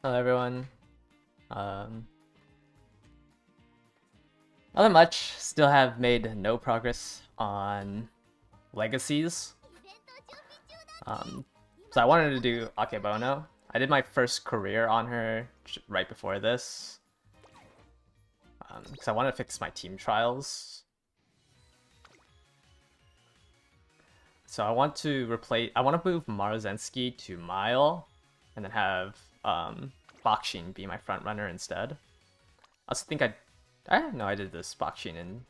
Hello everyone. Nothing much. Still have made no progress on legacies. So I wanted to do Akebono. I did my first career on her right before this. Because I want to fix my team trials. So I want to move Maruzensky to Mile, and then have Bakshin be my front runner instead. I also think I did this Bakshin in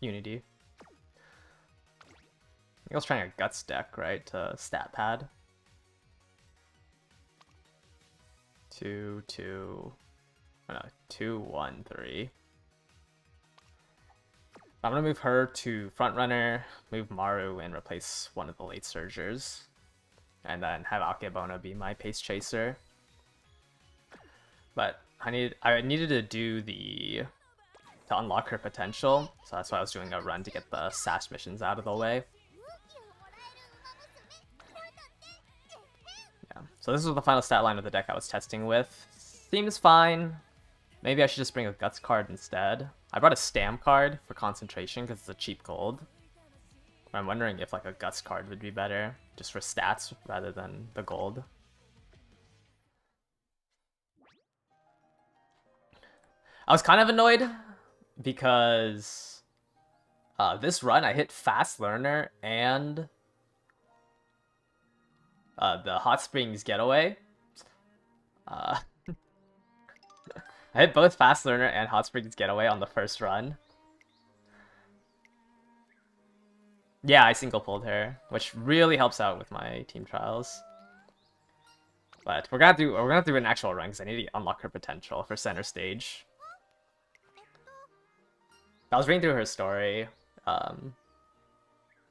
Unity. I was trying a Guts deck, right, to stat pad. 2, 2, oh no, 2, 1, 3. I'm gonna move her to front runner, move Maru, and replace one of the late surgers, and then have Akebono be my pace chaser. But I needed to do to unlock her potential, so that's why I was doing a run to get the Sash missions out of the way. Yeah, so this was the final stat line of the deck I was testing with. Seems fine. Maybe I should just bring a Guts card instead. I brought a Stam card for concentration because it's a cheap gold. I'm wondering if like a Guts card would be better, just for stats rather than the gold. I was kind of annoyed because this run I hit Fast Learner and the Hot Springs Getaway. I hit both Fast Learner and Hot Springs Getaway on the first run. Yeah, I single pulled her, which really helps out with my team trials. But we're gonna do an actual run because I need to unlock her potential for center stage. I was reading through her story,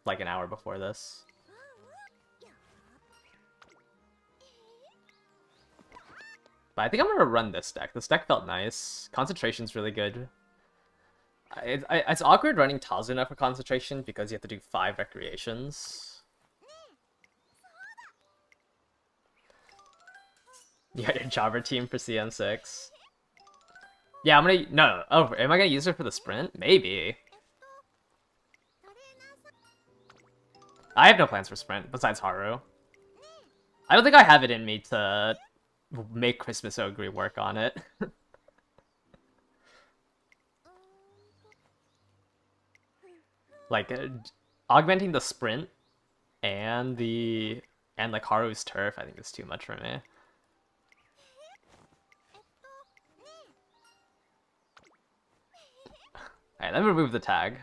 like an hour before this. But I think I'm gonna run this deck. This deck felt nice. Concentration's really good. It's awkward running Tazuna for concentration because you have to do 5 recreations. You got your Jobber team for CM6. Yeah, I'm gonna... No. Oh, am I gonna use her for the sprint? Maybe. I have no plans for sprint, besides Haru. I don't think I have it in me to make Christmas Ogre work on it. Like, augmenting the sprint and like Haru's turf, I think is too much for me. Alright, let me remove the tag.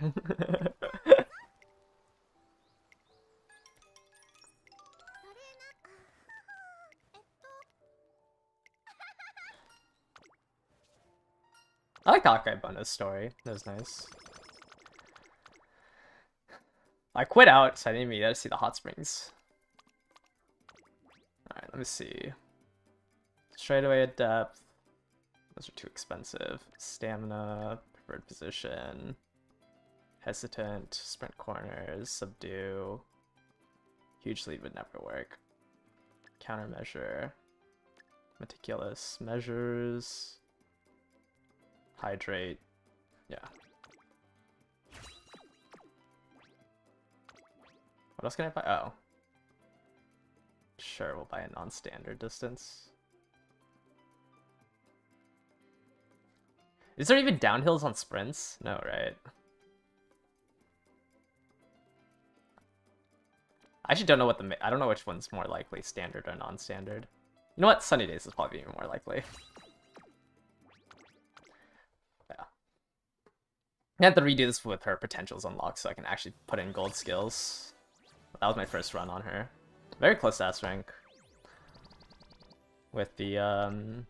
I like the Akebono's story. That was nice. I quit out, so I didn't even get to see the hot springs. Alright, let me see. Straight away at depth. Those are too expensive. Stamina, preferred position. Hesitant, sprint corners, subdue. Huge lead would never work. Countermeasure. Meticulous measures. Hydrate. Yeah. What else can I buy? Oh. Sure, we'll buy a non-standard distance. Is there even downhills on sprints? No, right? I actually don't know I don't know which one's more likely, standard or non-standard. You know what? Sunny Days is probably even more likely. Yeah. I have to redo this with her potentials unlocked so I can actually put in gold skills. That was my first run on her. Very close to S rank. With the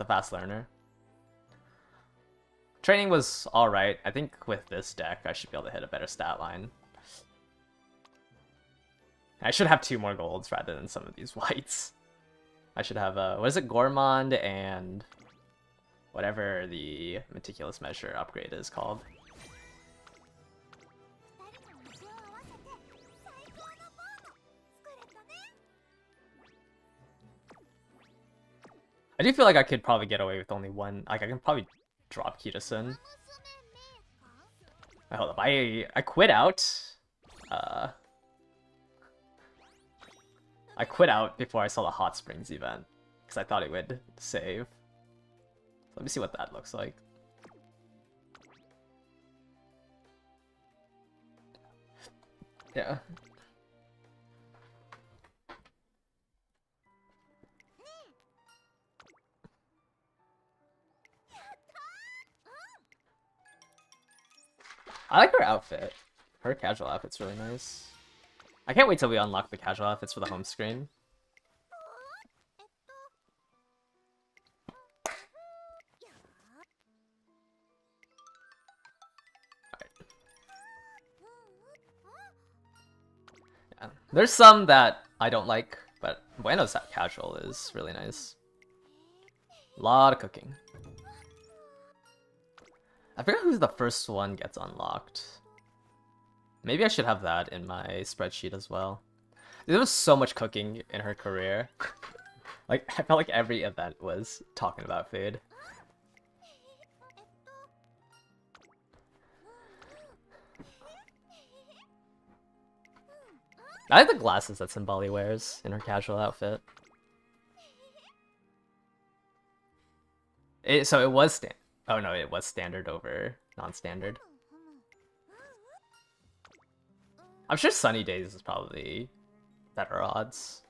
fast learner. Training was alright. I think with this deck I should be able to hit a better stat line. I should have 2 more golds rather than some of these whites. I should have what is it, Gourmand and whatever the meticulous measure upgrade is called. I do feel like I could probably get away with only one. Like, I can probably drop Kitasen. Hold up, I quit out. I quit out before I saw the Hot Springs event because I thought it would save. Let me see what that looks like. Yeah. I like her outfit. Her casual outfit's really nice. I can't wait till we unlock the casual outfits for the home screen. Yeah. There's some that I don't like, but Bueno's casual is really nice. A lot of cooking. I forgot who the first one gets unlocked. Maybe I should have that in my spreadsheet as well. There was so much cooking in her career. Like, I felt like every event was talking about food. I like the glasses that Symboli wears in her casual outfit. So it was oh no, it was standard over non-standard. I'm sure Sunny Days is probably better odds.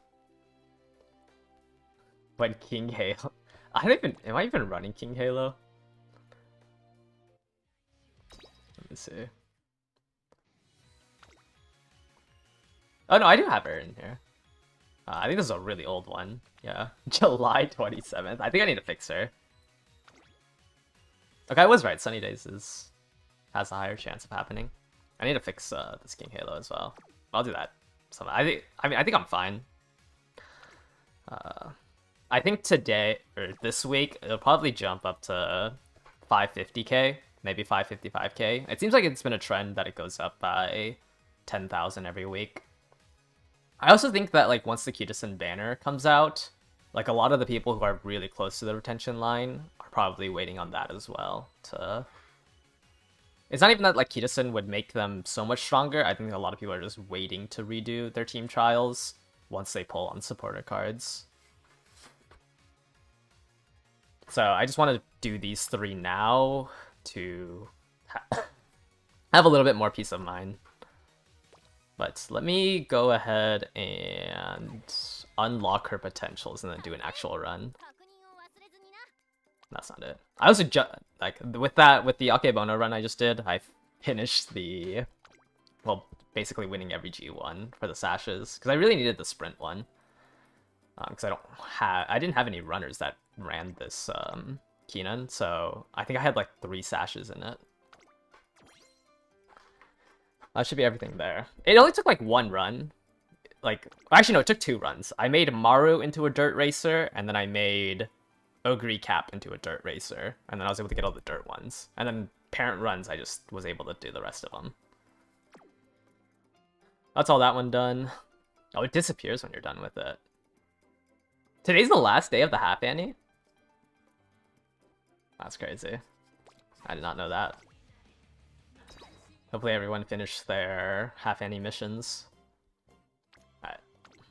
When King Halo... I don't even... Am I even running King Halo? Let me see. Oh no, I do have her in here. I think this is a really old one. Yeah. July 27th. I think I need to fix her. Okay, I was right. Sunny Days has a higher chance of happening. I need to fix this King Halo as well. I'll do that. So I think I'm fine. I think today or this week it'll probably jump up to 550k, maybe 555k. It seems like it's been a trend that it goes up by 10,000 every week. I also think that like once the Kitasen banner comes out, like a lot of the people who are really close to the retention line are probably waiting on that as well to... It's not even that like Kitasen would make them so much stronger. I think a lot of people are just waiting to redo their team trials once they pull on supporter cards. So I just want to do these 3 now to have a little bit more peace of mind. But let me go ahead and unlock her potentials and then do an actual run. That's not it. I also like with the Akebono run I just did, I finished the, well, basically winning every G1 for the sashes because I really needed the sprint one. Because I didn't have any runners that ran this Keenan, so I think I had like 3 sashes in it. That should be everything there. It only took like 1 run. Like, actually no, it took 2 runs. I made Maru into a dirt racer, and then I made Ogre Cap into a dirt racer, and then I was able to get all the dirt ones. And then parent runs, I just was able to do the rest of them. That's all that one done. Oh, it disappears when you're done with it. Today's the last day of the half Annie? That's crazy. I did not know that. Hopefully everyone finished their half Annie missions. Alright,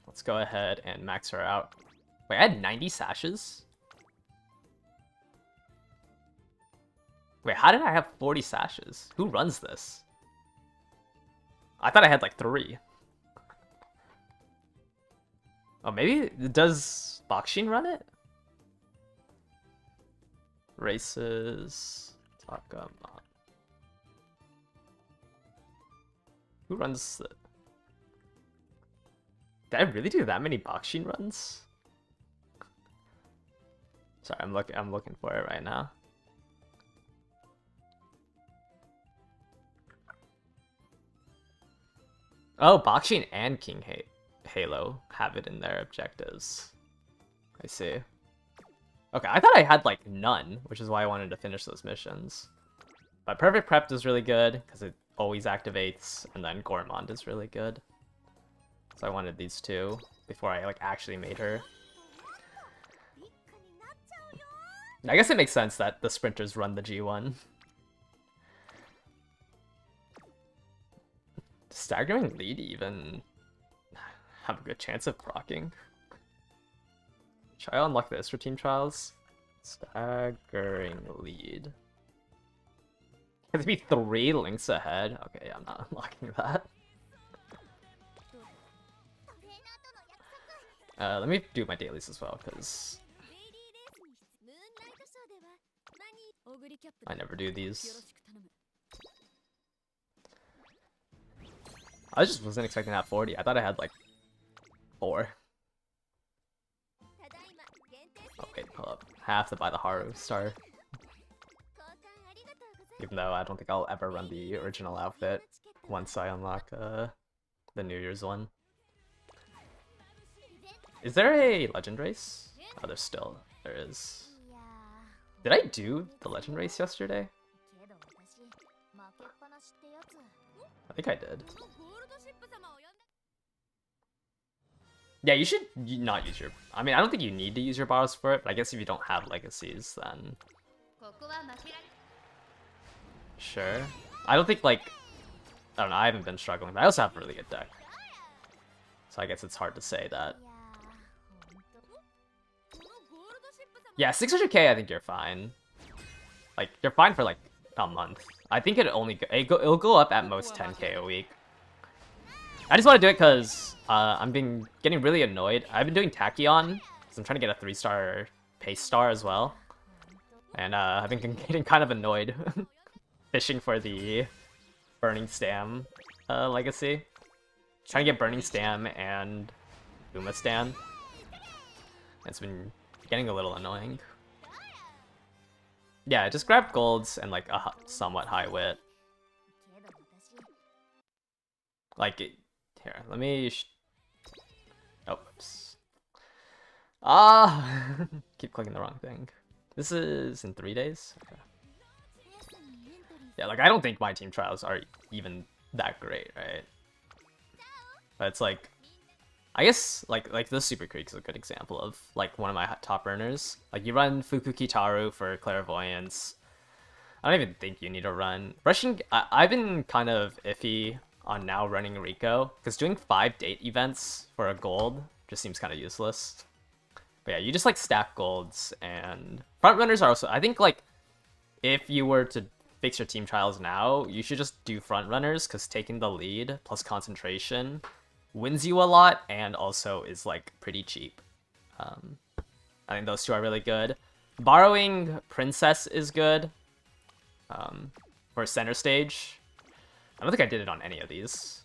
let's go ahead and max her out. Wait, I had 90 sashes? Wait, how did I have 40 sashes? Who runs this? I thought I had like 3. Oh, maybe does Bakshin run it? Races, Takama. Who runs it? Did I really do that many Bakshin runs? Sorry, I'm looking for it right now. Oh, Bakshin and King Halo have it in their objectives. I see. Okay, I thought I had like none, which is why I wanted to finish those missions. But Perfect Prep is really good because it always activates, and then Gourmand is really good. So I wanted these 2 before I like actually made her. I guess it makes sense that the sprinters run the G1. Staggering lead even have a good chance of proccing. Should I unlock this for team trials? Staggering lead. Could it be 3 links ahead? Okay, I'm not unlocking that. Let me do my dailies as well, because I never do these. I just wasn't expecting to have 40. I thought I had like 4. Oh wait, hold up. I have to buy the Haru star. Even though I don't think I'll ever run the original outfit once I unlock the New Year's one. Is there a legend race? Oh, there is. Did I do the legend race yesterday? I think I did. Yeah, you should not use your... I mean, I don't think you need to use your borrows for it, but I guess if you don't have legacies, then... Sure. I don't think, like... I don't know, I haven't been struggling, but I also have a really good deck. So I guess it's hard to say that. Yeah, 600k, I think you're fine. Like, you're fine for, like, a month. I think it'll go up at most 10k a week. I just want to do it because I'm getting really annoyed. I've been doing Tachyon, because I'm trying to get a 3-star pace star as well. And I've been getting kind of annoyed fishing for the Burning Stam legacy. Trying to get Burning Stam and Uma Stam. It's been getting a little annoying. Yeah, just grab golds and like a somewhat high wit. Like, here, let me... Oh, oops. Keep clicking the wrong thing. This is in 3 days? Okay. Yeah, like, I don't think my team trials are even that great, right? But it's like... I guess, like the Super Creek is a good example of, like, one of my top earners. Like, you run Fukukitaru for Clairvoyance. I don't even think you need to run... Rushing... I've been kind of iffy on now running Rico, because doing 5 date events for a gold just seems kind of useless. But yeah, you just, like, stack golds, and... Front runners are also... I think, like, if you were to fix your team trials now, you should just do front runners, because taking the lead plus concentration wins you a lot, and also is, like, pretty cheap. I think those two are really good. Borrowing Princess is good for center stage. I don't think I did it on any of these.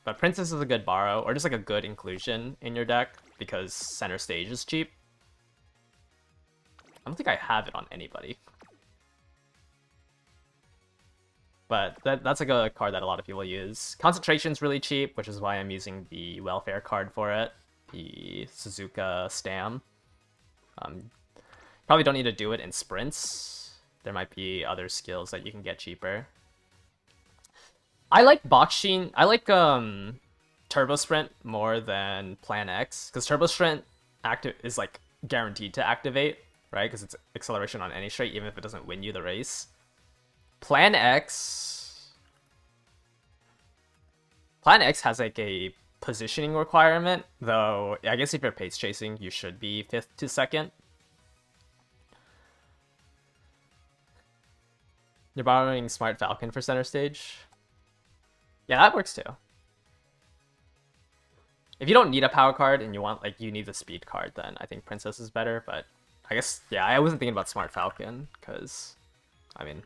But Princess is a good borrow, or just, like, a good inclusion in your deck, because center stage is cheap. I don't think I have it on anybody. But that's like a card that a lot of people use. Concentration's really cheap, which is why I'm using the Welfare card for it. The Suzuka Stam. Probably don't need to do it in sprints. There might be other skills that you can get cheaper. I like Boxshin. I like Turbo Sprint more than Plan X, because Turbo Sprint is like guaranteed to activate, right? Because it's acceleration on any straight, even if it doesn't win you the race. Plan X has like a positioning requirement, though I guess if you're pace chasing, you should be 5th to 2nd. You're borrowing Smart Falcon for center stage. Yeah, that works too. If you don't need a power card and you need the speed card, then I think Princess is better, but I guess, yeah, I wasn't thinking about Smart Falcon, because, I mean,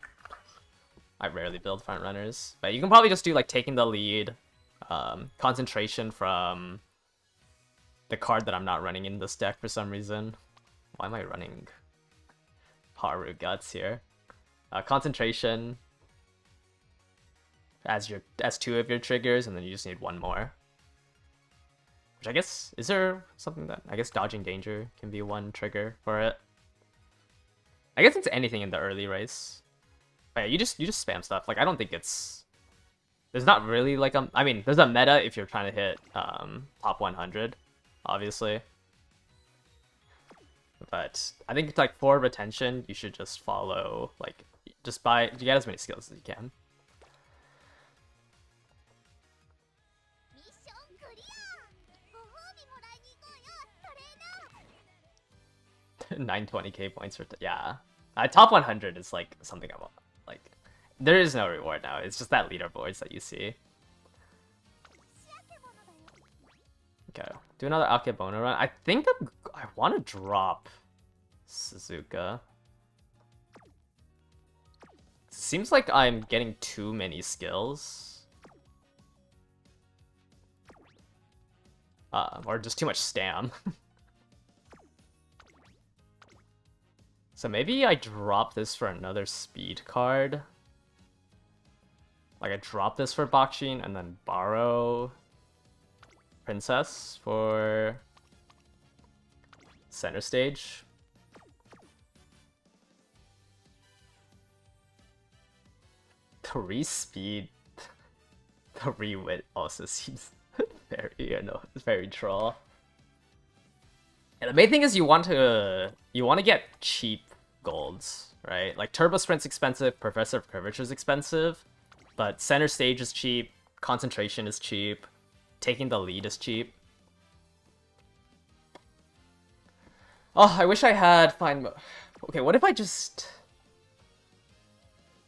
I rarely build front runners. But you can probably just do, like, taking the lead, concentration from the card that I'm not running in this deck for some reason. Why am I running Haru Guts here? Concentration as 2 of your triggers, and then you just need 1 more. Which I guess, is there something that... I guess Dodging Danger can be 1 trigger for it. I guess it's anything in the early race. But yeah, you just spam stuff. Like, I don't think it's... There's not really, like, I mean, there's a meta if you're trying to hit top 100, obviously. But I think like for retention, you should just follow like just buy you get as many skills as you can. 920k points for yeah. Top 100 is like something I want. Like there is no reward now. It's just that leaderboards that you see. Okay, do another Akebono run. I think I want to drop Suzuka. Seems like I'm getting too many skills. Or just too much stam. So maybe I drop this for another speed card. Like I drop this for Bakshin and then borrow Princess for center stage. Three speed, three wit also seems very troll. And the main thing is you want to get cheap golds, right? Like Turbo Sprint's expensive, Professor of Curvature's expensive, but center stage is cheap, concentration is cheap, taking the lead is cheap. Oh, I wish I had fine. Okay, what if I just?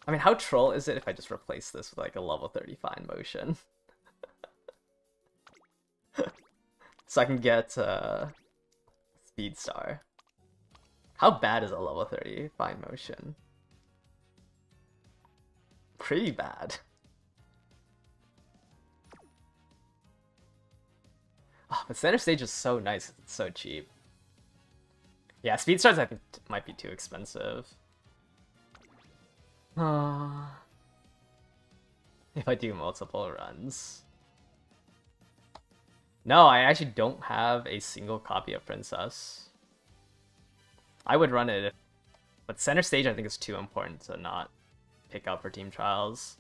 I mean, how troll is it if I just replace this with like a level 30 fine motion? So I can get Speed Star. How bad is a level 30 fine motion? Pretty bad. Oh, but center stage is so nice. It's so cheap. Yeah, Speed Stars I think might be too expensive. If I do multiple runs. No, I actually don't have a single copy of Princess. I would run it, but center stage I think is too important to not pick up for team trials.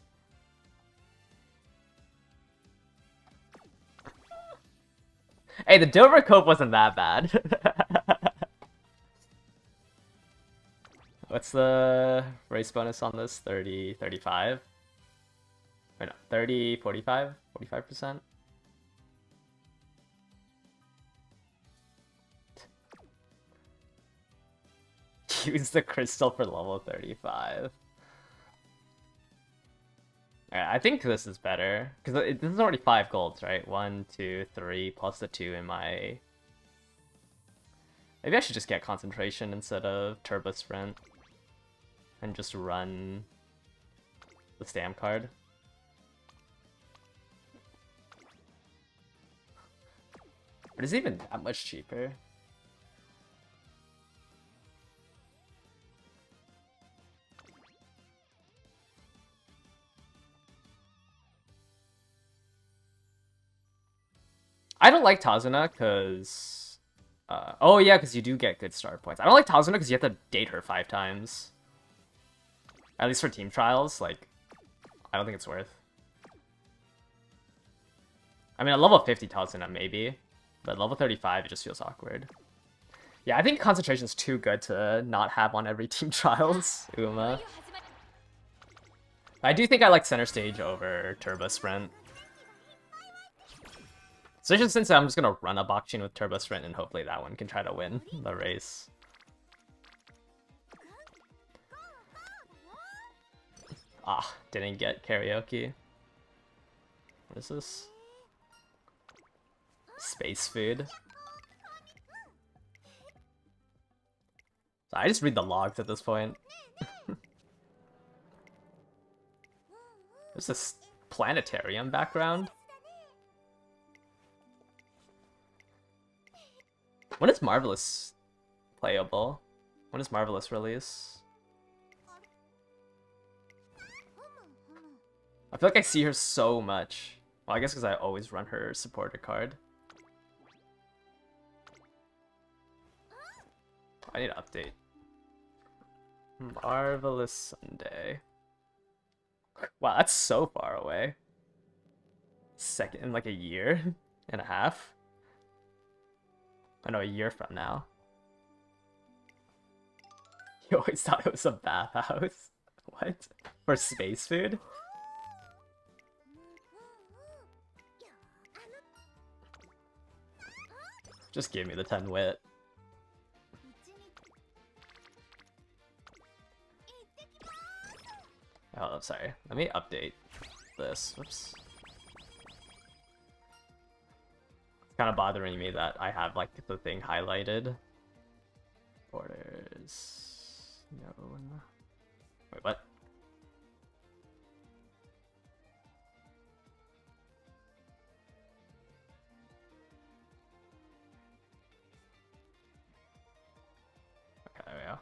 Hey, the Dover Cope wasn't that bad. What's the race bonus on this? 30, 35? Or no, 30, 45? 45%? Use the crystal for level 35. Alright, I think this is better. Because this is already 5 golds, right? 1, 2, 3, plus the 2 in my... Maybe I should just get concentration instead of Turbo Sprint. And just run the stamp card. But is it even that much cheaper? I don't like Tazuna because... oh yeah, because you do get good star points. I don't like Tazuna because you have to date her 5 times. At least for team trials, like, I don't think it's worth. I mean, at level 50 Tazuna maybe, but level 35 it just feels awkward. Yeah, I think concentration's too good to not have on every team trials, Uma. I do think I like center stage over Turbo Sprint. Especially since I'm just gonna run a Bakshin with Turbo Sprint and hopefully that one can try to win the race. Ah, didn't get karaoke. What is this? Space food. So I just read the logs at this point. There's this planetarium background. When is Marvelous playable? When is Marvelous release? I feel like I see her so much. Well, I guess because I always run her supporter card. I need to update. Marvelous Sunday. Wow, that's so far away. In like a year and a half. I know, a year from now. You always thought it was a bathhouse? What? For space food? Just give me the 10 wit. Oh, sorry. Let me update this. Whoops. It's kind of bothering me that I have like the thing highlighted. Borders. No. Wait, what? Okay, there we go.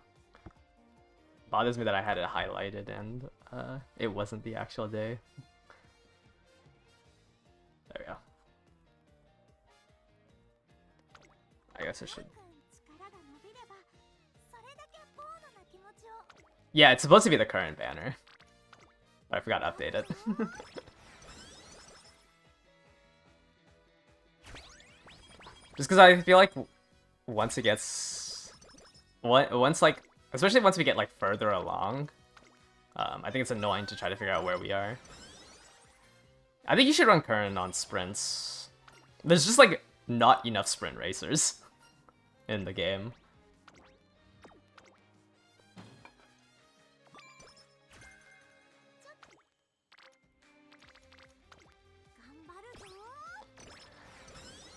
Bothers me that I had it highlighted and it wasn't the actual day. There we go. I guess I should. Yeah, it's supposed to be the current banner. But I forgot to update it. Just because I feel like once it gets... Once, like... Especially once we get, like, further along, I think it's annoying to try to figure out where we are. I think you should run current on sprints. There's just, like, not enough sprint racers in the game.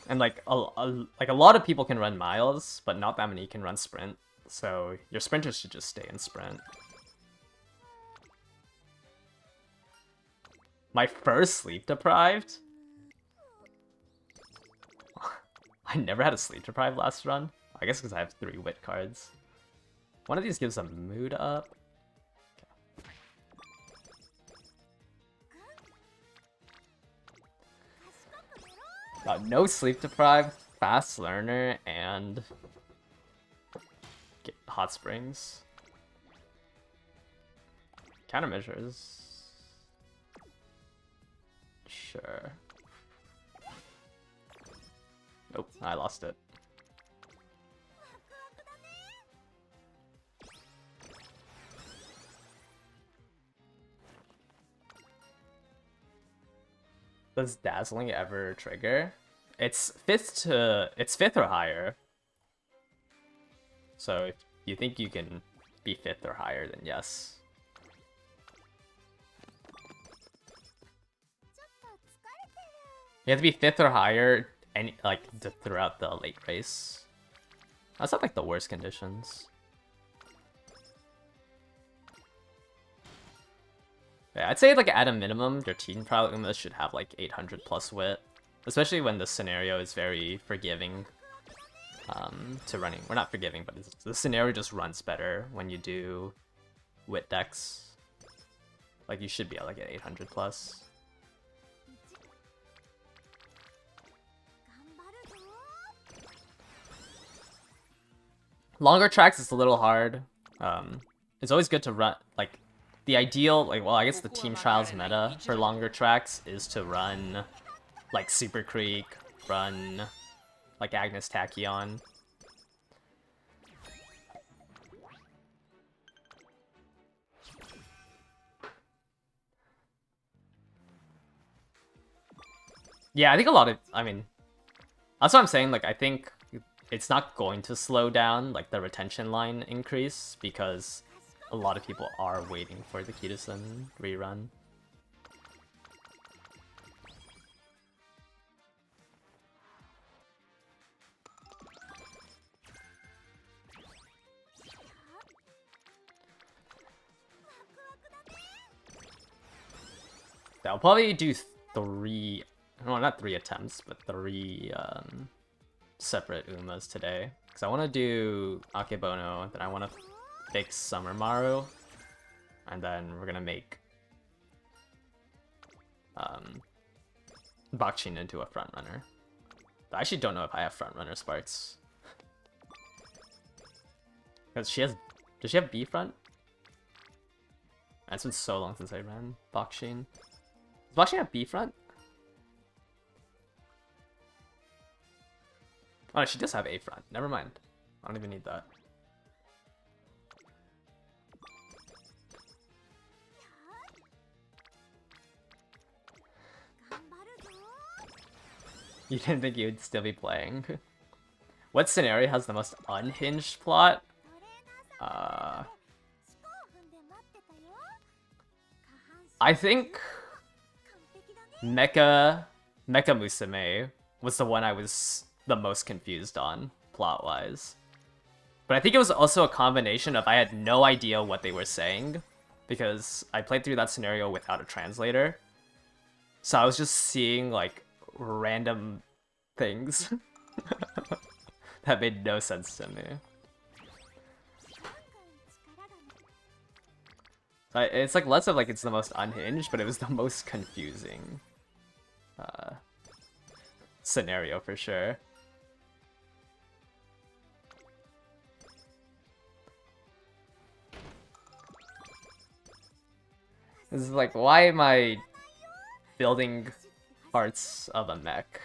And, like, a lot of people can run miles, but not that many can run sprint. So your sprinters should just stay in sprint. My first sleep deprived? I never had a sleep deprived last run. I guess because I have 3 wit cards. One of these gives a mood up. Got no sleep deprived, fast learner, and get hot springs. Countermeasures. Sure. Nope, I lost it. Does dazzling ever trigger? It's fifth or higher. So if you think you can be 5th or higher, then yes. You have to be 5th or higher throughout the late race. That's not like the worst conditions. Yeah, I'd say like at a minimum, your team trial Umas should have like 800 plus wit. Especially when the scenario is very forgiving to running. We're not forgiving, but the scenario just runs better when you do wit decks. Like you should be at like an 800 plus. Longer tracks is a little hard. It's always good to run, like, the ideal, like, well, I guess the Team Trials meta for longer tracks is to run, like, Super Creek, run, like, Agnes Tachyon. Yeah, I think a lot of, I mean, that's what I'm saying, like, I think it's not going to slow down, like, the retention line increase, because a lot of people are waiting for the Kitasen rerun. I'll probably do 3, well, not 3 attempts, but 3 separate Umas today. Because I want to do Akebono, then I want to fix Summer Maru, and then we're going to make Bakchin into a frontrunner. I actually don't know if I have frontrunner sparks. Because she has, does she have B front? It's been so long since I ran Bakchin. Does Bakchin have B front? Oh, no, she does have A front. Never mind. I don't even need that. You didn't think you'd still be playing. What scenario has the most unhinged plot? I think Mecha Musume was the one I was the most confused on, plot-wise. But I think it was also a combination of I had no idea what they were saying, because I played through that scenario without a translator. So I was just seeing, like, random things that made no sense to me. It's like less of like it's the most unhinged, but it was the most confusing scenario for sure. This is like, why am I building parts of a mech?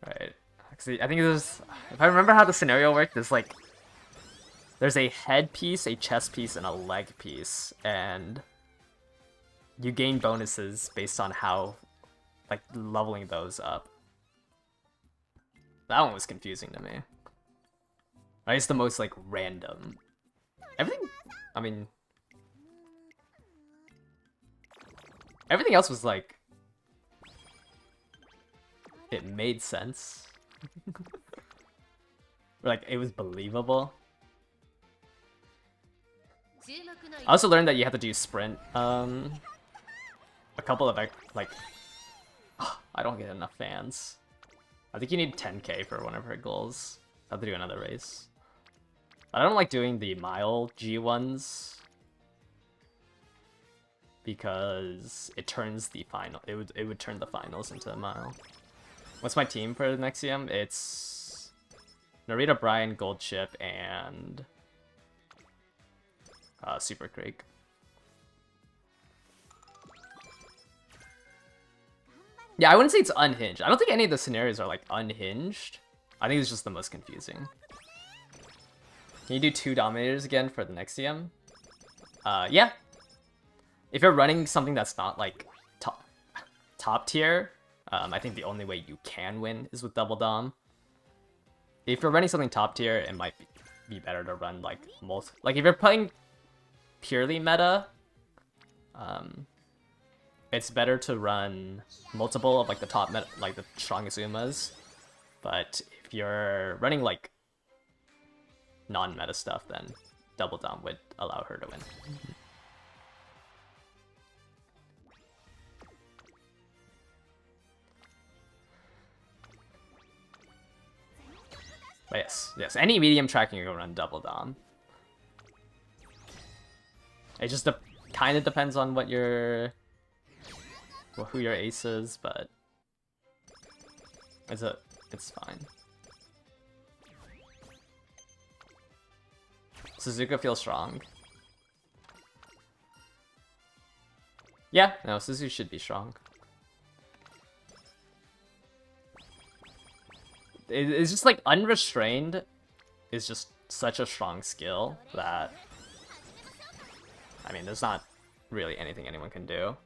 Right. Actually, I think there's, if I remember how the scenario worked, there's a head piece, a chest piece, and a leg piece, and you gain bonuses based on how, like, leveling those up. That one was confusing to me. Right, it's the most, like, random. Everything, I mean, everything else was, like, it made sense. Like, it was believable. I also learned that you have to do sprint, a couple of, like, I don't get enough fans. I think you need 10k for one of her goals. I have to do another race. I don't like doing the mile G1s, because it turns the final, it would turn the finals into a mile. What's my team for the Nexium? It's Narita, Brian, Gold Chip, and Super Creek. Yeah, I wouldn't say it's unhinged. I don't think any of the scenarios are, like, unhinged. I think it's just the most confusing. Can you do 2 Dominators again for the Nexium? Yeah. If you're running something that's not, like, top tier, I think the only way you can win is with Double Dom. If you're running something top tier, it might be better to run, like, like, if you're playing purely meta, it's better to run multiple of, like, the top meta, like, the strongest Umas. But if you're running, like, non-meta stuff, then Double Dom would allow her to win. But yes, any medium tracking you can run Double Dom. It just kind of depends on what who your ace is, but it's fine. Suzuka feels strong. Yeah, no, Suzu should be strong. It's just like unrestrained is just such a strong skill that, I mean, there's not really anything anyone can do.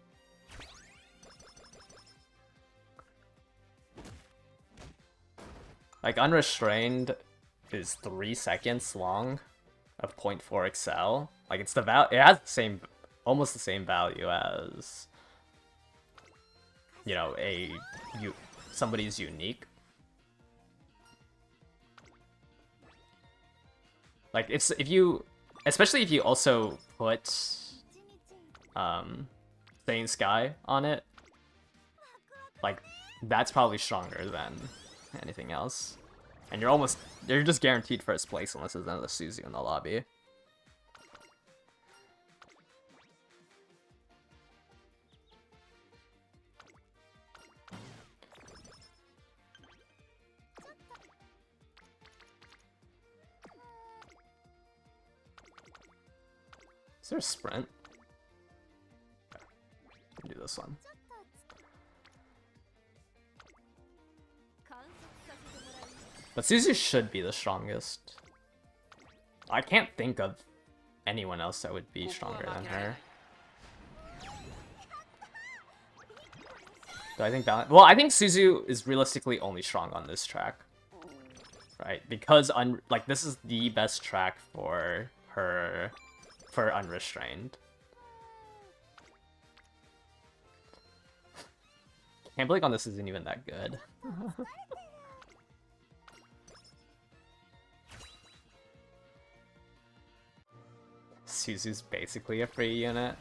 Like, unrestrained is 3 seconds long of 0.4 excel. Like, it's it has the same, almost the same value as, you know, somebody's unique. Like, especially if you also put Sane Sky on it, like, that's probably stronger than anything else. And you're just guaranteed first place unless there's another Suzu in the lobby. Is there a sprint? Okay. Do this one. But Suzu should be the strongest. I can't think of anyone else that would be stronger than her. Do I think balance? Well, I think Suzu is realistically only strong on this track, right? Because like this is the best track for her for unrestrained. Can't believe on this isn't even that good. Suzu's basically a free unit.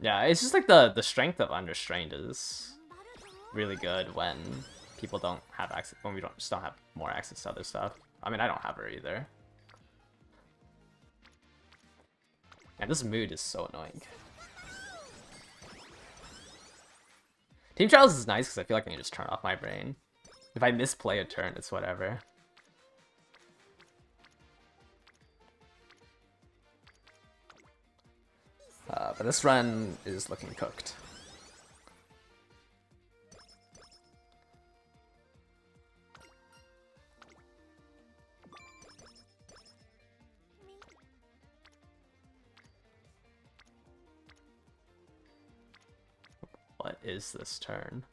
Yeah, it's just like the strength of unrestrained is really good when people don't have access, when we just don't have more access to other stuff. I mean, I don't have her either. And this mood is so annoying. Team Trials is nice because I feel like I can just turn off my brain. If I misplay a turn, it's whatever. But this run is looking cooked. What is this turn?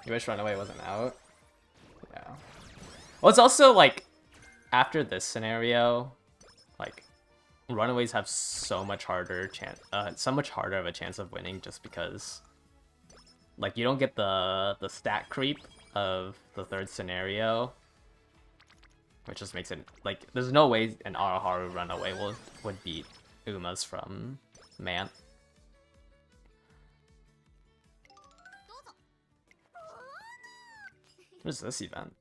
You wish Runaway wasn't out? Yeah. Well, it's also like, after this scenario, like, Runaways have so much harder of a chance of winning just because, like, you don't get the stat creep of the third scenario, which just makes it, like, there's no way an Araharu Runaway would beat Uma's from Mant. What is this event?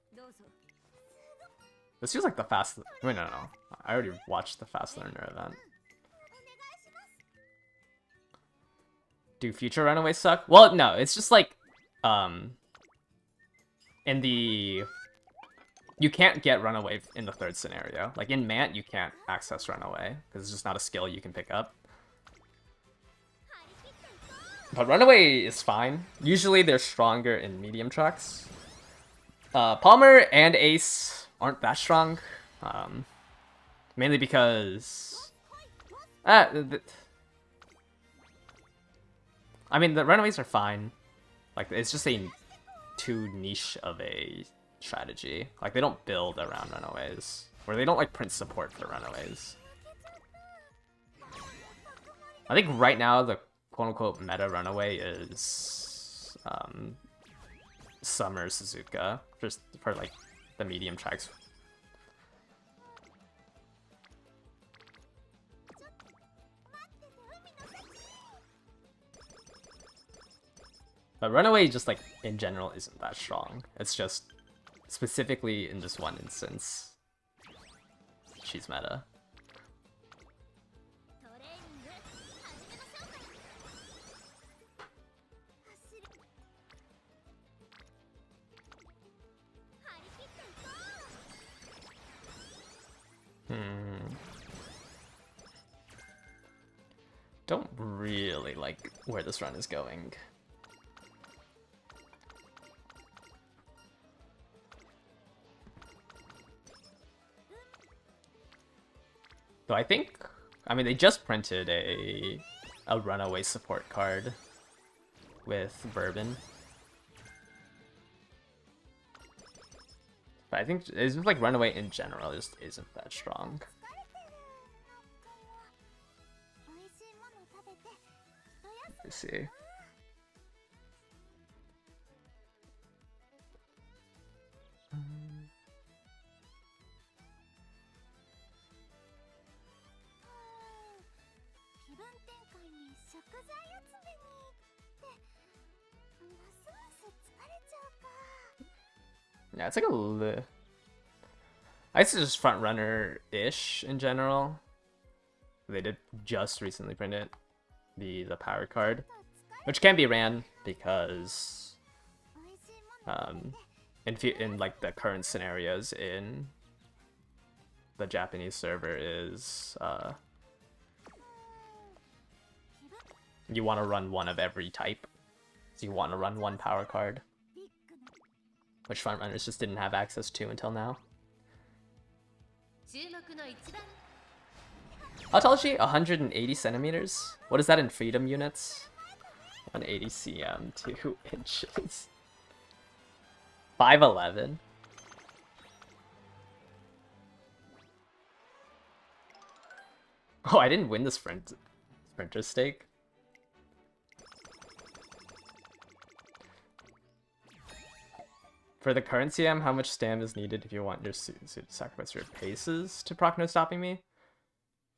This feels like the fast... Wait, no. I already watched the Fast Learner event. Do future Runaways suck? Well, no, it's just like... in the... You can't get Runaway in the third scenario. Like, in Mant, you can't access Runaway, because it's just not a skill you can pick up. But Runaway is fine. Usually they're stronger in medium tracks. Palmer and Ace aren't that strong. Mainly because... I mean, the Runaways are fine. Like, it's just too niche of a strategy. Like, they don't build around Runaways. Or they don't, like, print support for Runaways. I think right now the quote-unquote meta Runaway is... Summer Suzuka. Just for, like, the medium tracks. But Runaway just, like, in general isn't that strong. It's just, specifically in this one instance, she's meta. Don't really like where this run is going. So I think, I mean, they just printed a Runaway support card with Bourbon. But I think it's just like Runaway in general just isn't that strong. Let's see. Yeah, it's like a... I guess it's just front runner-ish in general. They did just recently print it, the power card, which can be ran because in like the current scenarios in the Japanese server is you want to run one of every type. So you want to run one power card, which frontrunners just didn't have access to until now. How tall is she? 180 centimeters? What is that in freedom units? 180 cm, 2 inches. 5'11". Oh, I didn't win the sprinter stake. For the current CM, how much stam is needed if you want your suit to sacrifice your paces to proc no stopping me?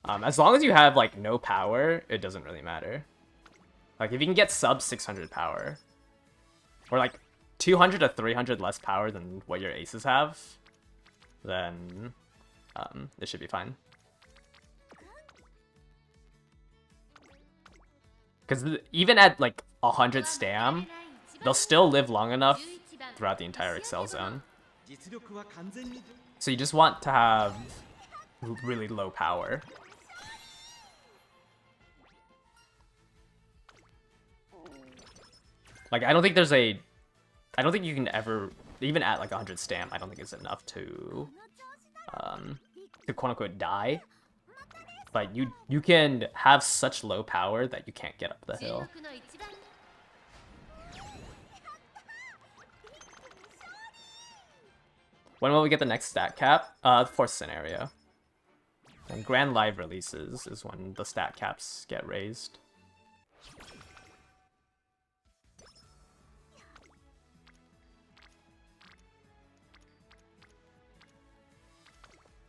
As long as you have like no power, it doesn't really matter. Like if you can get sub 600 power, or like 200 to 300 less power than what your aces have, then it should be fine. Because even at like 100 stam, they'll still live long enough throughout the entire Excel zone. So you just want to have really low power. Like, I don't think you can ever, even at like 100 stam, I don't think it's enough to quote-unquote die. But you can have such low power that you can't get up the hill. When will we get the next stat cap? The fourth scenario. And grand live releases is when the stat caps get raised.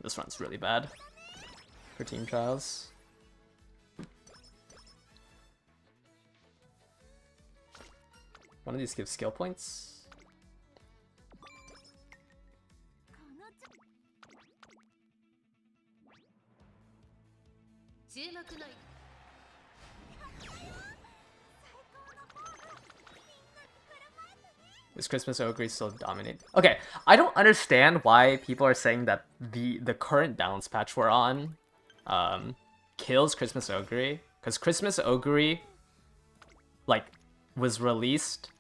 This run's really bad for team trials. One of these gives skill points. Is Christmas Ogre still dominate? Okay, I don't understand why people are saying that the current balance patch we're on kills Christmas Ogre, because Christmas Ogre like was released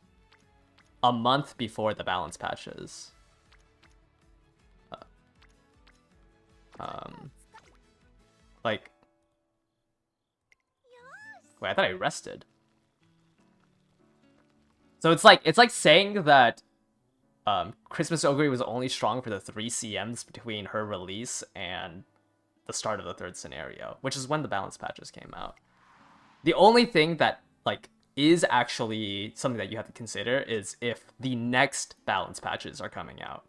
a month before the balance patches. Like, wait, I thought I rested. So it's like saying that Christmas Ogre was only strong for the 3 CMs between her release and the start of the third scenario, which is when the balance patches came out. The only thing that like is actually something that you have to consider is if the next balance patches are coming out.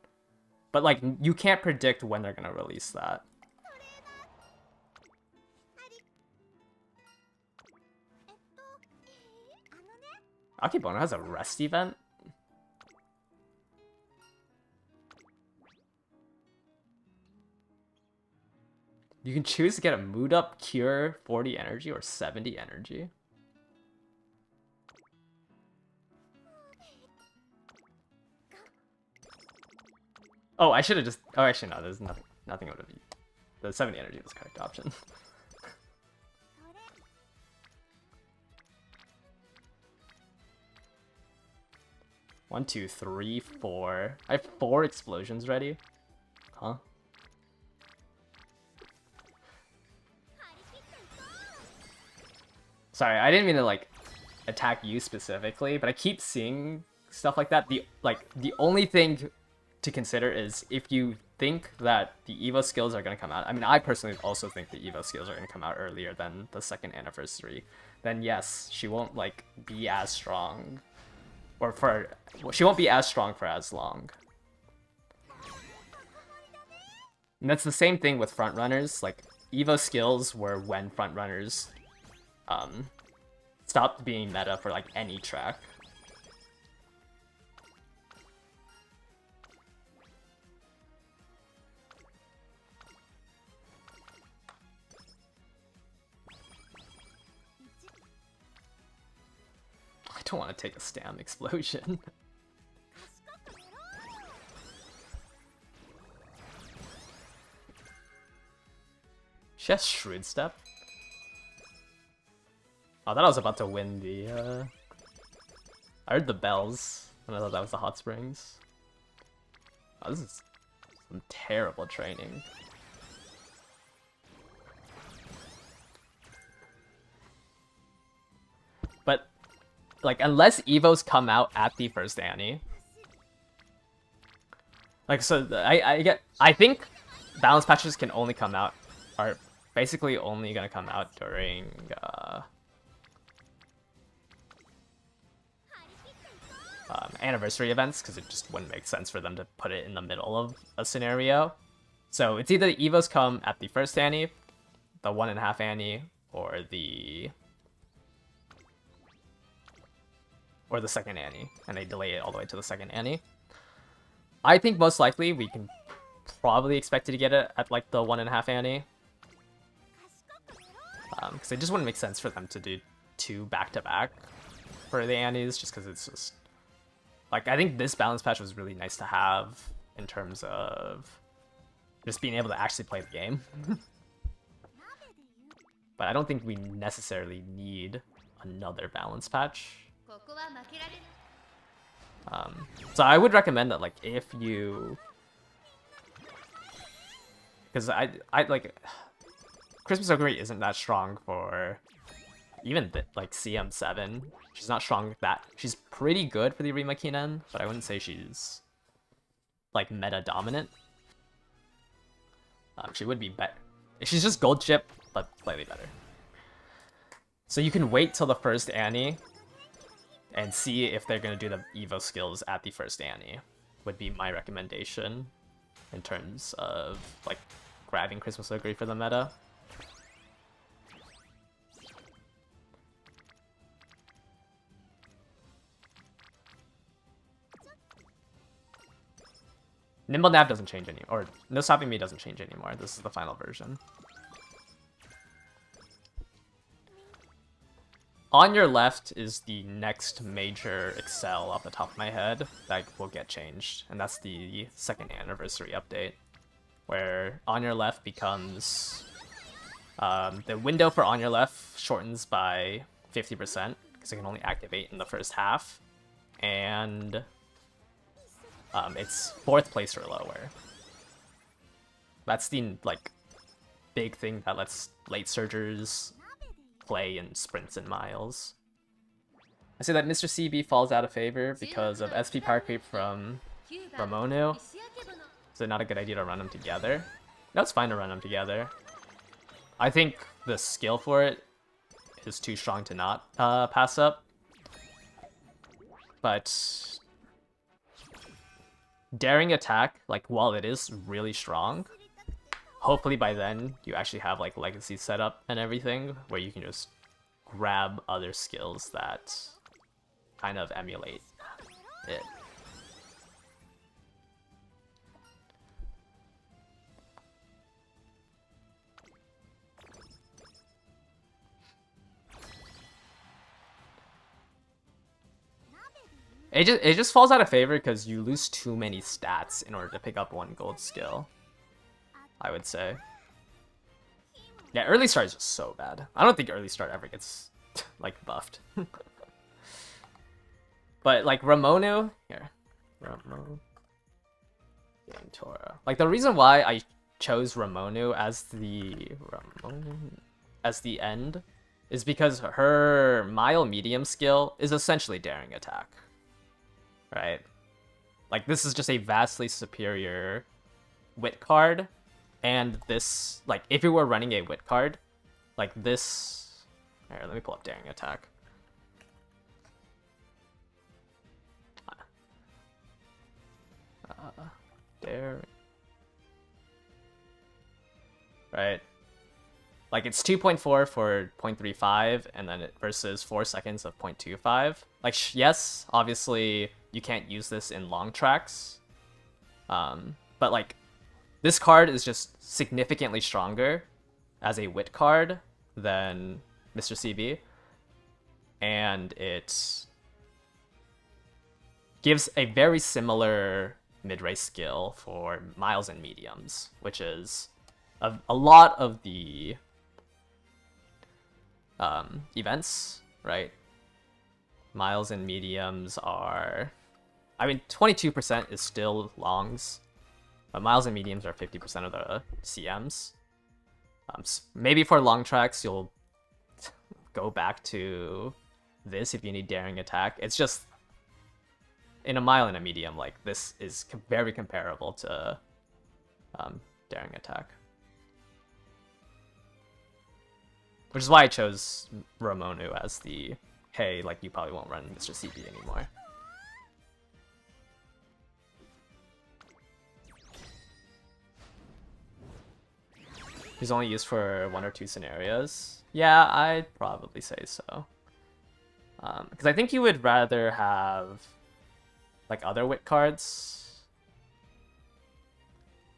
But like you can't predict when they're gonna release that. Akebono has a rest event? You can choose to get a mood up, cure, 40 energy, or 70 energy. Oh, I should have just... Oh, actually, no, there's nothing would have been... The 70 energy was the correct option. One, two, three, four. I have 4 explosions ready. Huh? Sorry, I didn't mean to like attack you specifically, but I keep seeing stuff like that. The only thing to consider is if you think that the Evo skills are going to come out. I mean, I personally also think the Evo skills are going to come out earlier than the 2nd anniversary. Then yes, she won't like be as strong. Or she won't be as strong for as long. And that's the same thing with frontrunners. Like, Evo skills were when frontrunners stopped being meta for like any track. I don't want to take a stam explosion. She has Shrewd Step? I thought I was about to win the I heard the bells, and I thought that was the hot springs. Oh, this is some terrible training. But, like, unless Evos come out at the first Annie, like, so I think balance patches can only come out, are basically only gonna come out during anniversary events, because it just wouldn't make sense for them to put it in the middle of a scenario. So it's either the Evos come at the first Annie, the 1.5 Annie, or the second Annie, and they delay it all the way to the second Annie. I think most likely we can probably expect to get it at like the 1.5 Annie. Because it just wouldn't make sense for them to do 2 back-to-back for the Annies, just because it's just... Like, I think this balance patch was really nice to have in terms of just being able to actually play the game. But I don't think we necessarily need another balance patch. So I would recommend that, like, if you... Because I like... Christmas Ogre isn't that strong for even like CM7. She's not strong with that. She's pretty good for the Rima Kinen, but I wouldn't say she's like meta dominant. She would be better. She's just gold chip, but slightly better. So you can wait till the first Annie and see if they're gonna do the Evo skills at the first Annie. Would be my recommendation in terms of like grabbing Christmas Ogre for the meta. Nimble Nab doesn't change anymore, or No Stopping Me doesn't change anymore. This is the final version. On your left is the next major Excel off the top of my head that will get changed, and that's the 2nd anniversary update, where On Your Left becomes... the window for On Your Left shortens by 50%, because it can only activate in the first half, and... it's 4th place or lower. That's the, like, big thing that lets late surgers play in sprints and miles. I say that Mr. CB falls out of favor because of SP power creep from Ramonu. Is it not a good idea to run them together? No, it's fine to run them together. I think the skill for it is too strong to not pass up. But... Daring Attack, like, while it is really strong, hopefully by then you actually have, like, Legacy set up and everything, where you can just grab other skills that kind of emulate it. It just falls out of favor because you lose too many stats in order to pick up 1 gold skill, I would say. Yeah, early start is just so bad. I don't think early start ever gets, like, buffed. But, like, Ramonu... Here. Ramonu... Game Tora. Like, the reason why I chose Ramonu as the end is because her Mile Medium skill is essentially Daring Attack. Right? Like, this is just a vastly superior Wit card, and this, like, if you were running a Wit card, like this... Here, let me pull up Daring Attack. Daring... Right? Like, it's 2.4 for 0.35, and then it versus 4 seconds of 0.25. Like, yes, obviously, you can't use this in long tracks. But, like, this card is just significantly stronger as a Wit card than Mr. CB. And it gives a very similar mid-race skill for miles and mediums, which is a lot of the events, right? Miles and mediums are... I mean, 22% is still longs, but miles and mediums are 50% of the CMs. Maybe for long tracks, you'll go back to this if you need daring attack. It's just, in a mile and a medium, like, this is very comparable to daring attack. Which is why I chose Ramonu as the, hey, like, you probably won't run Mr. CB anymore. He's only used for 1 or 2 scenarios. Yeah, I'd probably say so. Because I think you would rather have like other wit cards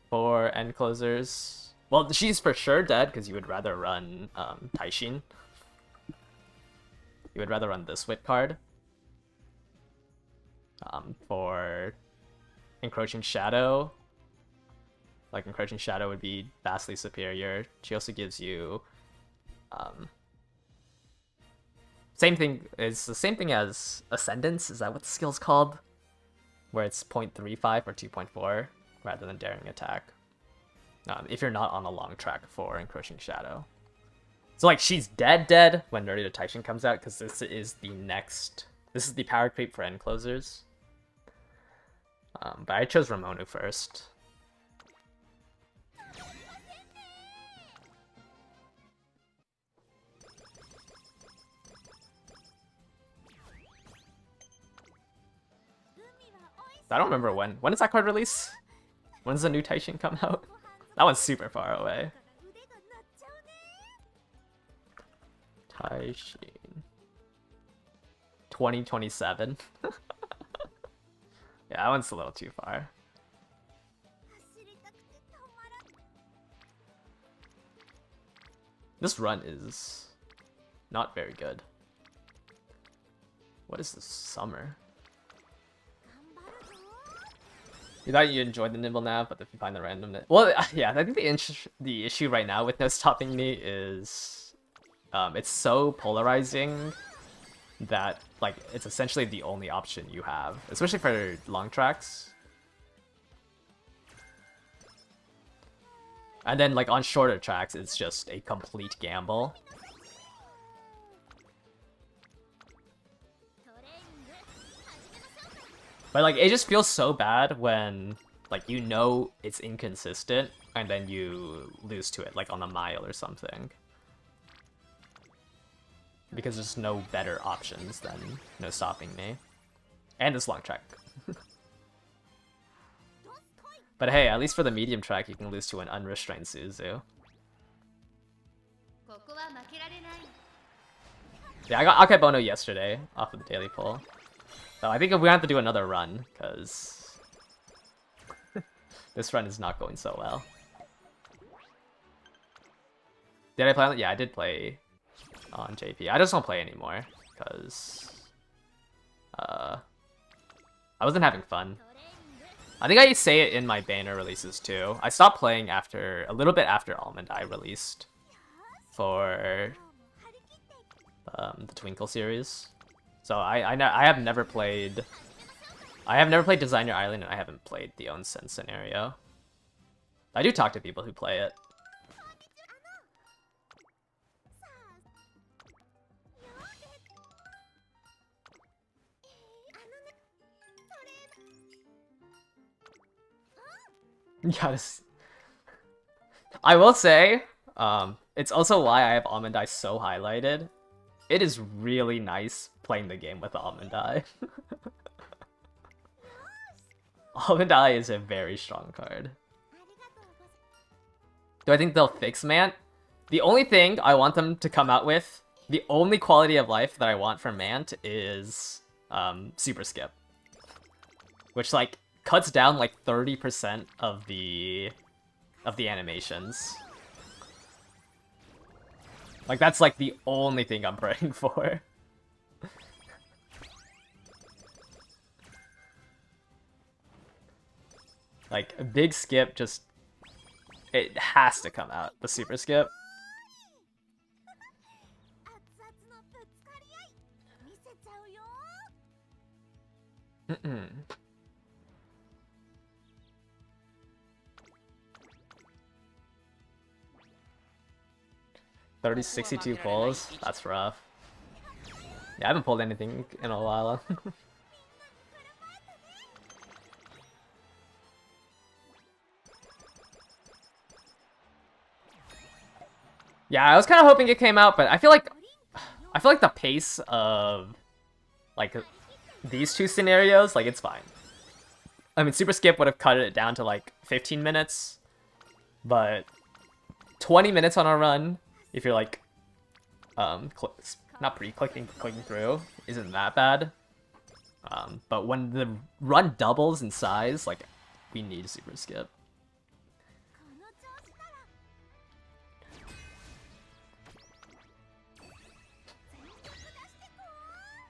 for end closers. Well, she's for sure dead because you would rather run Taishin. You would rather run this wit card for Encroaching Shadow. Like, Encroaching Shadow would be vastly superior. She also gives you... same thing, it's the same thing as Ascendance, is that what the skill's called? Where it's 0.35 or 2.4, rather than Daring Attack. If you're not on a long track for Encroaching Shadow. So, like, she's dead when Nerdy to Taishin comes out, because this is the next... This is the power creep for end closers. But I chose Ramonu first. I don't remember when. When does that card release? When does the new Taishin come out? That one's super far away. Taishin. 2027. Yeah, that one's a little too far. This run is not very good. What is this? Summer? You thought you enjoyed the nimble nav, but if you find the randomness... Well, yeah, I think the issue right now with no stopping me is... it's so polarizing that, like, it's essentially the only option you have. Especially for long tracks. And then, like, on shorter tracks, it's just a complete gamble. But, like, it just feels so bad when, like, you know it's inconsistent, and then you lose to it, like, on a mile or something. Because there's no better options than no stopping me. And this long track. But hey, at least for the medium track, you can lose to an unrestrained Suzu. Yeah, I got Akebono yesterday, off of the daily poll. So I think we have to do another run, because this run is not going so well. Did I play on it? Yeah, I did play on JP. I just don't play anymore, because I wasn't having fun. I think I say it in my banner releases too. I stopped playing a little bit after Almond Eye released for the Twinkle series. So I have never played Design Your Island, and I haven't played the Onsen scenario. I do talk to people who play it. Yes. I will say, it's also why I have Almond Eye so highlighted. It is really nice playing the game with Almond Eye. Almond Eye is a very strong card. Do I think they'll fix Mant? The only thing I want them to come out with, the only quality of life that I want from Mant is Super Skip. Which, like, cuts down like 30% of the animations. Like, that's like the only thing I'm praying for. Like, a big skip, just... It has to come out, the super skip. Mm-mm. 62 pulls? That's rough. Yeah, I haven't pulled anything in a while. Yeah, I was kind of hoping it came out, but I feel like the pace of like these two scenarios, like it's fine. I mean, Super Skip would have cut it down to like 15 minutes, but 20 minutes on a run, if you're like not pre-clicking, but clicking through, isn't that bad. But when the run doubles in size, like we need Super Skip.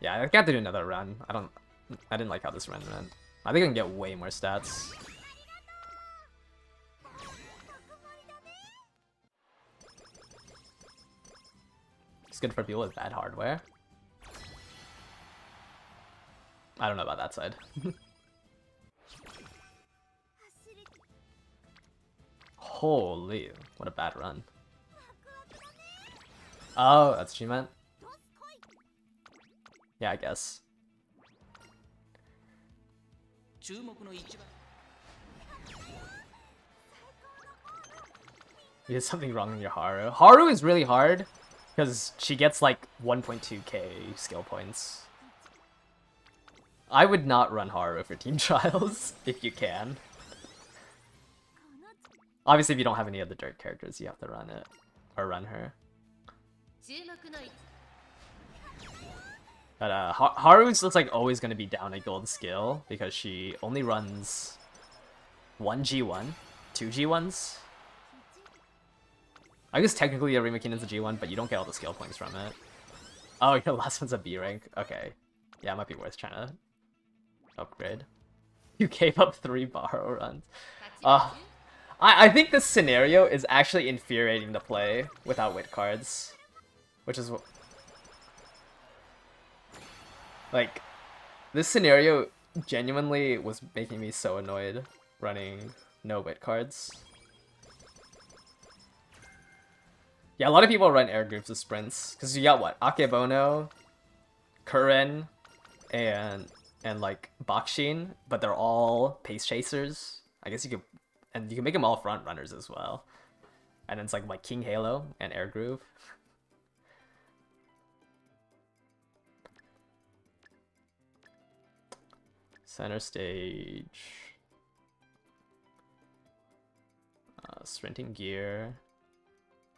Yeah, I got to do another run. I didn't like how this run went. I think I can get way more stats. It's good for people with bad hardware. I don't know about that side. Holy, what a bad run. Oh, that's what you meant? Yeah, I guess. You did something wrong in your Haru. Haru is really hard because she gets like 1.2k skill points. I would not run Haru for team trials if you can. Obviously, if you don't have any other dirt characters, you have to run it or run her. But Haru's looks like always going to be down a gold skill because she only runs 1 G1, 2 G1s. I guess technically a Rimakinen's a G1, but you don't get all the skill points from it. Oh, your last one's a B rank? Okay. Yeah, it might be worth trying to upgrade. You gave up 3 Borrow runs. I think this scenario is actually infuriating to play without wit cards. Which is... Like, this scenario genuinely was making me so annoyed running no wit cards. Yeah, a lot of people run air groups of sprints, because you got what? Akebono, Kuren, and like Bakshin, but they're all pace chasers. I guess you could, and you can make them all front runners as well. And then it's like King Halo and Air Groove. Center stage. Sprinting gear.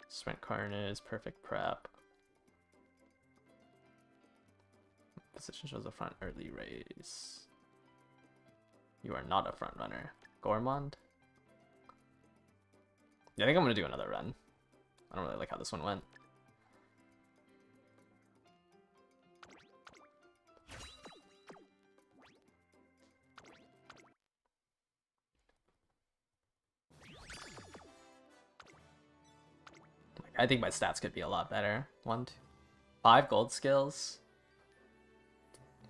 Sprint Carnage, perfect prep. Position shows a front early race. You are not a front runner. Gormand? Yeah, I think I'm gonna do another run. I don't really like how this one went. I think my stats could be a lot better. 1, 2, 5 gold skills.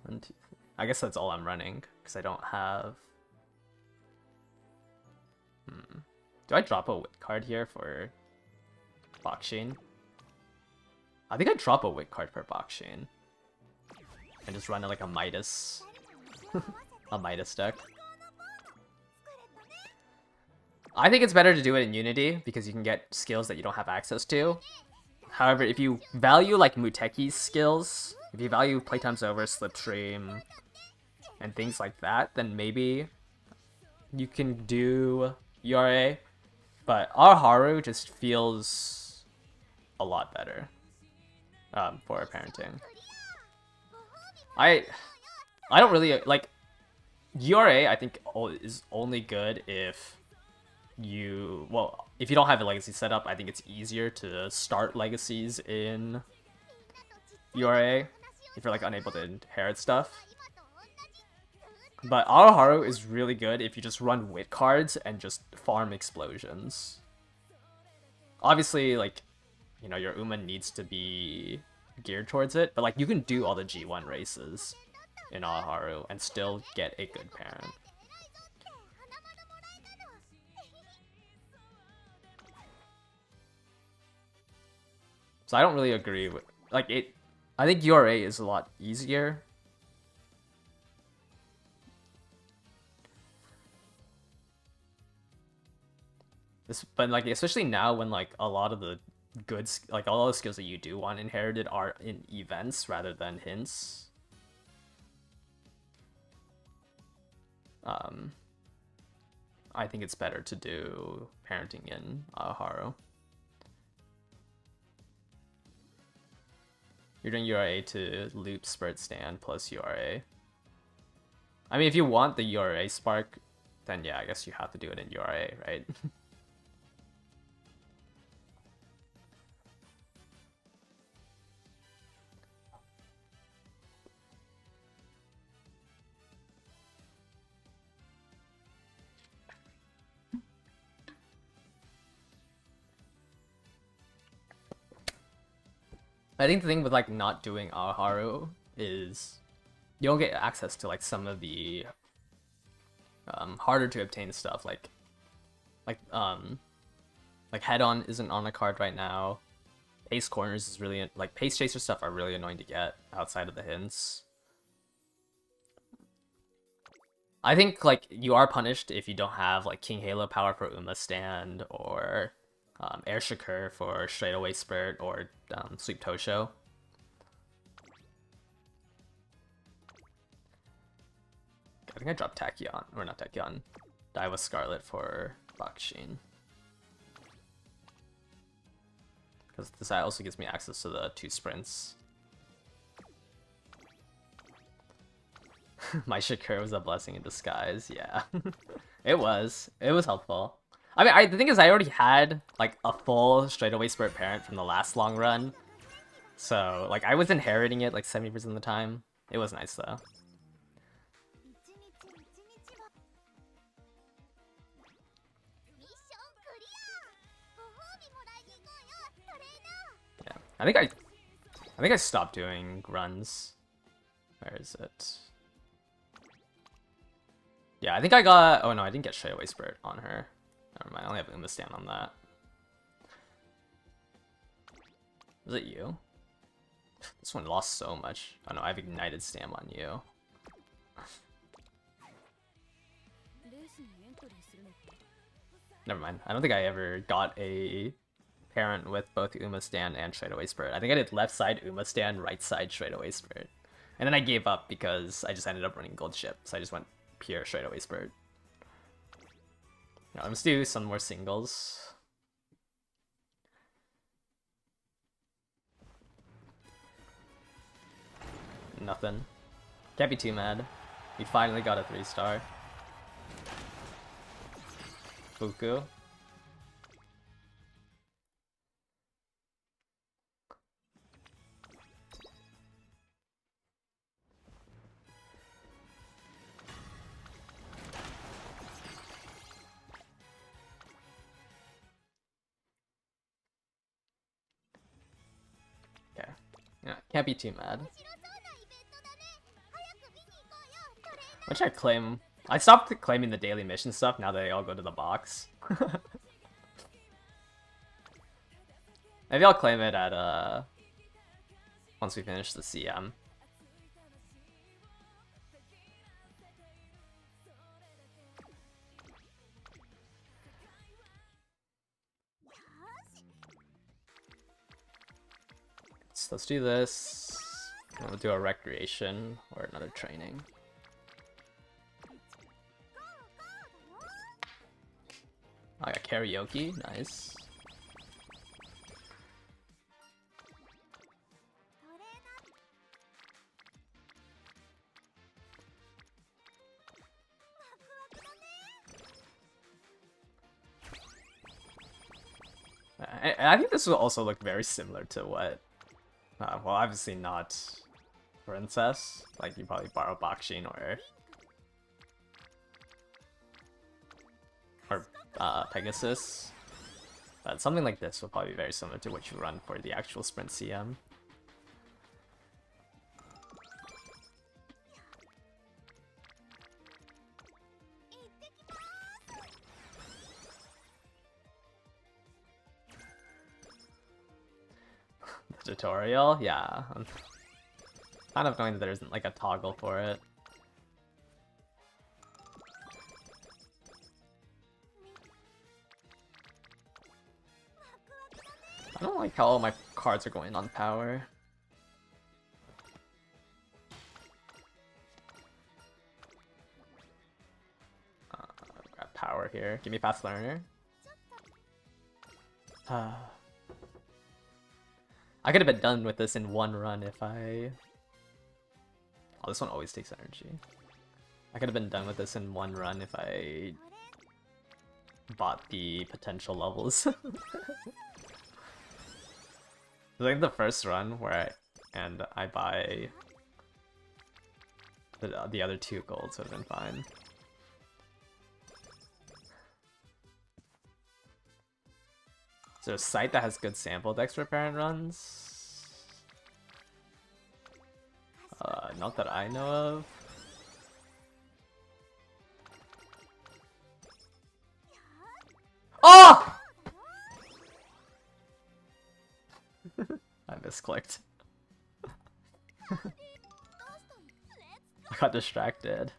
1, 2, 3. I guess that's all I'm running because I don't have. Do I drop a wit card here for Bakshin? I think I drop a wit card for Bakshin and just run it like a Midas, a Midas deck. I think it's better to do it in Unity because you can get skills that you don't have access to. However, if you value like Muteki's skills, if you value Playtime's Over, Slipstream, and things like that, then maybe you can do URA. But our Haru just feels a lot better for parenting. I don't really like URA. I think is only good if if you don't have a legacy setup. I think it's easier to start legacies in URA if you're like unable to inherit stuff. But Araharu is really good if you just run wit cards and just farm explosions. Obviously, like, you know, your Uma needs to be geared towards it, but like you can do all the G1 races in Aharu and still get a good parent. So I don't really agree with like it. I think URA is a lot easier. But like especially now when like a lot of the like all the skills that you do want inherited are in events rather than hints. I think it's better to do parenting in Aharu. You're doing URA to loop Spirit Stand plus URA. I mean, if you want the URA spark, then yeah, I guess you have to do it in URA, right? I think the thing with like not doing Aharu is you don't get access to like some of the harder to obtain stuff like head on isn't on a card right now. Pace corners is really like pace chaser stuff are really annoying to get outside of the hints. I think like you are punished if you don't have like King Halo power for Uma stand or Air Shakur for straightaway spurt or Sweep Tosho. I think I dropped Tachyon, or not Tachyon, Daiwa Scarlet for Bakshin. Because this also gives me access to the 2 sprints. My Shakur was a blessing in disguise, yeah. It was helpful. I mean, the thing is I already had like a full straightaway spurt parent from the last long run. So like I was inheriting it like 70% of the time. It was nice though. Yeah. I think I stopped doing runs. Where is it? Yeah, I think I got... Oh no, I didn't get straightaway spurt on her. Never mind, I only have Uma stand on that. Was it you? This one lost so much. Oh no, I have ignited stam on you. Never mind. I don't think I ever got a parent with both Uma stand and straightaway spurt. I think I did left side Uma stand, right side straightaway spurt. And then I gave up because I just ended up running gold ship. So I just went pure straightaway spurt. Now, let's do some more singles. Nothing. Can't be too mad. We finally got a 3-star. Fuku. Okay. Yeah, can't be too mad. Which I claim... I stopped claiming the daily mission stuff now that they all go to the box. Maybe I'll claim it at, once we finish the CM. So let's do this. And we'll do a recreation or another training. I got karaoke, nice. I think this will also look very similar to what, well, obviously not Princess. Like you probably borrow Bakshin or Pegasus. But something like this will probably be very similar to what you run for the actual Sprint CM. tutorial? Yeah. I'm kind of knowing that there isn't like a toggle for it. I don't like how all my cards are going on power. Grab power here. Give me fast learner. I could have been done with this in one run if I... Oh, this one always takes energy. I could have been done with this in one run if I bought the potential levels. It's like the first run where I buy the other 2 golds would have been fine. Is there a site that has good sample decks for parent runs? Not that I know of. Oh! I misclicked. I got distracted.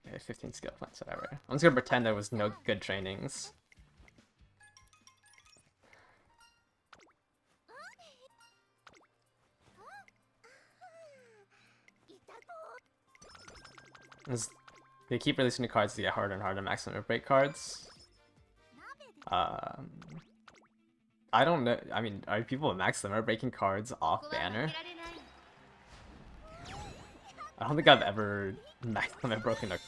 Okay, 15 skill points, whatever. I'm just gonna pretend there was no good trainings. They keep releasing new cards to get harder and harder maximum break cards. I don't know. I mean, are people max limit breaking cards off banner? I don't think I've ever max limit broken a...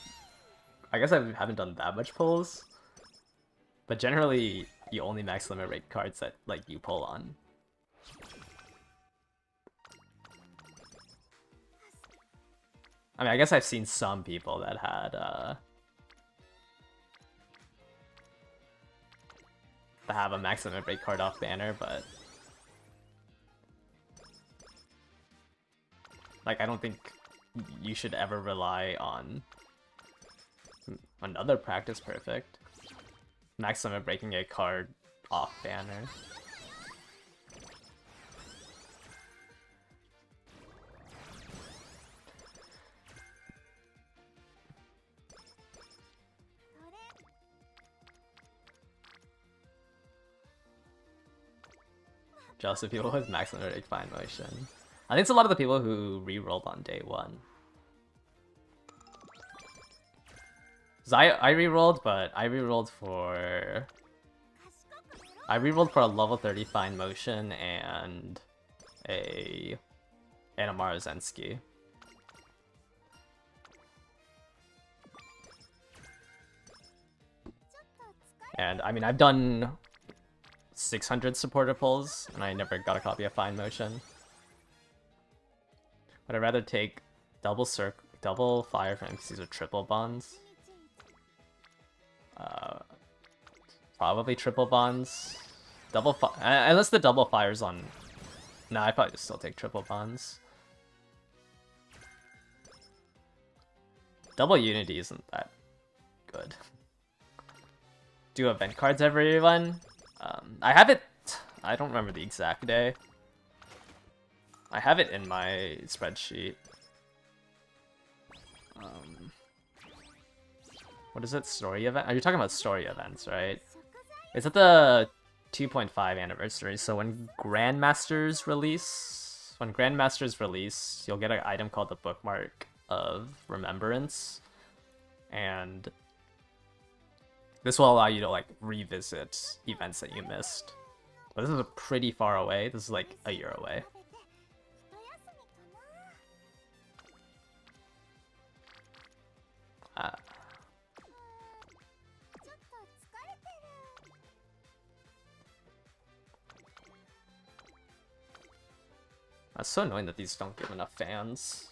I guess I haven't done that much pulls. But generally, you only max limit break cards that like you pull on. I mean, I guess I've seen some people that had, that have a max limit break card off banner, but... Like, I don't think you should ever rely on another practice perfect. Max limit breaking a card off banner. Jealous of people with max limit break fine motion. I think it's a lot of the people who re-rolled on day 1. Cause I re-rolled, but I re-rolled for a level 30 fine motion and a Amara Zensky. And I mean, I've done 600 supporter pulls, and I never got a copy of fine motion. Would I rather take double fire for NPCs with triple bonds? Probably triple bonds. Unless the double fire's on... Nah, I'd probably just still take triple bonds. Double unity isn't that good. Do event cards every run? I have it... I don't remember the exact day. I have it in my spreadsheet. What is it? Story event? Are you talking about story events, right? Is it the 2.5 anniversary? So when Grandmasters release, you'll get an item called the Bookmark of Remembrance, and this will allow you to like revisit events that you missed. But this is pretty far away. This is like a year away. It's so annoying that these don't give enough fans.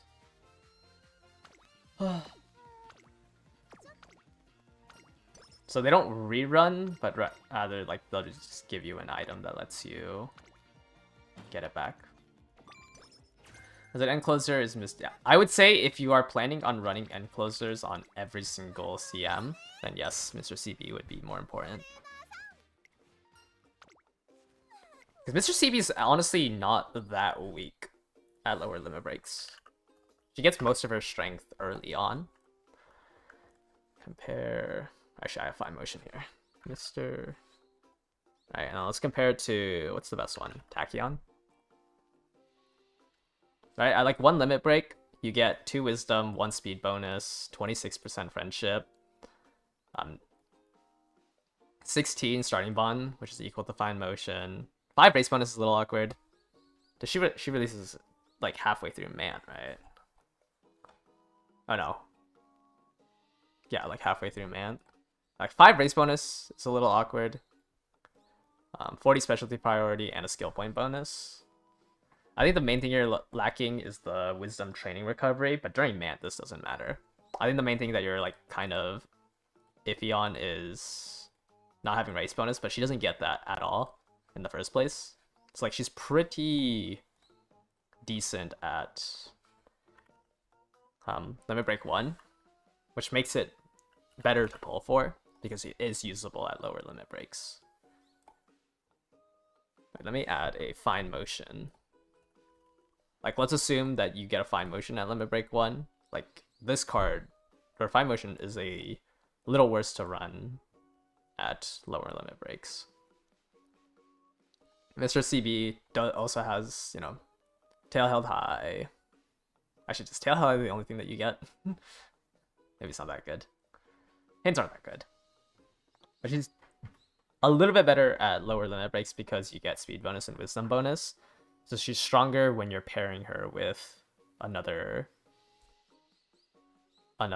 So they don't rerun, but rather like they'll just give you an item that lets you get it back. As an end closer is missed. Yeah. I would say if you are planning on running end closers on every single CM, then yes, Mr. CB would be more important. Because Mr. CB is honestly not that weak at lower limit breaks. She gets most of her strength early on. Compare... Actually, I have fine motion here. Mr... Alright, now let's compare it to... What's the best one? Tachyon? Right, I like 1 limit break. You get 2 wisdom, 1 speed bonus, 26% friendship. 16 starting bond, which is equal to fine motion. 5 race bonus is a little awkward. Does she releases like halfway through man, right? Oh no. Yeah, like halfway through man. Like 5 race bonus is a little awkward. 40 specialty priority and a skill point bonus. I think the main thing you're lacking is the wisdom training recovery, but during man this doesn't matter. I think the main thing that you're like kind of iffy on is not having race bonus, but she doesn't get that at all in the first place. It's like she's pretty decent at limit break 1, which makes it better to pull for because it is usable at lower limit breaks. Right, let me add a fine motion. Like, let's assume that you get a fine motion at limit break 1. Like, this card, or fine motion, is a little worse to run at lower limit breaks. Mr. CB also has, you know, tail held high. Actually, just tail held high is the only thing that you get. Maybe it's not that good. Hints aren't that good. But she's a little bit better at lower limit breaks because you get speed bonus and wisdom bonus. So she's stronger when you're pairing her with another what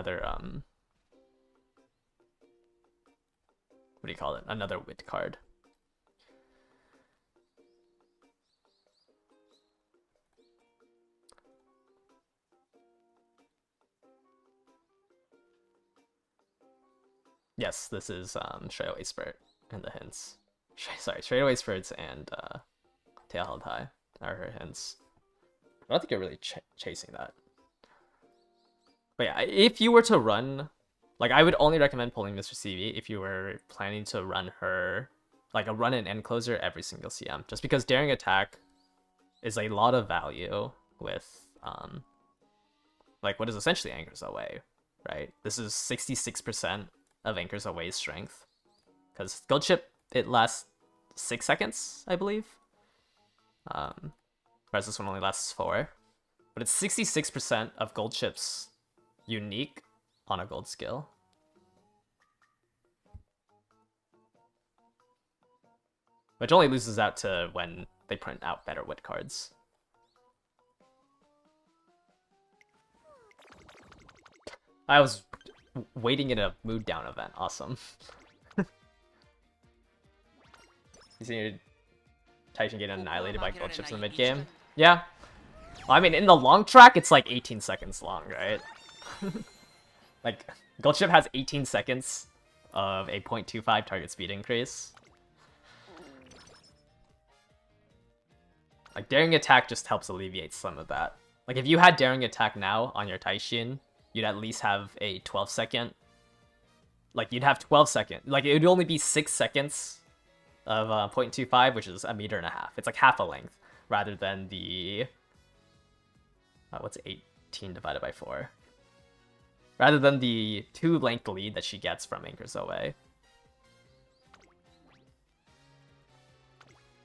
do you call it? Another wit card. Yes, this is straightaway spurt and the hints. Sorry, straightaway spurts and tail held high are her hints. I don't think you're really chasing that. But yeah, if you were to run, like, I would only recommend pulling Mr. CB if you were planning to run her, like, a run and end closer every single CM. Just because daring attack is a lot of value with, like, what is essentially Anchors Away, right? This is 66% of Anchors Away's strength. Because Gold Chip, it lasts 6 seconds, I believe. Whereas this one only lasts 4. But it's 66% of Gold Chip's unique on a gold skill. Which only loses out to when they print out better wit cards. I was waiting in a mood down event. Awesome. You see your Taishin getting annihilated by gold chips in the mid game? Yeah. Well, I mean, in the long track, it's like 18 seconds long, right? Like, gold chip has 18 seconds of a 0.25 target speed increase. Like, daring attack just helps alleviate some of that. Like, if you had daring attack now on your Taishin, you'd at least have a 12-second. Like, you'd have 12 seconds. Like, it would only be 6 seconds of 0.25, which is 1.5 meters. It's like half a length, rather than the... what's 18 divided by 4? Rather than the 2-length lead that she gets from Anchors Away.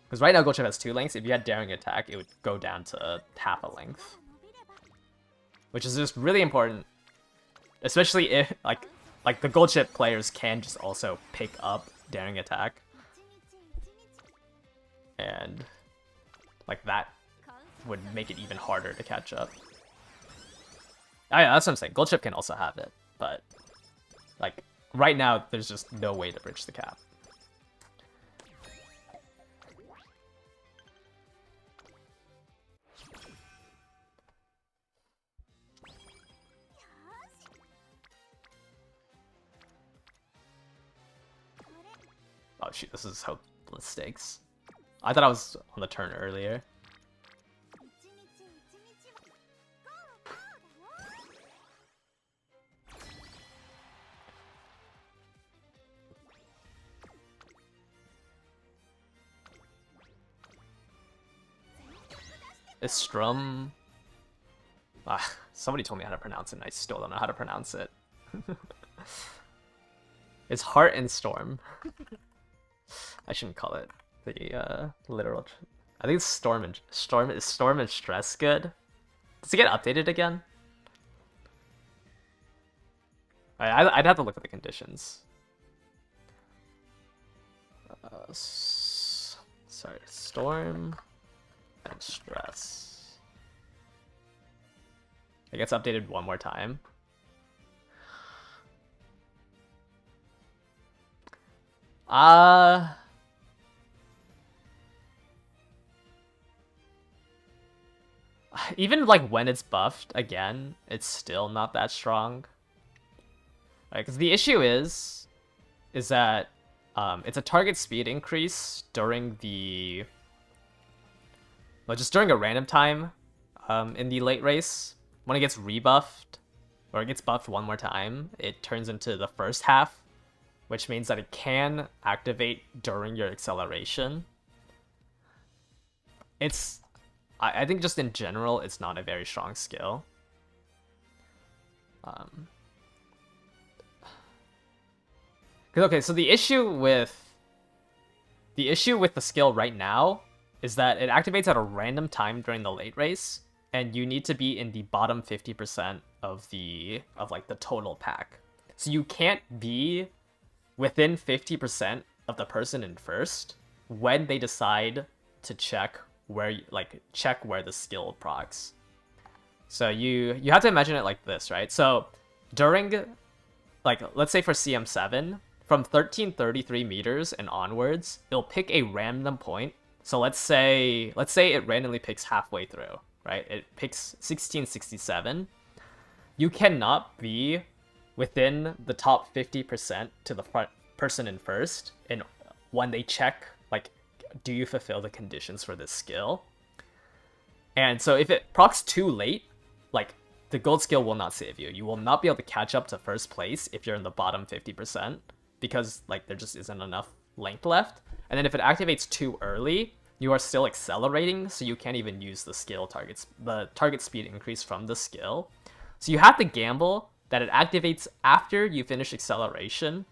Because right now Gold Chip has 2 lengths. If you had daring attack, it would go down to half a length. Which is just really important. Especially if, like the Gold Chip players can just also pick up daring attack. And, like, that would make it even harder to catch up. Yeah, that's what I'm saying. Gold Chip can also have it, but, like, right now, there's just no way to bridge the cap. Oh shoot, this is hopeless stakes. I thought I was on the turn earlier. Is Strum... somebody told me how to pronounce it and I still don't know how to pronounce it. It's Heart and Storm. I shouldn't call it the literal... I think it's Storm and Stress good? Does it get updated again? I'd have to look at the conditions. Sorry, Storm and Stress. It gets updated one more time. Even like when it's buffed again, it's still not that strong. Right, because the issue is that it's a target speed increase during the just during a random time in the late race. When it gets rebuffed or it gets buffed one more time, it turns into the first half, which means that it can activate during your acceleration. I think just in general, it's not a very strong skill. Okay, so the issue with the skill right now is that it activates at a random time during the late race, and you need to be in the bottom 50% of like the total pack. So you can't be within 50% of the person in first when they decide to check where the skill procs. So you have to imagine it like this, right? So during, like, let's say for CM7, from 1333 meters and onwards, it'll pick a random point. So let's say it randomly picks halfway through, right? It picks 1667. You cannot be within the top 50% to the front person in first, and when they check, like, do you fulfill the conditions for this skill? And so if it procs too late, like, the gold skill will not save you. You will not be able to catch up to first place if you're in the bottom 50%, because, like, there just isn't enough length left. And then if it activates too early, you are still accelerating, so you can't even use the skill the target speed increase from the skill. So you have to gamble that it activates after you finish acceleration,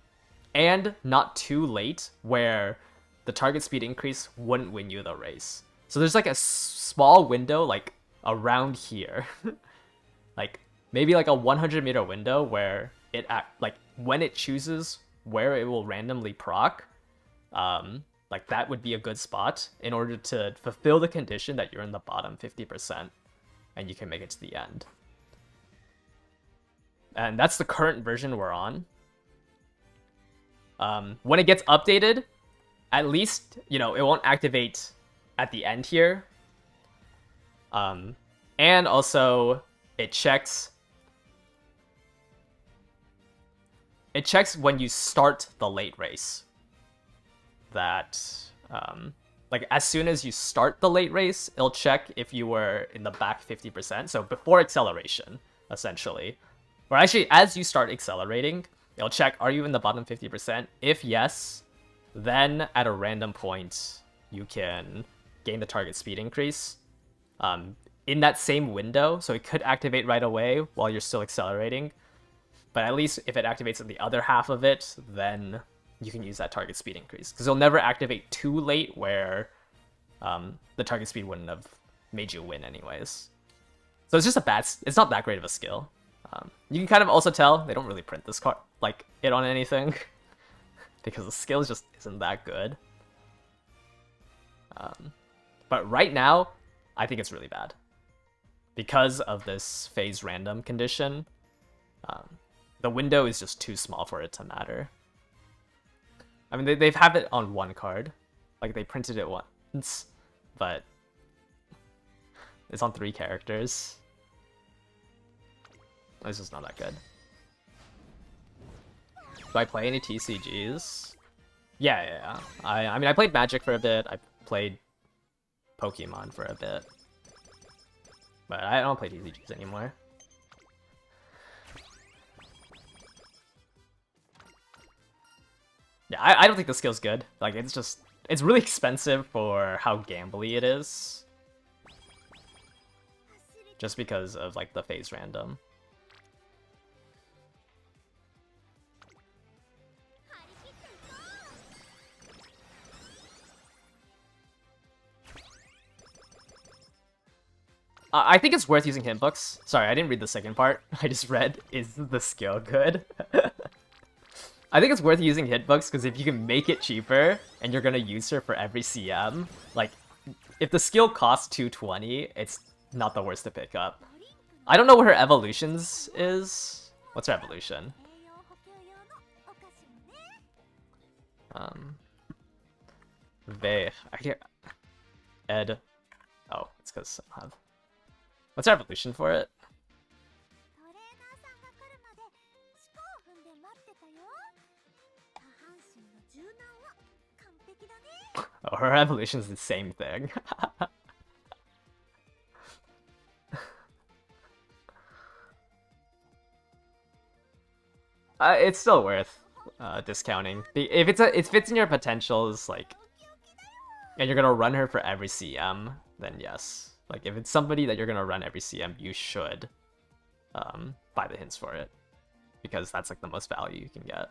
and not too late where the target speed increase wouldn't win you the race. So there's like a small window, like around here, like maybe like a 100-meter window where when it chooses where it will randomly proc, like that would be a good spot in order to fulfill the condition that you're in the bottom 50% and you can make it to the end. And that's the current version we're on. When it gets updated, at least, it won't activate at the end here. And also, it checks when you start the late race. That, like, as soon as you start the late race, it'll check if you were in the back 50%, so before acceleration, essentially. Or actually, as you start accelerating, it'll check, are you in the bottom 50%? If yes, then at a random point, you can gain the target speed increase in that same window. So it could activate right away while you're still accelerating. But at least if it activates in the other half of it, then you can use that target speed increase. Because it'll never activate too late where the target speed wouldn't have made you win anyways. So it's just it's not that great of a skill. You can kind of also tell they don't really print this card, like, it on anything, because the skill just isn't that good. But right now, I think it's really bad. Because of this phase random condition, the window is just too small for it to matter. I mean, they've had it on one card, like they printed it once, but it's on 3 characters. It's just not that good. Do I play any TCGs? Yeah. I mean, I played Magic for a bit. I played Pokemon for a bit. But I don't play TCGs anymore. Yeah, I don't think the skill's good. Like, it's really expensive for how gambly it is. just because of like the phase random. I think it's worth using hitbooks. Sorry, I didn't read the second part. I just read, is the skill good? I think it's worth using hitbooks because if you can make it cheaper and you're gonna use her for every CM, like, if the skill costs 220, it's not the worst to pick up. I don't know what her evolutions is. What's her evolution? I can't... Ed. Oh, it's because I have... What's our evolution for it? Oh, her evolution's the same thing. It's still worth discounting. If it fits in your potentials, like, and you're gonna run her for every CM, then yes. Like, if it's somebody that you're gonna run every CM, you should buy the hints for it. Because that's like the most value you can get.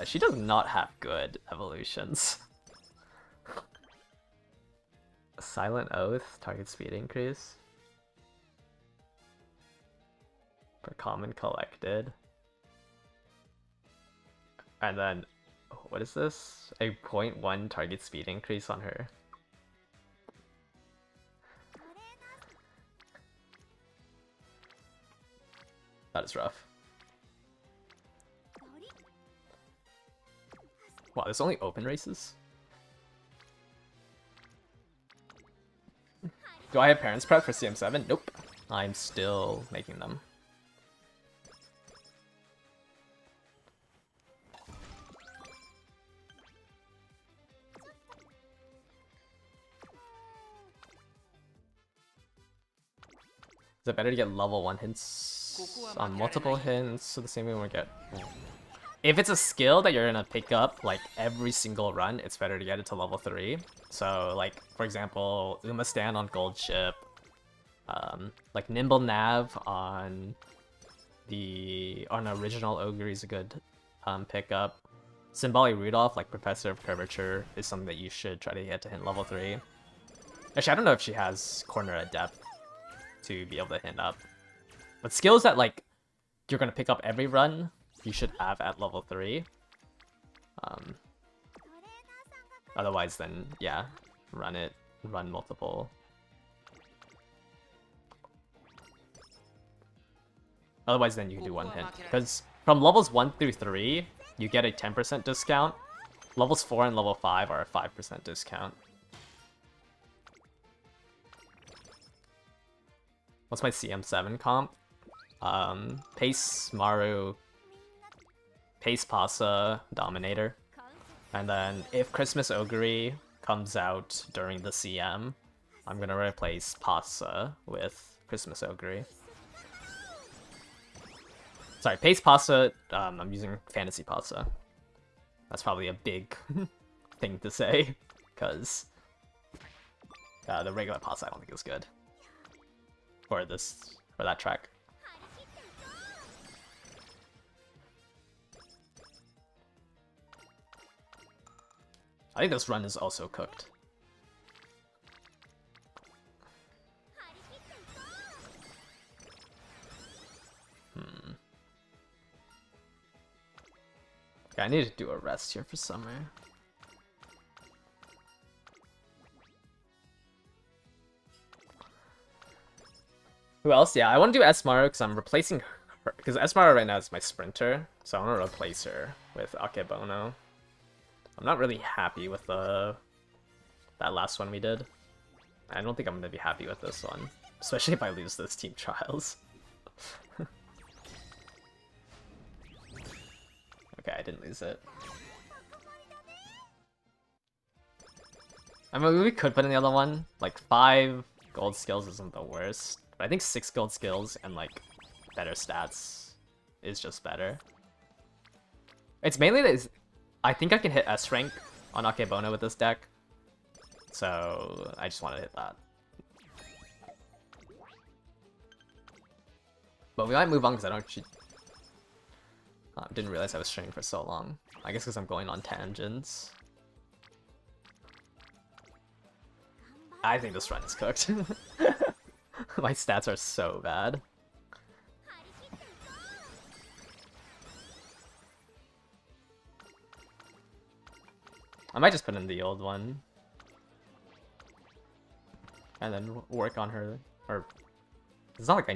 She does not have good evolutions. A Silent Oath, target speed increase. For common collected. And then, what is this? A 0.1 target speed increase on her. That is rough. Wow, there's only open races? Do I have parents prep for CM7? Nope. I'm still making them. Is it better to get level 1 hints on multiple hints so the same way we get... If it's a skill that you're gonna pick up like every single run, it's better to get it to level 3. So like, for example, Uma Stand on Gold Ship, like Nimble Nav on original Ogre is a good pickup. Symbolic Rudolph, like Professor of Curvature, is something that you should try to get to hint level 3. Actually, I don't know if she has Corner Adept to be able to hint up. But skills that like you're gonna pick up every run, you should have at level 3. Otherwise then, yeah, run multiple. Otherwise then you can do one hint. Because from levels 1 through 3, you get a 10% discount. Levels 4 and level 5 are a 5% discount. What's my CM7 comp? Pace Maru, Pace Pasa, Dominator. And then if Christmas Ogre comes out during the CM, I'm gonna replace Pasa with Christmas Ogre. Sorry, Pace Pasa, I'm using Fantasy Pasa. That's probably a big thing to say, because the regular Pasa I don't think is good. For that track. I think this run is also cooked. Okay, I need to do a rest here for summer. Who else? Yeah, I want to do Esmaru because I'm replacing her. Because Esmaru right now is my sprinter, so I want to replace her with Akebono. I'm not really happy with that last one we did. I don't think I'm going to be happy with this one. Especially if I lose this team trials. Okay, I didn't lose it. I mean, we could put in the other one. Like, 5 gold skills isn't the worst. But I think 6 gold skills and, like, better stats is just better. It's mainly that I think I can hit S rank on Akebono with this deck. So I just want to hit that. But we might move on because I don't... didn't realize I was streaming for so long. I guess because I'm going on tangents. I think this run is cooked. My stats are so bad. I might just put in the old one. And then work on her. Or it's not like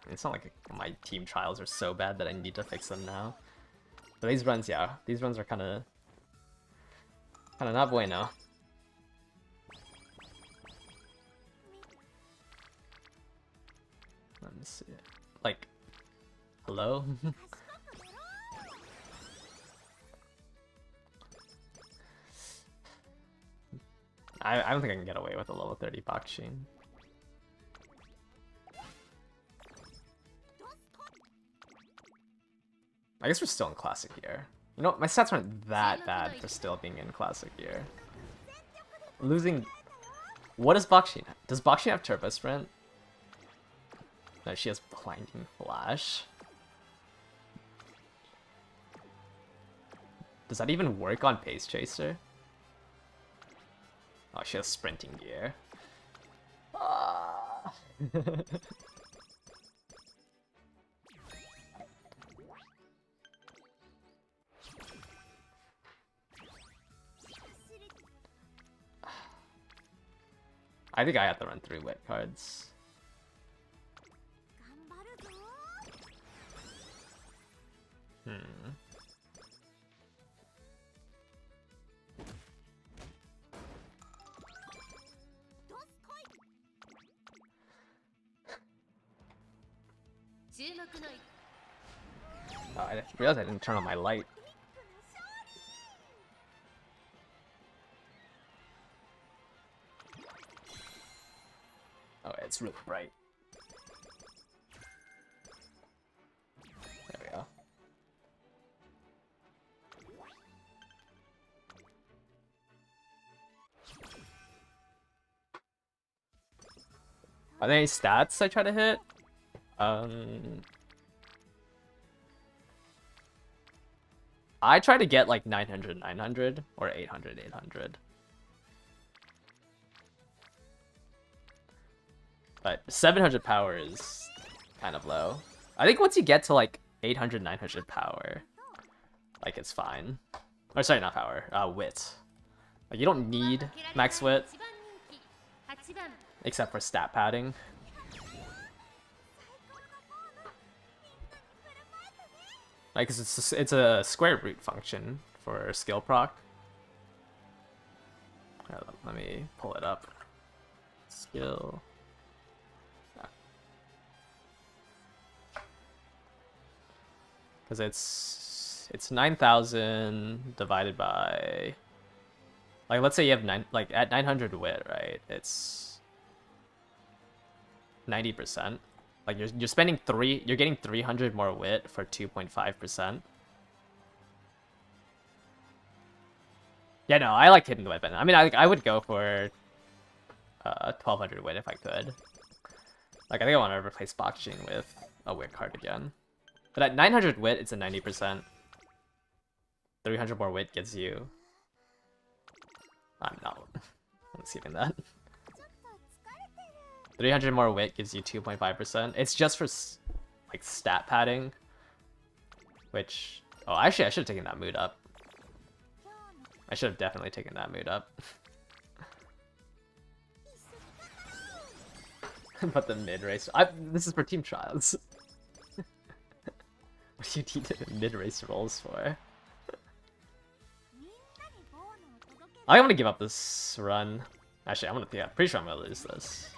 it's not like my team trials are so bad that I need to fix them now. But these runs, yeah, these runs are kind of not bueno. Let me see. Like, hello? I don't think I can get away with a level 30 Bakshin. I guess we're still in Classic Year. You know, my stats aren't that bad for still being in Classic Year. Losing... What does Bakshin have? Does Bakshin have Turbo Sprint? No, she has Blinding Flash. Does that even work on Pace Chaser? Oh, she has Sprinting Gear. Ah. I think I have to run 3 wet cards. Oh, I realized I didn't turn on my light. Oh, it's really bright. There we go. Are there any stats I try to hit? I try to get like 900, 900 or 800, 800. But 700 power is kind of low. I think once you get to like 800, 900 power, like it's fine. Or sorry, not power, wit. Like you don't need max wit, except for stat padding. Like it's a square root function for skill proc. Let me pull it up. Skill. Because it's 9,000 divided by, like, let's say you have at 900 wit, right? It's 90%. Like you're spending you're getting 300 more wit for 2.5%. Yeah, no, I like hitting the weapon. I mean, I would go for 1200 wit if I could. Like, I think I want to replace Bakshin with a wit card again. But at 900 wit, it's a 90%. 300 more wit gives you... I'm not skipping that. 300 more wit gives you 2.5%. It's just for like stat padding, which... Oh, actually, I should have taken that mood up. I should have definitely taken that mood up. But the mid-race... This is for team trials. What do you need mid-race rolls for? I'm gonna give up this run. Actually, I'm pretty sure I'm gonna lose this.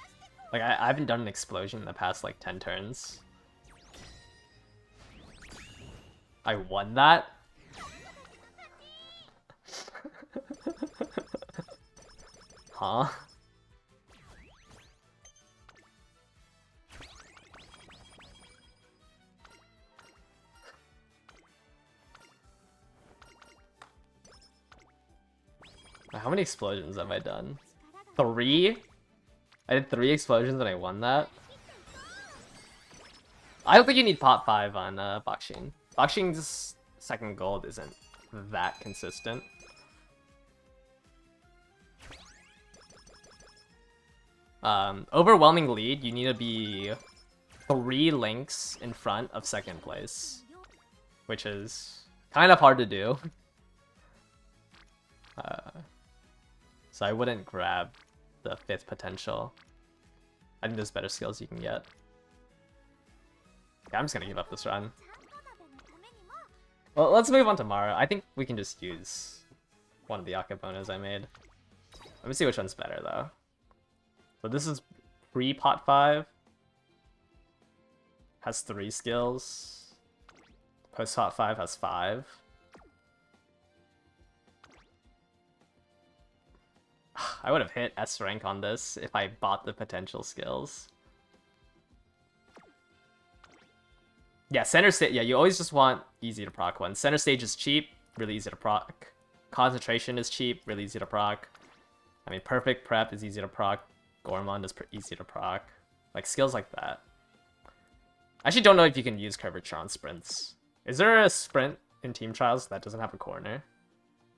Like, I haven't done an explosion in the past, like, 10 turns. I won that? Huh? How many explosions have I done? 3? I did 3 explosions and I won that? I don't think you need pot 5 on Bakshin. Bakshin's second gold isn't that consistent. Overwhelming lead, you need to be 3 links in front of second place, which is kind of hard to do. So I wouldn't grab the 5th potential. I think there's better skills you can get. Okay, I'm just gonna give up this run. Well, let's move on to Mara. I think we can just use one of the Akabonas I made. Let me see which one's better, though. So this is pre-pot 5. Has 3 skills. Post-pot 5 has 5. I would have hit S rank on this if I bought the potential skills. Yeah, center stage. Yeah, you always just want easy to proc ones. Center stage is cheap, really easy to proc. Concentration is cheap, really easy to proc. I mean, perfect prep is easy to proc. Gormond is easy to proc. Like skills like that. I actually don't know if you can use curvature on sprints. Is there a sprint in team trials that doesn't have a corner?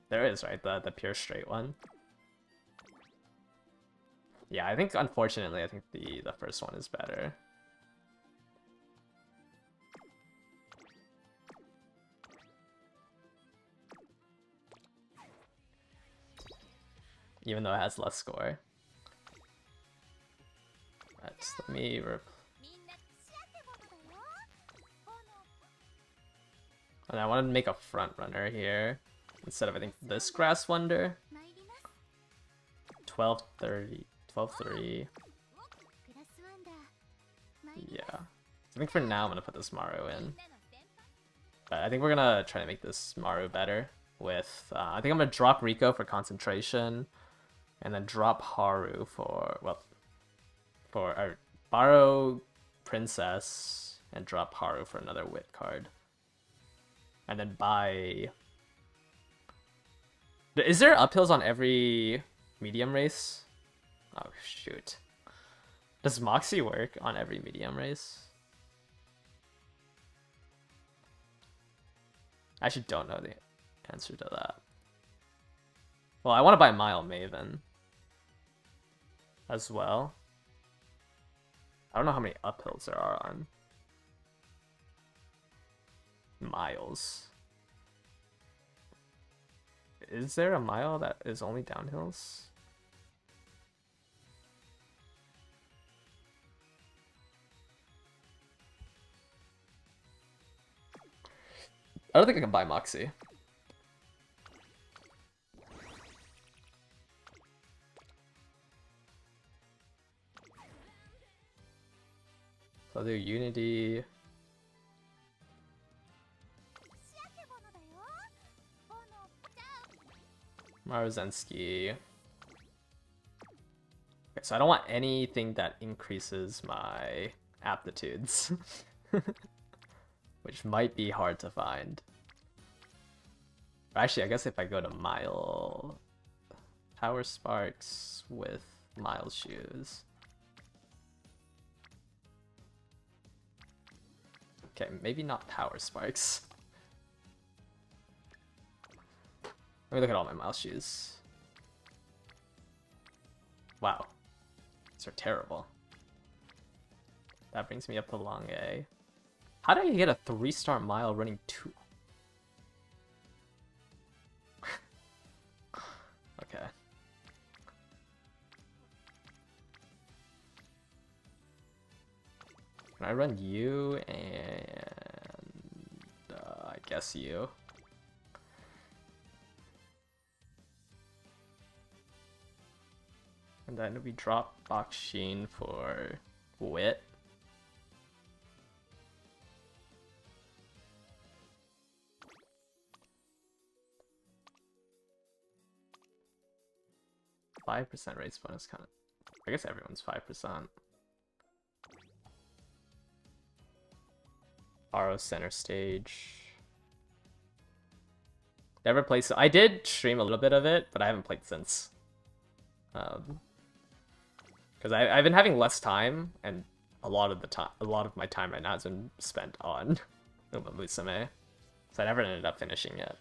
There is, right? The pure straight one. Yeah, I think unfortunately, I think the first one is better. Even though it has less score. Let's let me and I wanted to make a front runner here instead of I think this grass wonder. 12:30, 12:3. Yeah. I think for now I'm gonna put this Maru in. But I think we're gonna try to make this Maru better with I think I'm gonna drop Rico for concentration and then drop Haru for or borrow Princess and drop Haru for another wit card. And then buy... Is there uphills on every medium race? Oh, shoot. Does Moxie work on every medium race? I actually don't know the answer to that. Well, I want to buy Mile Maven as well. I don't know how many uphills there are on Miles. Is there a Mile that is only downhills? I don't think I can buy Moxie. So I'll do Unity. Maruzensky. Okay, so I don't want anything that increases my aptitudes. Which might be hard to find. Actually, I guess if I go to Mile... Power Sparks with Miles shoes. Okay, maybe not Power Sparks. Let me look at all my Miles shoes. Wow. These are terrible. That brings me up to long A. How did I get a 3-star Mile running 2? Okay. Can I run you and I guess you? And then we drop Bakshin for Wit. %5 race bonus kind of. I guess everyone's 5%. Aro center stage. Never played. So I did stream a little bit of it, but I haven't played since. Because I've been having less time, and a lot of my time right now has been spent on Uma Musume. So I never ended up finishing it.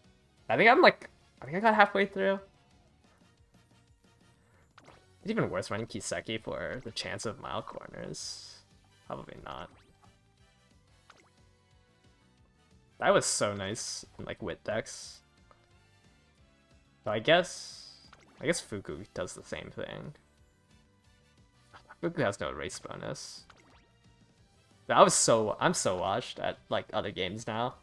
I think I got halfway through. It's even worse running Kiseki for the chance of mile corners. Probably not. That was so nice in like wit decks. So I guess Fuku does the same thing. Fuku has no race bonus. I'm so washed at like other games now.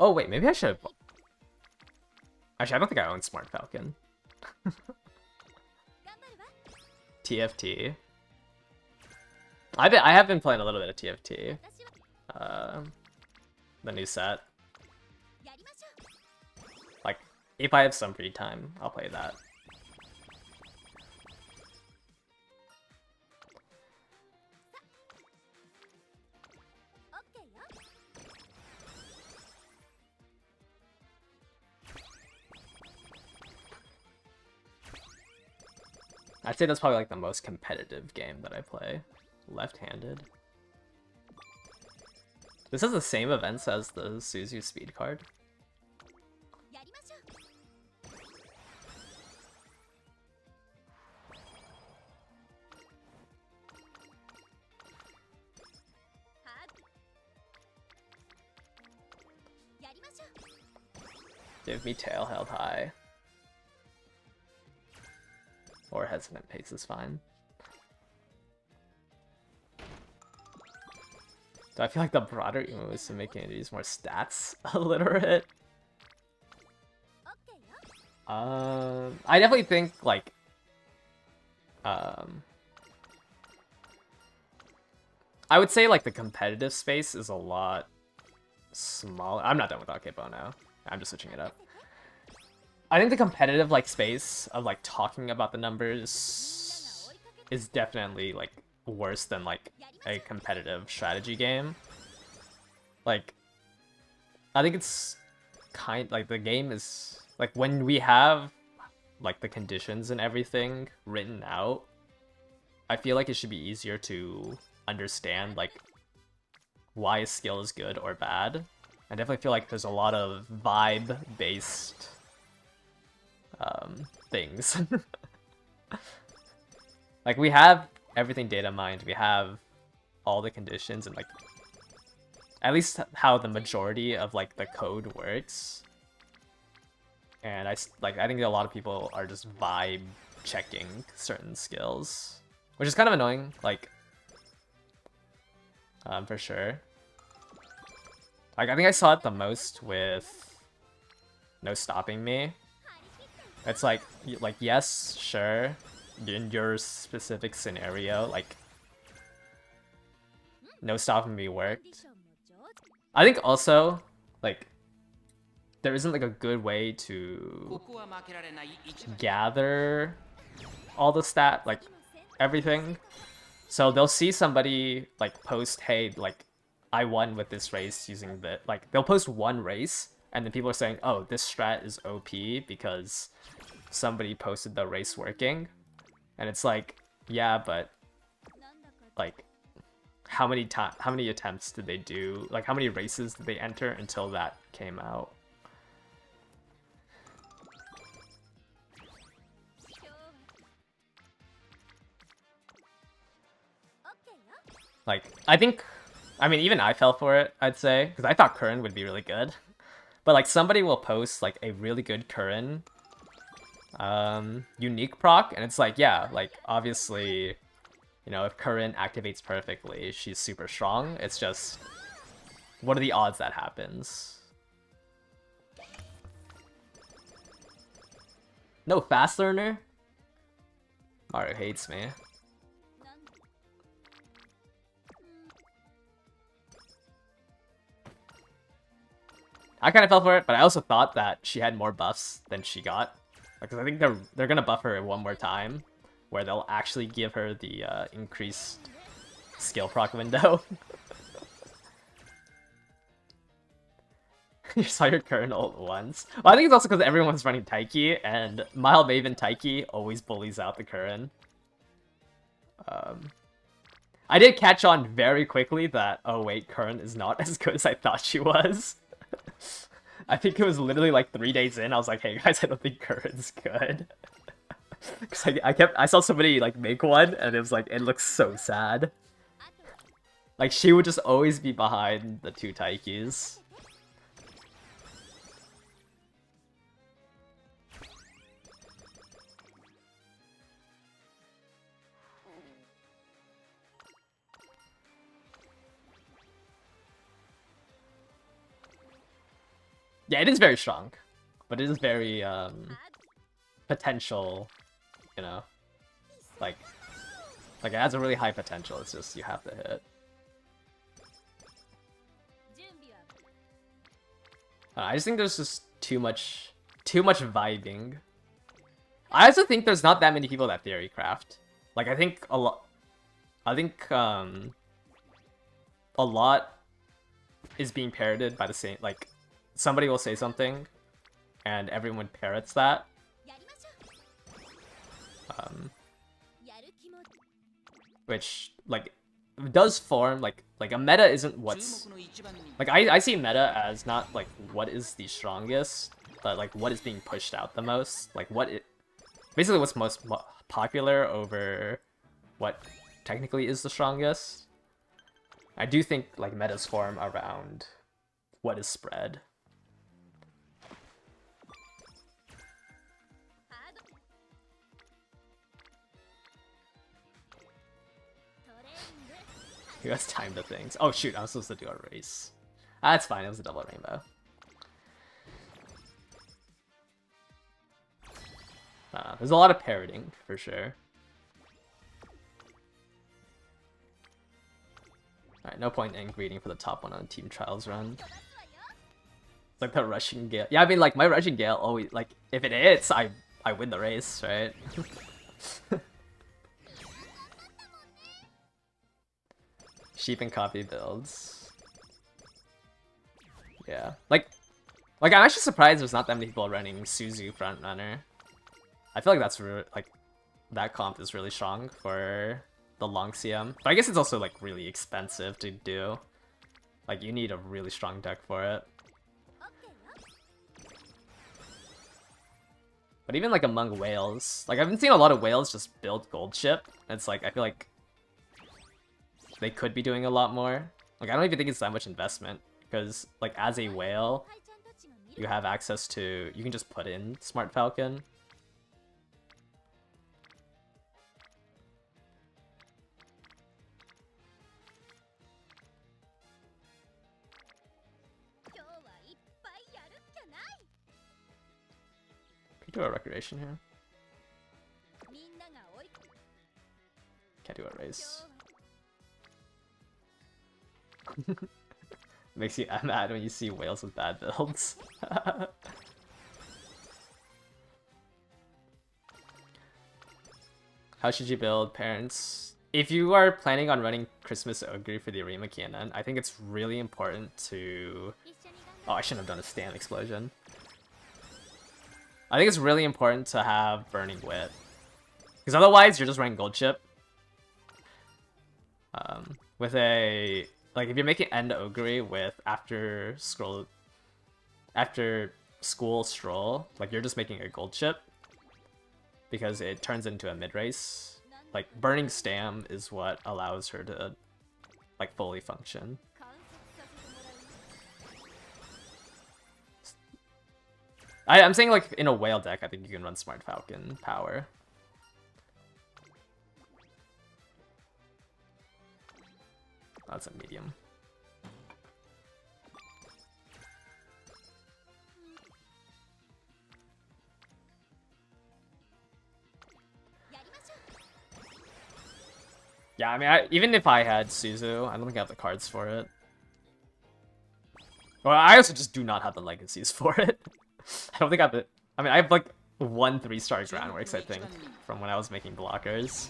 Oh wait, maybe I should have... Actually, I don't think I own Smart Falcon. TFT. I have been playing a little bit of TFT. The new set. Like, if I have some free time, I'll play that. I'd say that's probably like the most competitive game that I play. Left-handed. This has the same events as the Suzu speed card. Give me tail held high. Or hesitant pace is fine. Do I feel like the broader emo is to make entities more stats illiterate? I definitely think like I would say like the competitive space is a lot smaller. I'm not done with Akebo now. I'm just switching it up. I think the competitive like space of like talking about the numbers is definitely like worse than like a competitive strategy game. Like I think it's kind like the game is like when we have like the conditions and everything written out, I feel like it should be easier to understand like why a skill is good or bad. I definitely feel like there's a lot of vibe based things. Like we have everything data mined, we have all the conditions and like at least how the majority of like the code works. And I think a lot of people are just vibe checking certain skills, which is kind of annoying, like for sure. Like I think I saw it the most with No Stopping Me. It's like yes, sure, in your specific scenario, like No Stopping Me worked. I think also like there isn't like a good way to gather all the stat, like everything. So they'll see somebody like post, hey, like I won with this race using the, like they'll post one race and then people are saying, oh, this strat is OP because somebody posted the race working. And it's like, yeah, but like how many attempts did they do? Like how many races did they enter until that came out? Like, I mean, even I fell for it, I'd say, because I thought Curran would be really good. But, like, somebody will post, like, a really good Curran unique proc, and it's like, yeah, like, obviously, you know, if Curran activates perfectly, she's super strong. It's just, what are the odds that happens? No fast learner? Mario hates me. I kind of fell for it, but I also thought that she had more buffs than she got. Because I think they're gonna buff her one more time, where they'll actually give her the increased skill proc window. You saw your current ult once. Well, I think it's also because everyone's running Taiki, and Mild Maven Taiki always bullies out the current. I did catch on very quickly that, oh wait, current is not as good as I thought she was. I think it was literally like 3 days in, I was like, hey guys, I don't think current's good. Because I saw somebody like make one, and it was like, it looks so sad. Like, she would just always be behind the 2 Taikis. Yeah, it is very strong, but it is very potential, you know, like it has a really high potential. It's just you have to hit. I just think there's just too much vibing. I also think there's not that many people that theory craft. Like, I think a lot is being parroted by the same, like, somebody will say something, and everyone parrots that. Which, like, does form, like a meta isn't what's... Like, I see meta as not, like, what is the strongest, but, like, what is being pushed out the most. Like, basically what's most popular over what technically is the strongest. I do think, like, metas form around what is spread. Who has time to things? Oh shoot, I was supposed to do a race. That's fine, it was a double rainbow. There's a lot of parroting, for sure. Alright, no point in greeting for the top one on Team Trials run. It's like the Russian Gale. Yeah, I mean, like, my Russian Gale always, like, if it hits, I win the race, right? Sheep and copy builds. Yeah. Like, I'm actually surprised there's not that many people running Suzu frontrunner. I feel like that's like, that comp is really strong for the long CM. But I guess it's also, like, really expensive to do. Like, you need a really strong deck for it. But even, like, among whales, like, I've been seeing a lot of whales just build gold ship. And it's like, I feel like they could be doing a lot more. Like, I don't even think it's that much investment, because, like, as a whale, you have access to, you can just put in Smart Falcon. Can we do a recreation here? Can't do a race. Makes you mad when you see whales with bad builds. How should you build, parents? If you are planning on running Christmas Ogre for the Arima Cannon, I think it's really important to... Oh, I shouldn't have done a stand explosion. I think it's really important to have Burning Wit. Because otherwise, you're just running Gold Chip. With a... Like, if you're making End Ogre with after school stroll, like, you're just making a Gold Chip. Because it turns into a mid-race. Like, Burning Stam is what allows her to, like, fully function. I'm saying, like, in a whale deck, I think you can run Smart Falcon power. That's a medium. Yeah, I mean, even if I had Suzu, I don't think I have the cards for it. Or I also just do not have the legacies for it. I don't think I have it. I mean, I have like 1 3-star groundworks, I think, from when I was making blockers.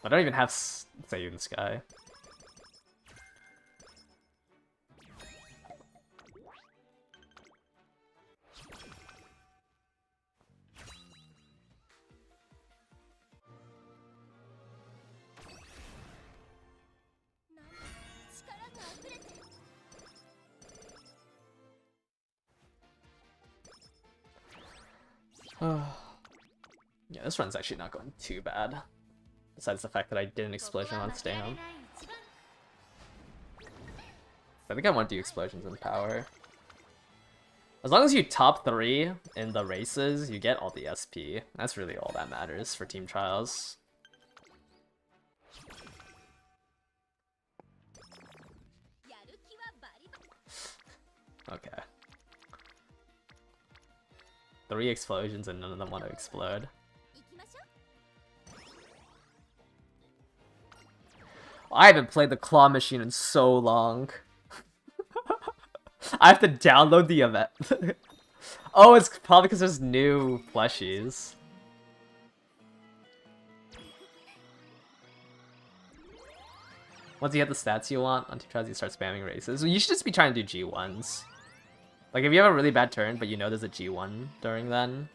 I don't even have Seiyu in the Sky. Yeah, this run's actually not going too bad. Besides the fact that I did an explosion on Stam. I think I want to do explosions in power. As long as you top 3 in the races, you get all the SP. That's really all that matters for team trials. Okay. 3 explosions and none of them want to explode. I haven't played the claw machine in so long. I have to download the event. Oh, it's probably because there's new plushies. Once you get the stats you want on team trials, you start spamming races. You should just be trying to do G1s. Like, if you have a really bad turn, but you know there's a G1 during then,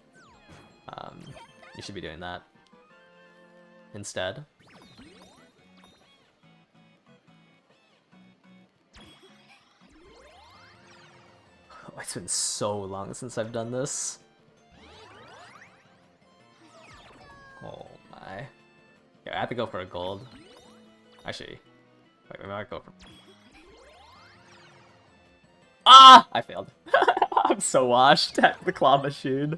you should be doing that instead. Oh, it's been so long since I've done this. Oh my. Yeah, I have to go for a gold. Actually, wait, maybe I go for... Ah! I failed. I'm so washed at the claw machine.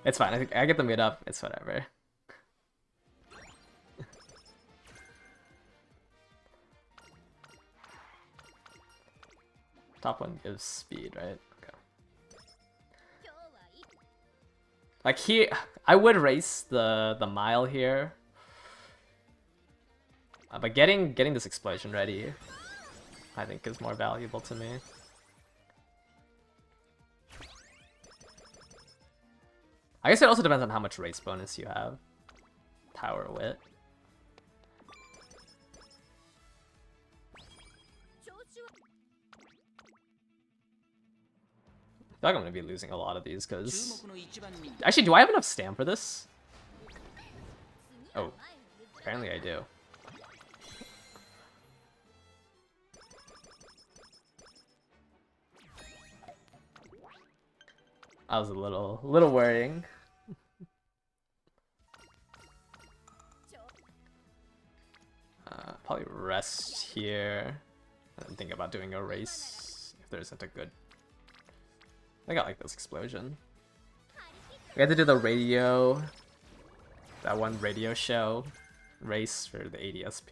It's fine. I think I get the mid up. It's whatever. Top one gives speed, right? Okay. Like I would race the mile here. But getting this explosion ready, I think, is more valuable to me. I guess it also depends on how much race bonus you have. Power wit. I feel like I'm gonna be losing a lot of these because... Actually, do I have enough stam for this? Oh, apparently I do. I was a little worrying. Probably rest here and think about doing a race if there isn't a good... I think I like this explosion. We had to do the radio, that one radio show race for the 80 SP.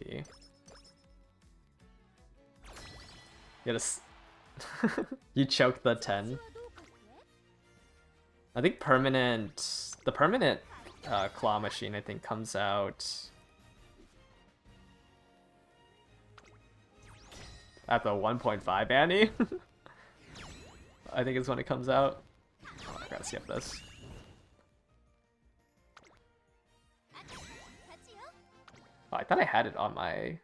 You gotta you choked the 10. I think the permanent claw machine, I think, comes out at the 1.5 Annie. I think is when it comes out. Oh, I gotta see up this. Oh, I thought I had it on my...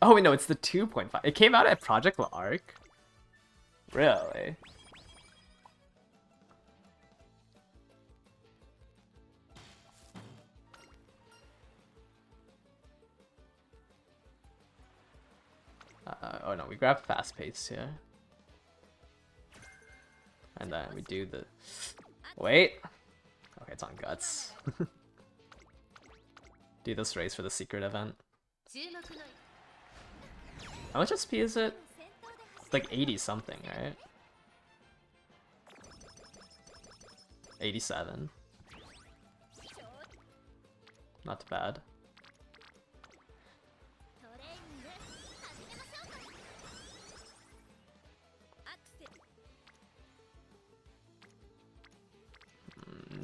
Oh wait, no, it's the 2.5. It came out at Project La Arc? Really? Oh no, we grab fast pace here. And then we do the... Wait! Okay, it's on guts. Do this race for the secret event. How much SP is it? It's like 80 something, right? 87. Not too bad.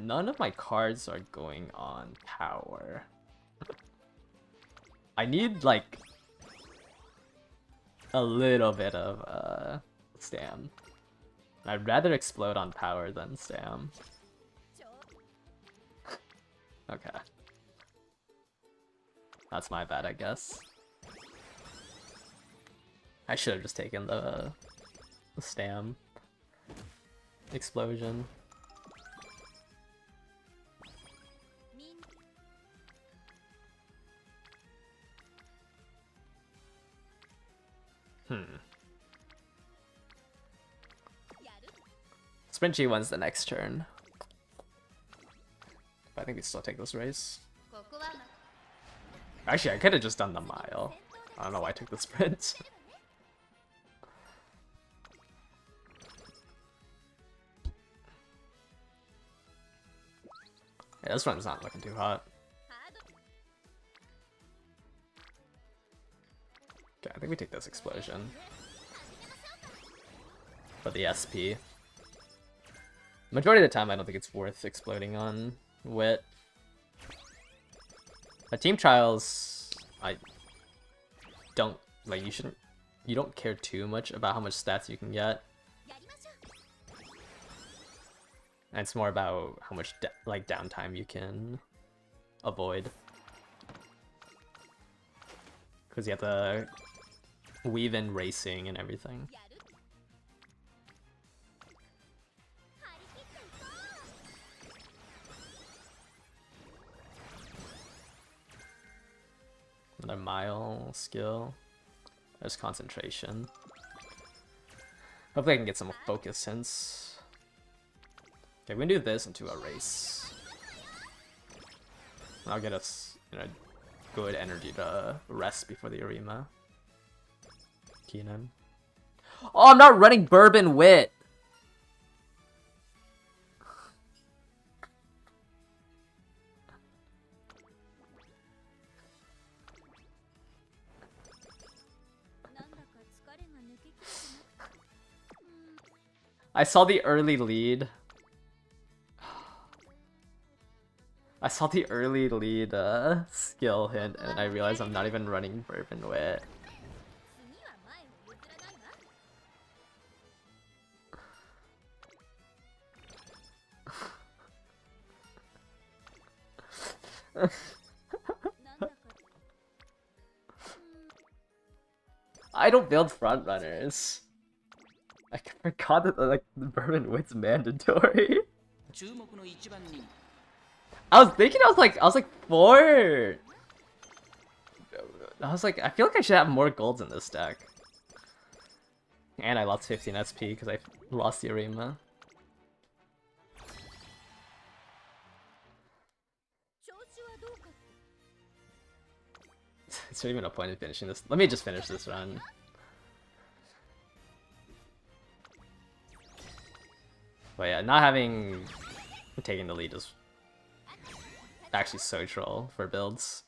none of my cards are going on power. I need like a little bit of stam. I'd rather explode on power than stam. Okay. That's my bad, I guess. I should have just taken the stam explosion. Sprint G1's the next turn. But I think we still take this race. Actually, I could have just done the mile. I don't know why I took the sprint. Yeah, this one's not looking too hot. Okay, I think we take this explosion. For the SP. Majority of the time, I don't think it's worth exploding on Wit. But Team Trials, I don't, like, you don't care too much about how much stats you can get. And it's more about how much, like, downtime you can avoid. Because you have to weave in racing and everything. Another mile skill. There's concentration. Hopefully I can get some focus hints. Okay, we can do this into a race. That'll get us, you know, good energy to rest before the Arima. Keenan. Oh, I'm not running Bourbon Wit! I saw the early lead. I saw the early lead skill hint and I realized I'm not even running Bourbon Wit. I don't build front runners. I forgot that like the Bourbon Wit's mandatory. I was thinking I was like 4. I was like, I feel like I should have more golds in this deck. And I lost 15 SP because I lost the Arima. Is there even a point in finishing this? Let me just finish this run. But yeah, not taking the lead is actually so troll for builds.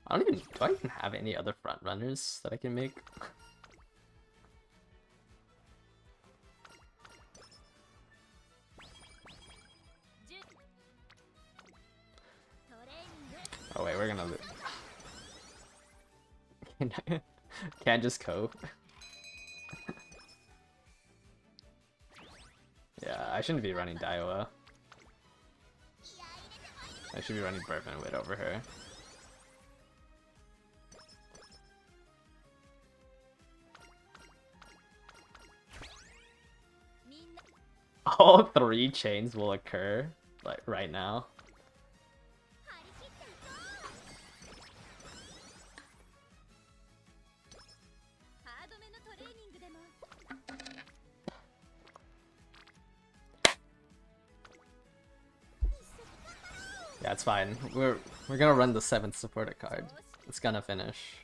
Do I even have any other front runners that I can make? Oh wait, we're gonna lose. Can't just cope. Yeah, I shouldn't be running Daiwa. I should be running Bourbon Wit over her. All 3 chains will occur, like, right now. Yeah, it's fine. We're gonna run the 7th supporter card. It's gonna finish.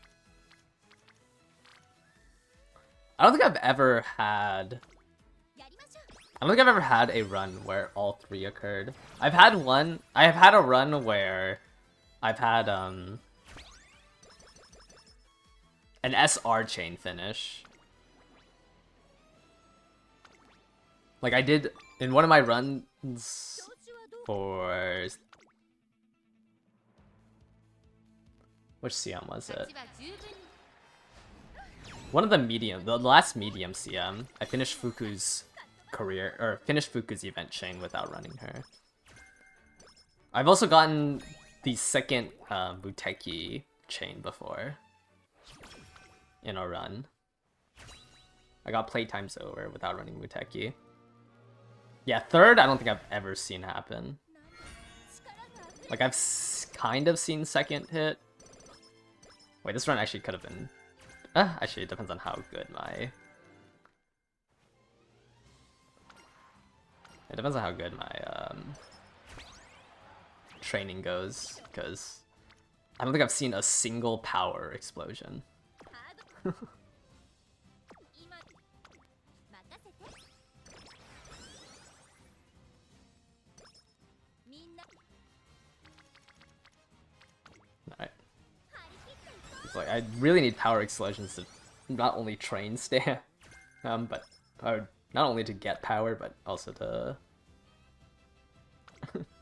I don't think I've ever had a run where all 3 occurred. I have had a run where I've had an SR chain finish. Like I did in one of my runs for... Which CM was it? One of the last medium CM, I finished Fuku's event chain without running her. I've also gotten the second Buteki chain before in a run. I got playtimes over without running Muteki. Yeah, third I don't think I've ever seen happen. Like I've kind of seen second hit. Wait, this run actually could have been... actually, it depends on how good my... It depends on how good my training goes, because I don't think I've seen a single power explosion. Alright. It's like, I really need power explosions to not only train Stan, but not only to get power, but also to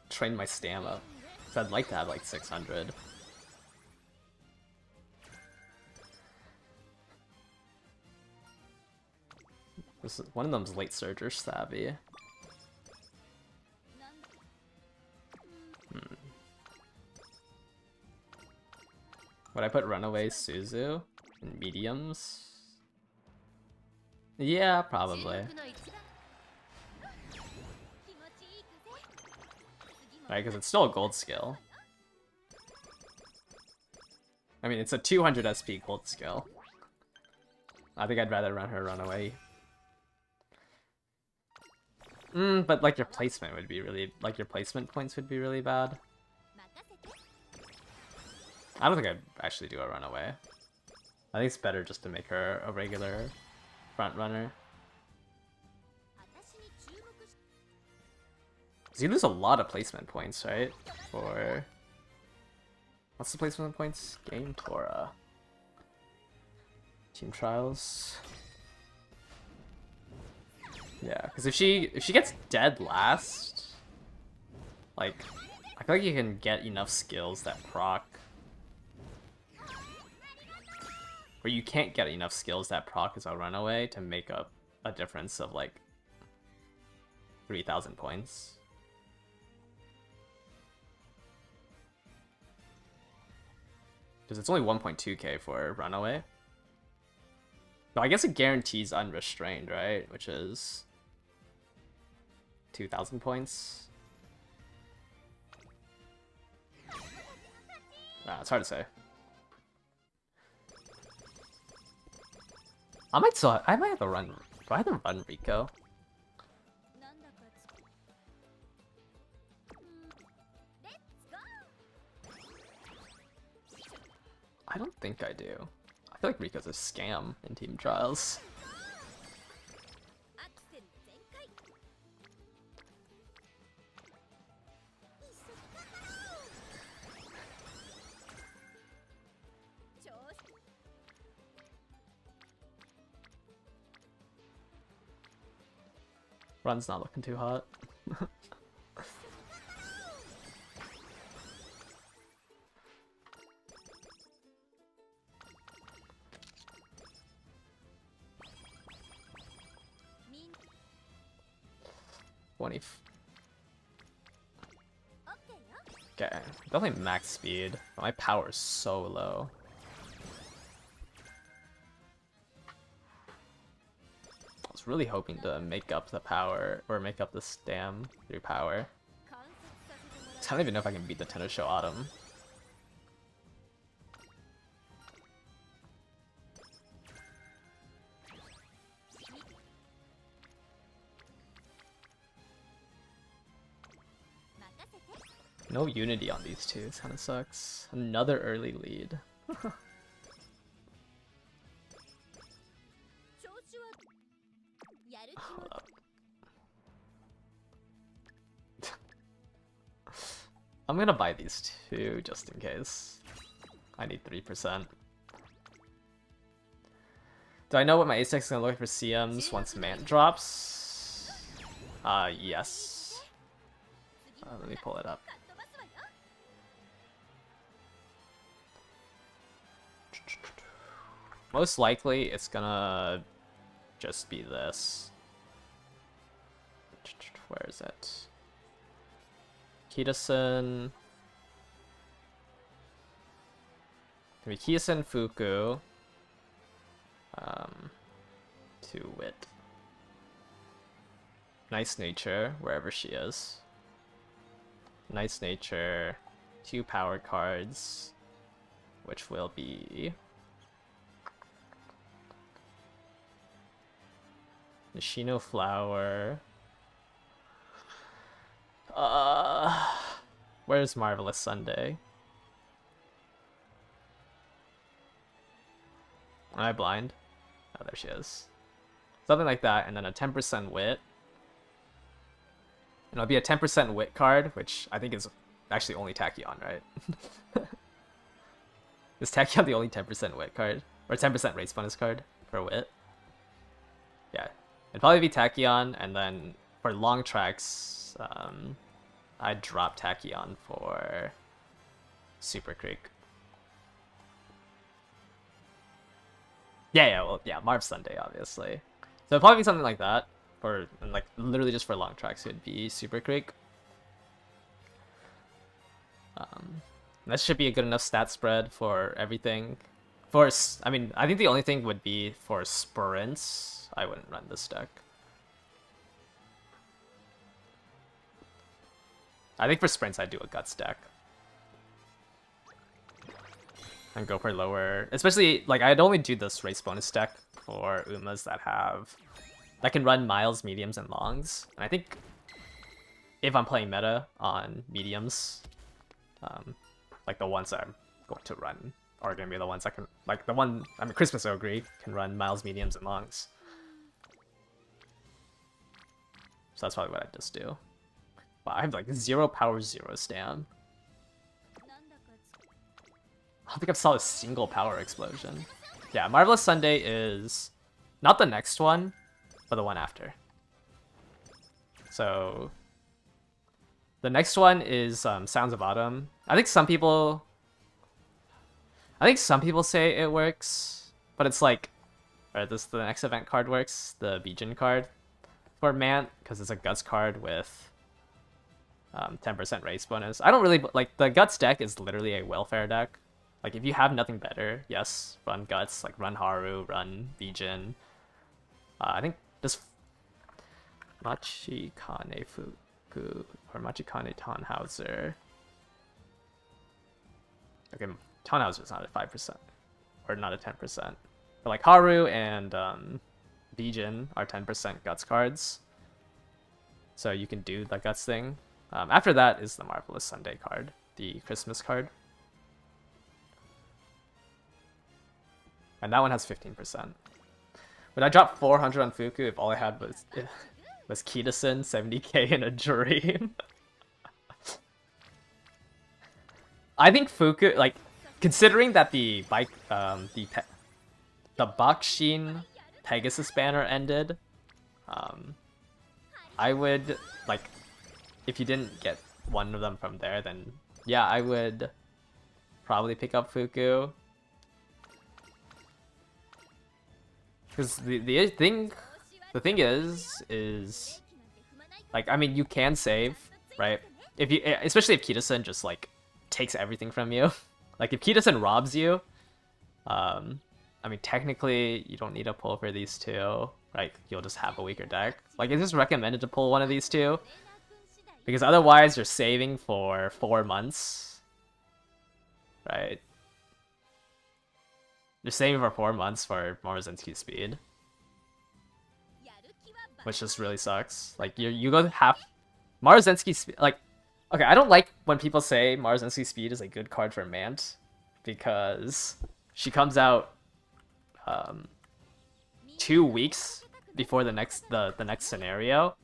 train my stamina. So I'd like to have like 600. One of them's late surger savvy. Would I put Runaway Suzu in mediums? Yeah, probably. Right, because it's still a gold skill. I mean, it's a 200 SP gold skill. I think I'd rather run her Runaway. But like your placement would be really, like your placement points would be really bad. I don't think I'd actually do a Runaway. I think it's better just to make her a regular front runner. Because you lose a lot of placement points, right? For... What's the placement points? Game Tora. Team Trials. Yeah, because if she gets dead last, like, I feel like you can get enough skills that proc, or you can't get enough skills that proc as a Runaway to make up a difference of like 3,000 points. Because it's only 1.2k for Runaway. No, I guess it guarantees Unrestrained, right? Which is 2,000 points. Nah, it's hard to say. I might have to run. Do I have to run Rico? I don't think I do. I feel like Rico's a scam in Team Trials. Run's not looking too hot. Okay, definitely max speed, but my power is so low. I was really hoping to make up the power, or make up the stam through power. I don't even know if I can beat the Tennis Show Autumn. No unity on these two, it kinda sucks. Another early lead. Hold up. I'm gonna buy these two just in case. I need 3%. Do I know what my ace deck is gonna look like for CMs once Mant drops? Yes. Let me pull it up. Most likely, it's gonna just be this. Where is it? Kitasen. Gonna be Kitasen, Fuku. 2 Wit. Nice Nature, wherever she is. Nice Nature. 2 power cards. Which will be... Nishino Flower. Where's Marvelous Sunday? Am I blind? Oh, there she is. Something like that, and then a 10% wit. And it'll be a 10% wit card, which I think is actually only Tachyon, right? Is Tachyon the only 10% wit card? Or 10% race bonus card for wit? Yeah. It'd probably be Tachyon, and then for long tracks, I'd drop Tachyon for Super Creek. Yeah, Marv Sunday, obviously. So it'd probably be something like that, for like literally just for long tracks. It'd be Super Creek. That should be a good enough stat spread for everything. I mean, I think the only thing would be for sprints. I wouldn't run this deck. I think for sprints, I'd do a Guts deck. And go for lower. Especially, like, I'd only do this race bonus deck for Umas that can run miles, mediums, and longs. And I think if I'm playing meta on mediums, like the ones I'm going to run are going to be the ones I can, like the one, I mean, Christmas Ogre can run miles, mediums, and longs. So that's probably what I'd just do. Wow, I have like 0 power, 0 stam. I don't think I've saw a single power explosion. Yeah, Marvelous Sunday is not the next one, but the one after. So the next one is Sounds of Autumn. I think some people say it works, but it's like, or the next event card works, the Bijin card for Mant, because it's a Guts card with 10% race bonus. I don't really like the Guts deck is literally a welfare deck. Like if you have nothing better, yes, run Guts, like run Haru, run Bijin. I think just Machikane Fuku or Machikane Tannhauser. Okay, Tannhauser is not at 5%, or not at 10%. But like Haru and Bijin are 10% Guts cards, so you can do the Guts thing. After that is the Marvelous Sunday card, the Christmas card. And that one has 15%. Would I drop 400 on Fuku if all I had was Kitasen, 70k, and a dream? I think Fuku, like, considering that the Bakshin Pegasus banner ended, I would, like, if you didn't get one of them from there, then yeah, I would probably pick up Fuku. Because the thing is like, I mean, you can save, right? If you, especially if Kitasen just like takes everything from you. Like if Kitasen robs you, I mean, technically you don't need to pull for these two, right? You'll just have a weaker deck. Like it's just recommended to pull one of these two, because otherwise you're saving for 4 months, right? You're saving for 4 months for Morozinski's speed, which just really sucks. Like you go half Morozinski's speed. Like, okay, I don't like when people say Morozinski's speed is a good card for Mant, because she comes out 2 weeks before the next scenario,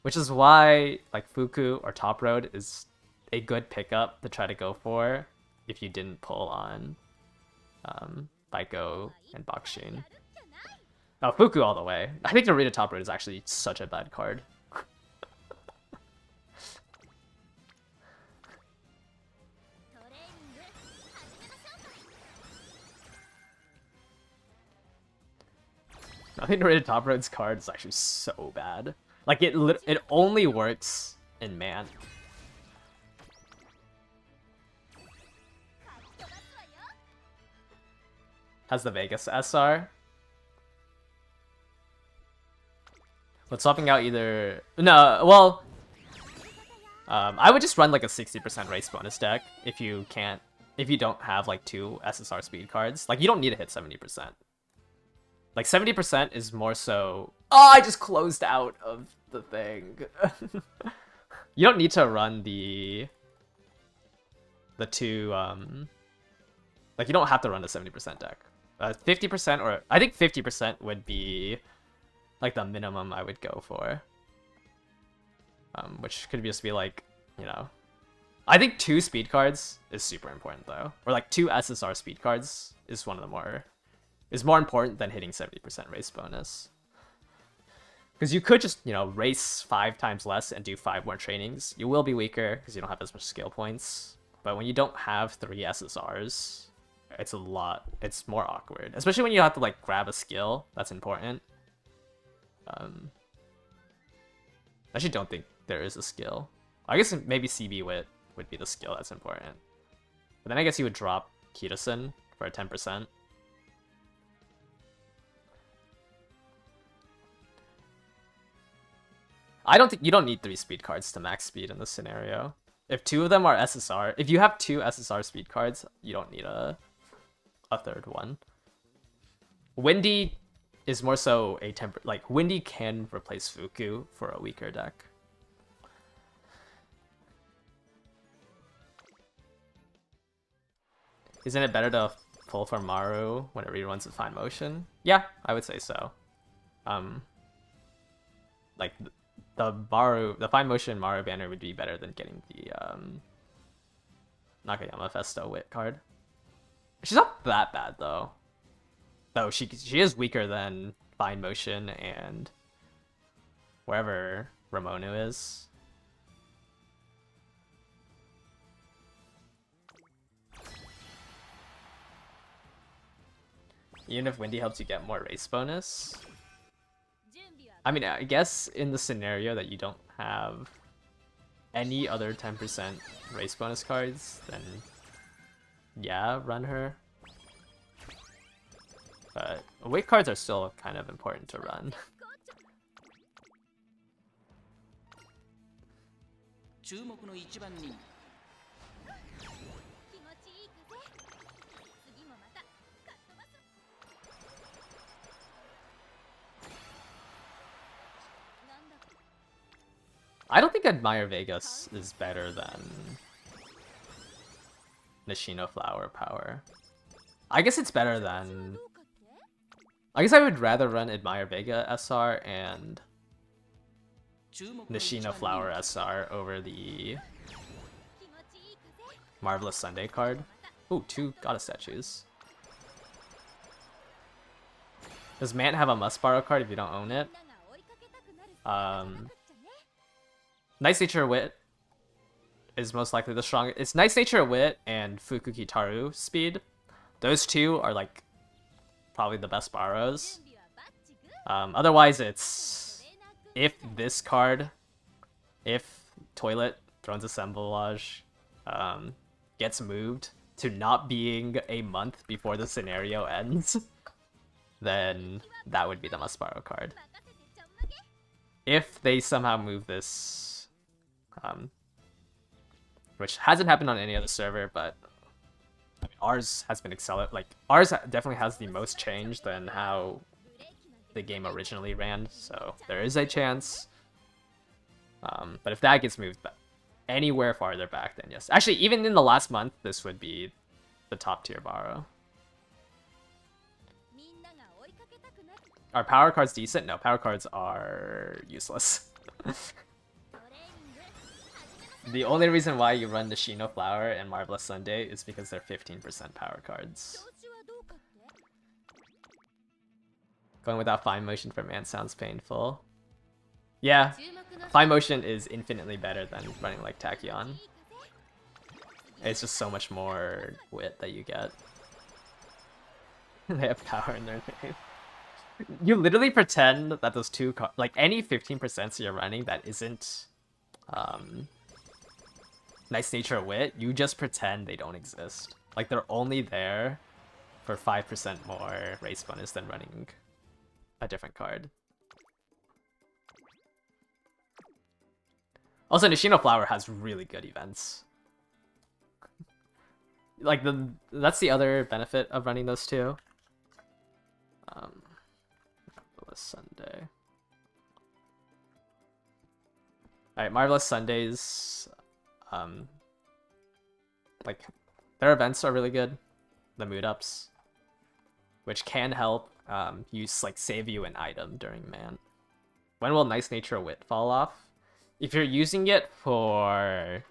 which is why like Fuku or Top Road is a good pickup to try to go for if you didn't pull on Baiko and Bakshin. Oh, Fuku all the way. I think Narita Top Road is actually such a bad card. I think Narita Top Road's card is actually so bad. Like, it only works in Man. Has the Vegas SR. But swapping out either... No, well... I would just run like a 60% race bonus deck if you can't... If you don't have like 2 SSR speed cards. Like, you don't need to hit 70%. Like, 70% is more so... Oh, I just closed out of the thing. You don't need to run the 2, Like, you don't have to run a 70% deck. 50% or... I think 50% would be... like the minimum I would go for. Which could just be like, you know... I think 2 speed cards is super important though. Or like 2 SSR speed cards is one of the more... is more important than hitting 70% race bonus. Because you could just, you know, race 5 times less and do 5 more trainings. You will be weaker because you don't have as much skill points. But when you don't have 3 SSRs, it's a lot. It's more awkward. Especially when you have to like grab a skill that's important. I actually don't think there is a skill. I guess maybe CB Wit would be the skill that's important. But then I guess you would drop Kitasen for a 10%. I don't think you don't need 3 speed cards to max speed in this scenario. If 2 of them are SSR, if you have 2 SSR speed cards, you don't need a third one. Windy is more so a like Windy can replace Fuku for a weaker deck. Isn't it better to pull for Maru whenever he runs with Fine Motion? Yeah, I would say so. Like the Fine Motion Maru banner would be better than getting the Nakayama Festo Wit card. She's not that bad though. Though she is weaker than Fine Motion and wherever Ramono is. Even if Windy helps you get more race bonus. I mean, I guess in the scenario that you don't have any other 10% race bonus cards, then yeah, run her. But weight cards are still kind of important to run. I don't think Admire Vegas is better than Nishino Flower Power. I guess it's better than... I guess I would rather run Admire Vega SR and Nishino Flower SR over the Marvelous Sunday card. Ooh, 2 Goddess statues. Does Man have a must borrow card if you don't own it? Nice Nature Wit is most likely the strongest. It's Nice Nature Wit and Fukuki Taru speed. Those 2 are like probably the best borrows. Otherwise it's if this card, if Toilet Thrones Assemblage gets moved to not being a month before the scenario ends, then that would be the must borrow card. If they somehow move this, which hasn't happened on any other server, but I mean, ours has been accelerated. Like, ours definitely has the most change than how the game originally ran, so there is a chance. But if that gets moved anywhere farther back, then yes. Actually, even in the last month, this would be the top tier borrow. Are power cards decent? No, power cards are useless. The only reason why you run the Nishino Flower and Marvelous Sunday is because they're 15% power cards. Going without fine motion for man sounds painful. Yeah, fine motion is infinitely better than running like Tachyon. It's just so much more wit that you get. They have power in their name. You literally pretend that those two like any 15% you're running that isn't nice nature or wit, you just pretend they don't exist. Like they're only there for 5% more race bonus than running a different card. Also, Nishino Flower has really good events. Like that's the other benefit of running those two. Marvelous Sunday. Alright, Marvelous Sundays. Like their events are really good. The mood ups, which can help like save you an item during man. When will Nice Nature Wit fall off? If you're using it for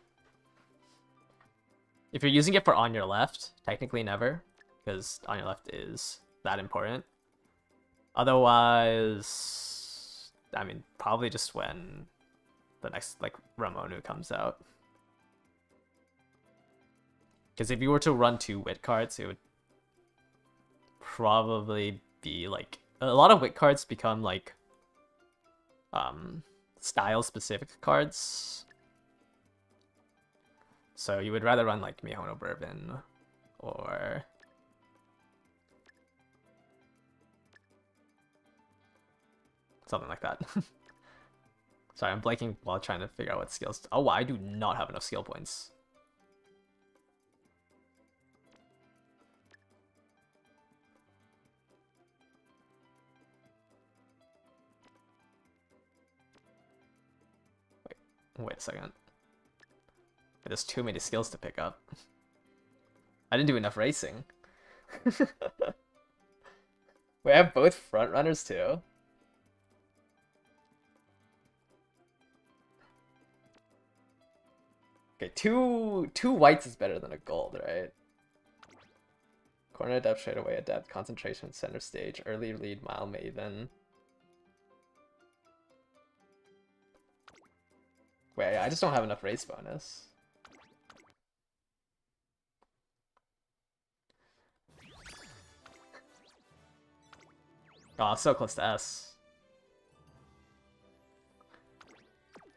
on your left, technically never, because on your left is that important. Otherwise, I mean, probably just when the next like Ramonu comes out. Because if you were to run 2 wit cards, it would probably be like a lot of wit cards become like style specific cards. So you would rather run like Mihono Bourbon or something like that. Sorry, I'm blanking while trying to figure out what skills. Oh, I do not have enough skill points. Wait a second. There's too many skills to pick up. I didn't do enough racing. We have both front runners too. Okay, two whites is better than a gold, right? Corner adept, straight away adept, concentration, center stage, early lead, mile maven. Wait, I just don't have enough race bonus. Oh, so close to S.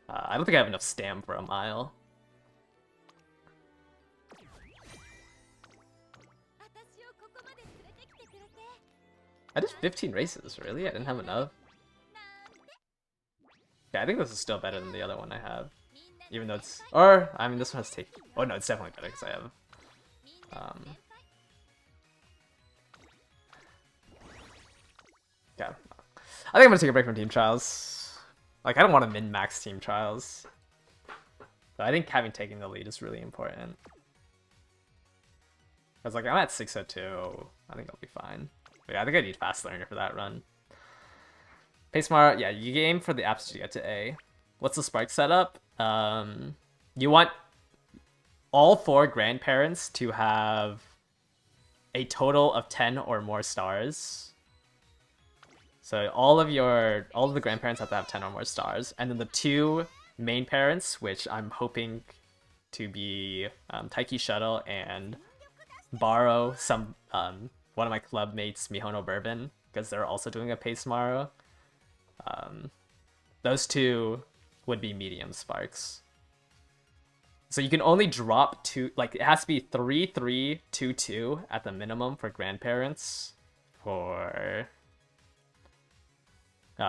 I don't think I have enough stam for a mile. I did 15 races, really? I didn't have enough? Yeah, I think this is still better than the other one I have. Even though it's... Or, I mean, this one has take... Oh no, it's definitely better because I have... Yeah. I think I'm gonna take a break from Team Trials. Like, I don't want to min-max Team Trials. But I think having taken the lead is really important. Because, like, I'm at 602. I think I'll be fine. But yeah, I think I need Fast Learner for that run. Paysmart, yeah, you aim for the apps to get to A. What's the Spark setup? You want all 4 grandparents to have a total of 10 or more stars. So all of the grandparents have to have 10 or more stars, and then the 2 main parents, which I'm hoping to be Taiki Shuttle and borrow some one of my club mates, Mihono Bourbon, because they're also doing a pace tomorrow. Those 2 would be medium sparks. So you can only drop 2, like it has to be 3, 3, 2, 2 at the minimum for grandparents for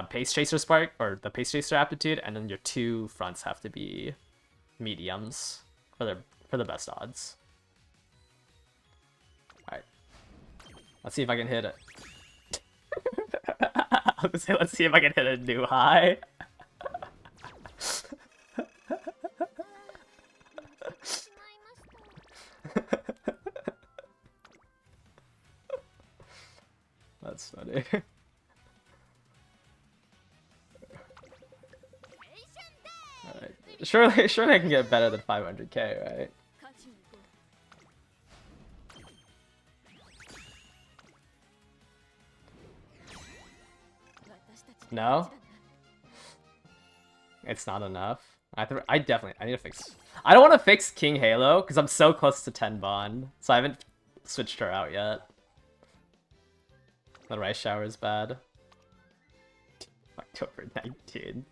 Pace Chaser Spark, or the Pace Chaser aptitude, and then your 2 fronts have to be mediums for the best odds. Alright. Let's see if I can hit it. I was gonna say, let's see if I can hit a new high. That's funny. Alright. Surely I can get better than 500k, right? No? It's not enough. I need to fix... I don't want to fix King Halo, because I'm so close to 10 Bond. So I haven't switched her out yet. The rice shower is bad. October 19th.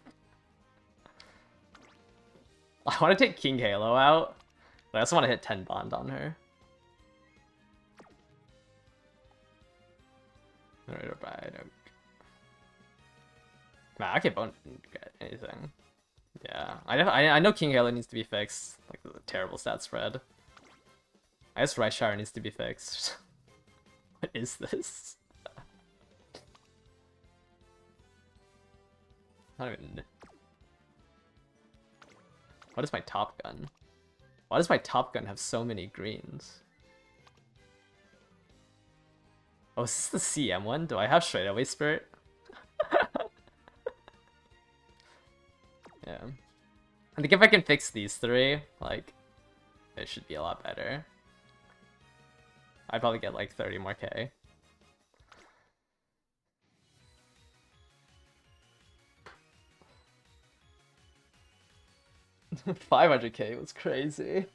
I want to take King Halo out, but I also want to hit 10 Bond on her. Nah, I won't get anything. Yeah, I know King Halo needs to be fixed. Like, the terrible stat spread. I guess Rice Shower needs to be fixed. What is this? I don't even... What is my Top Gun? Why does my Top Gun have so many greens? Oh, is this the CM one? Do I have Straight Away Spirit? Yeah. I think if I can fix these three, like, it should be a lot better. I'd probably get like 30 more K. $500K was crazy.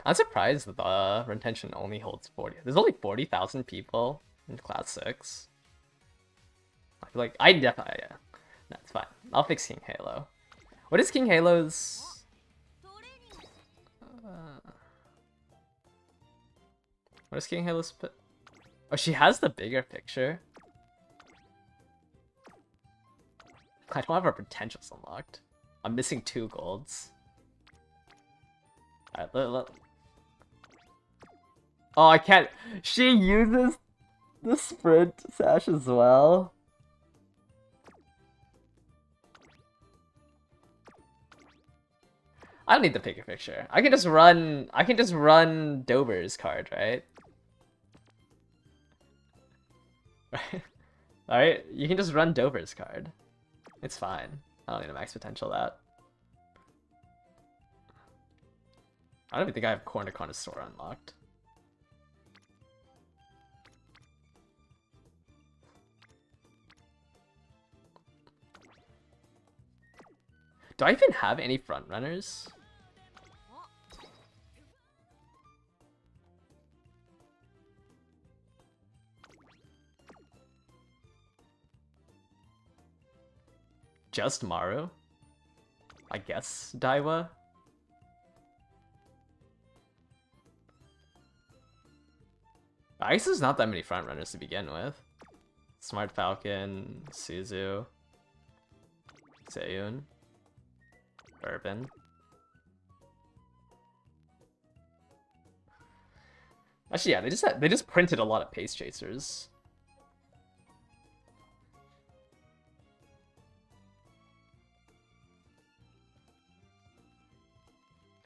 I'm surprised that the retention only holds 40. There's only 40,000 people in Class 6. I feel like I definitely, yeah. That's fine. I'll fix King Halo. What is King Halo's? What is King Halo's? Oh, she has the bigger picture. I don't have her potentials unlocked. I'm missing 2 golds. Alright, oh, I can't. She uses the sprint sash as well. I don't need the bigger picture. I can just run Dober's card, right? Alright, you can just run Dober's card. It's fine. I don't need a max potential that. I don't even think I have Corner Connoisseur unlocked. Do I even have any front runners? Just Maru? I guess Daiwa? I guess there's not that many front runners to begin with. Smart Falcon, Suzu, Seiyun, Bourbon. Actually, yeah, they just printed a lot of pace chasers.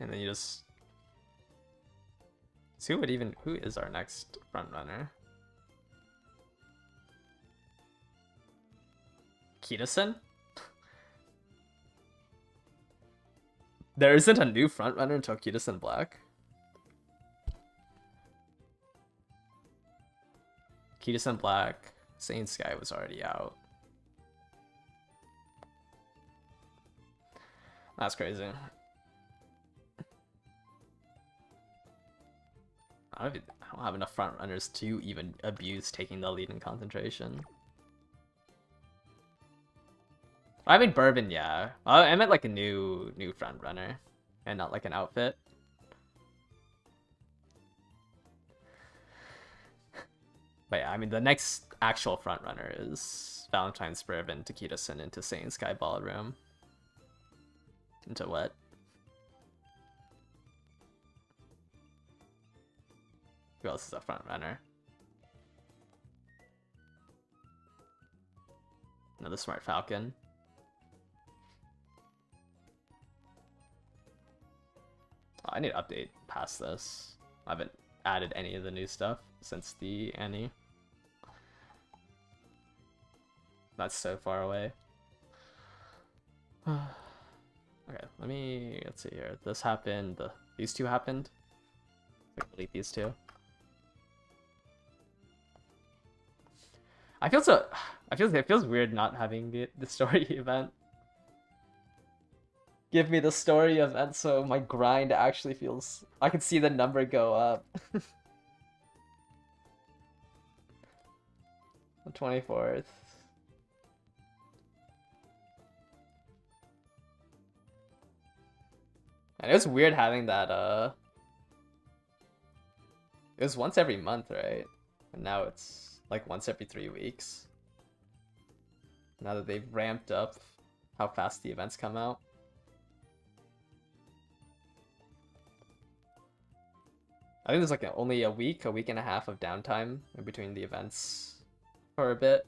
And then you just see who is our next front runner? Kitasen? There isn't a new front runner until Kitasen Black. Kitasen Black, Sane Sky was already out. That's crazy. I don't have enough front runners to even abuse taking the lead in concentration. I mean Bourbon, yeah. I meant like a new front runner, and not like an outfit. But yeah, I mean the next actual front runner is Valentine's Bourbon, Takita-sen into Sane Sky Ballroom. Into what? Who else is a front runner? Another Smart Falcon. Oh, I need to update past this. I haven't added any of the new stuff since the Annie. That's so far away. Okay, let's see here. This happened. These two happened. Delete these two. I feel so. It feels weird not having the story event. Give me the story event so my grind actually feels. I can see the number go up. The 24th. And it was weird having that. It was once every month, right? And now it's like once every 3 weeks. Now that they've ramped up how fast the events come out. I think there's like only a week and a half of downtime in between the events for a bit.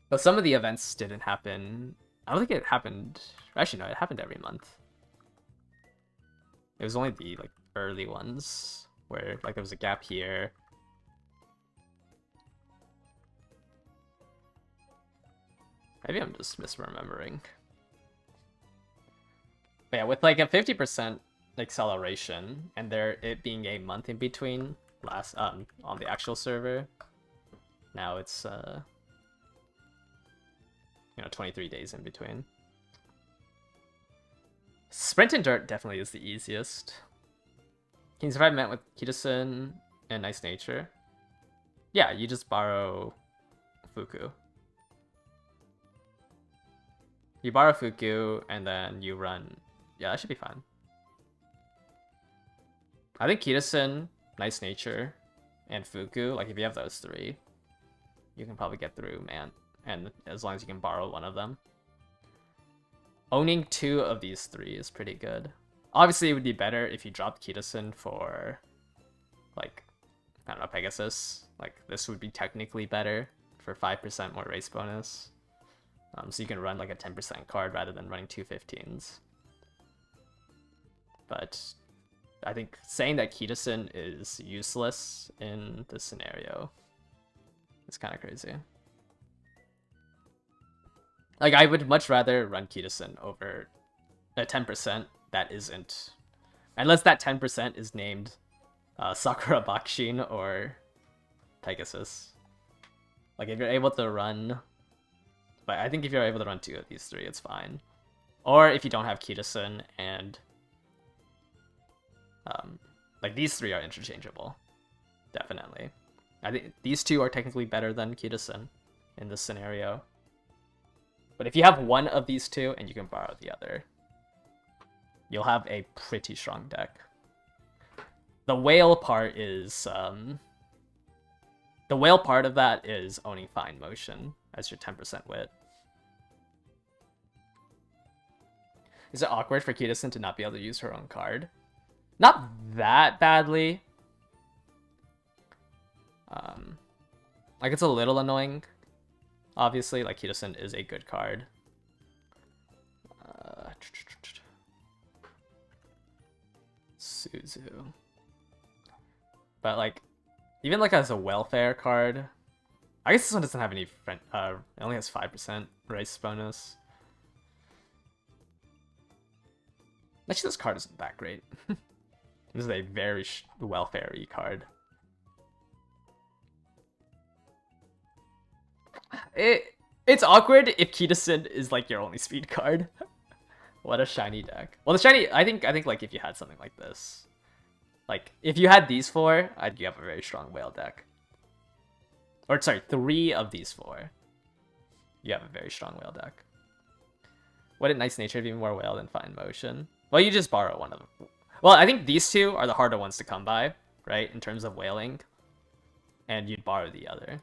But some of the events didn't happen. I don't think it happened. Actually, no, it happened every month. It was only the like early ones where like there was a gap here. Maybe I'm just misremembering. But yeah, with like a 50% acceleration and it being a month in between last on the actual server, now it's 23 days in between. Sprint and Dirt definitely is the easiest. Can you survive met with Kitasun and Nice Nature? Yeah, you just borrow Fuku. You borrow Fuku and then you run. Yeah, that should be fine. I think Kitasun, Nice Nature, and Fuku, like if you have those 3, you can probably get through, man. And as long as you can borrow one of them. Owning 2 of these 3 is pretty good. Obviously, it would be better if you dropped Kitasun for, like, I don't know, Pegasus. Like, this would be technically better for 5% more race bonus. So you can run like a 10% card rather than running 2 15s. But I think saying that Kitasun is useless in this scenario is kind of crazy. Like, I would much rather run Kitasun over a 10% that isn't. Unless that 10% is named Sakura Bakushin or Pegasus. Like, if you're able to run... But I think if you're able to run 2 of these 3, it's fine. Or if you don't have Kitasun and... like, these 3 are interchangeable. Definitely. I think these 2 are technically better than Kitasun in this scenario. But if you have one of these 2 and you can borrow the other, you'll have a pretty strong deck. The whale part is... the whale part of that is owning Fine Motion as your 10% wit. Is it awkward for Kitasun to not be able to use her own card? Not that badly. Like, it's a little annoying. Obviously, like, Kitasun is a good card. Suzu. But, like, even, like, as a welfare card... I guess this one doesn't have any... it only has 5% race bonus. Actually, this card isn't that great. This is a very welfare-y card. It's awkward if Kitasun is like your only speed card. What a shiny deck. Well, the shiny, I think like if you had something like this, like if you had these 4, you have a very strong whale deck. Or sorry, 3 of these 4, you have a very strong whale deck. What a Nice Nature be more whale than Fine Motion? Well, you just borrow one of them. Well, I think these 2 are the harder ones to come by, right? In terms of whaling, and you'd borrow the other.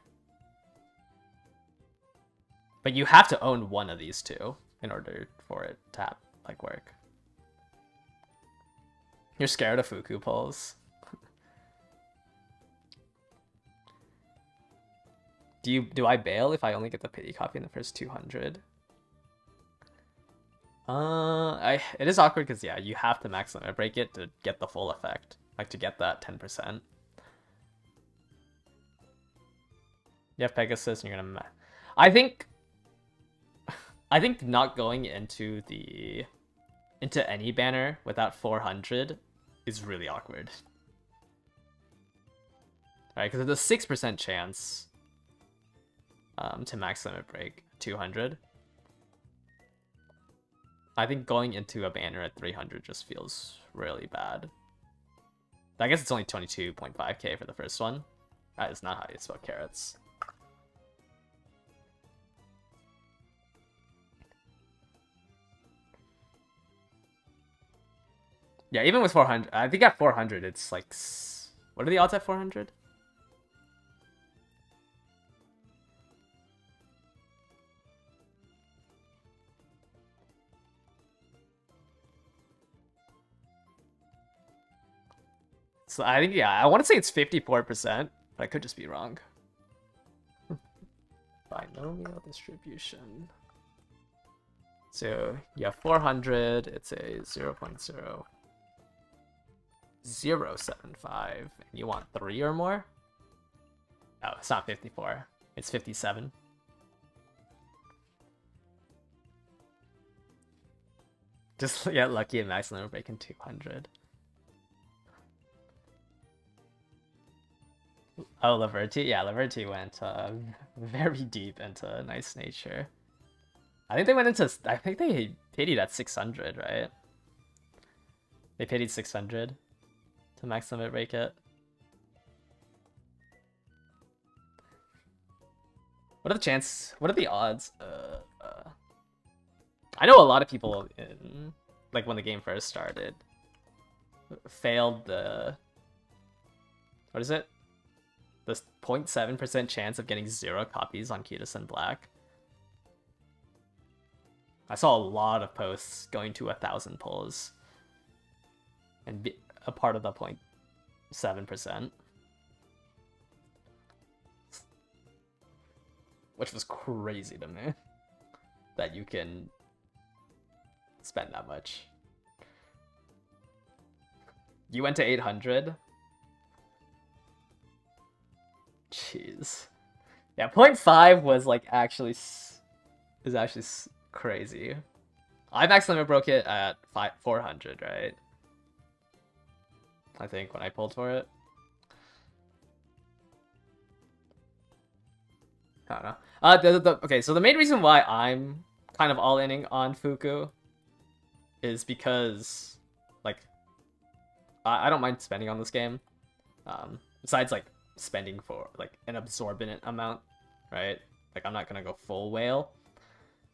But you have to own one of these 2 in order for it to like work. You're scared of Fuku pulls. Do I bail if I only get the pity copy in the first 200? It is awkward because yeah, you have to max limit break it to get the full effect, like to get that 10%. You have Pegasus, and you're gonna. I think not going into any banner without 400 is really awkward. Right, because there's a 6% chance to max limit break 200. I think going into a banner at 300 just feels really bad. I guess it's only 22.5k for the first one. That is not how you spell carrots. Yeah, even with 400, I think at 400 it's like... What are the odds at 400? So I think, yeah, I want to say it's 54%, but I could just be wrong. Binomial distribution. So, yeah, 400, it's a 0.0075, and you want 3 or more? Oh, it's not 54, it's 57. Just get lucky and max limit break in 200. Oh, Laverty? Yeah, Laverty went very deep into nice nature. I think they went into... I think they pitied at 600, right? They pitied 600 to max limit break it. What are the chances? What are the odds? I know a lot of people in... Like, when the game first started, failed the... What is it? The 0.7% chance of getting 0 copies on Cutis and Black. I saw a lot of posts going to 1,000 pulls. And be a part of the 0.7%. Which was crazy to me. That you can spend that much. You went to 800? Jeez. Yeah, 0.5 was like actually crazy. I max limit broke it at 400, right? I think when I pulled for it. I don't know. Okay, so the main reason why I'm kind of all-inning on Fuku is because, like, I don't mind spending on this game. Besides, like, spending for like an absorbent amount, right? Like, I'm not gonna go full whale,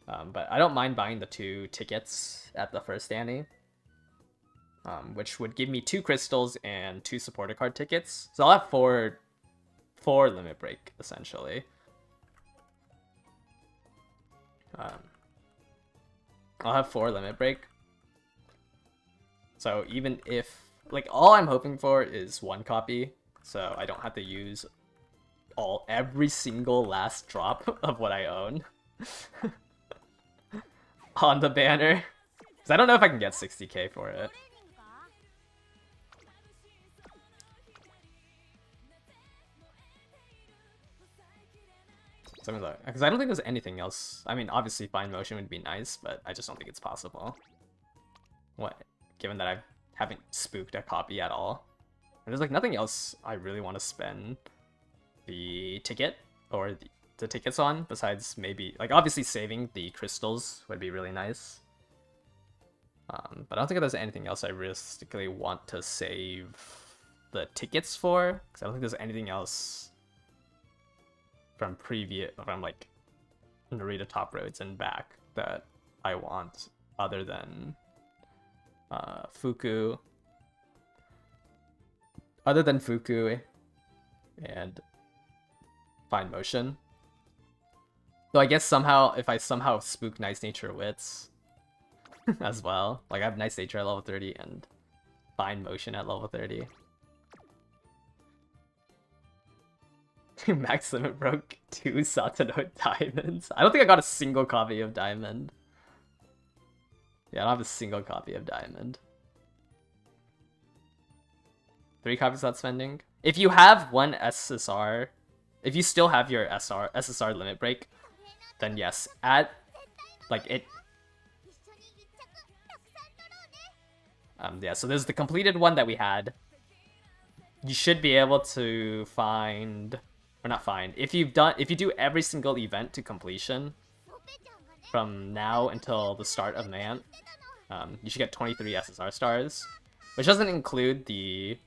but I don't mind buying the 2 tickets at the first Annie, which would give me 2 crystals and 2 supporter card tickets. So I'll have 4 limit break essentially. I'll have 4 limit break. So even if, like, all I'm hoping for is 1 copy, so I don't have to use every single last drop of what I own on the banner. Because I don't know if I can get 60k for it. Because I don't think there's anything else. I mean, obviously fine motion would be nice, but I just don't think it's possible. What? Given that I haven't spooked a copy at all. And there's like nothing else I really want to spend the ticket or the tickets on, besides maybe, like, obviously saving the crystals would be really nice. But I don't think there's anything else I realistically want to save the tickets for, because I don't think there's anything else from like Narita Top Roads and back that I want other than Fuku. Other than Fuku and Fine Motion. So I guess somehow, if I somehow spook Nice Nature Wits as well. Like, I have Nice Nature at level 30 and Fine Motion at level 30. Max limit broke 2 Satano diamonds. I don't think I got a single copy of Diamond. Yeah, I don't have a single copy of Diamond. 3 copies without spending. If you have 1 SSR, if you still have your SSR limit break, then yes, add, like, it. Yeah, so there's the completed one that we had. You should be able to find or not fine. If you do every single event to completion from now until the start of Mant, you should get 23 SSR stars, which doesn't include the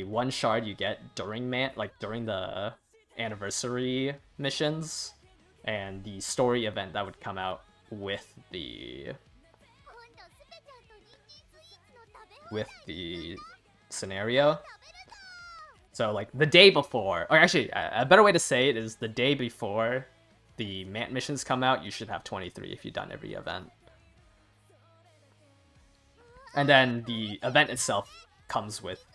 one shard you get during Mant, like during the anniversary missions, and the story event that would come out with the scenario. So like the day before, or actually a better way to say it is the day before the Mant missions come out, you should have 23 if you've done every event. And then the event itself comes with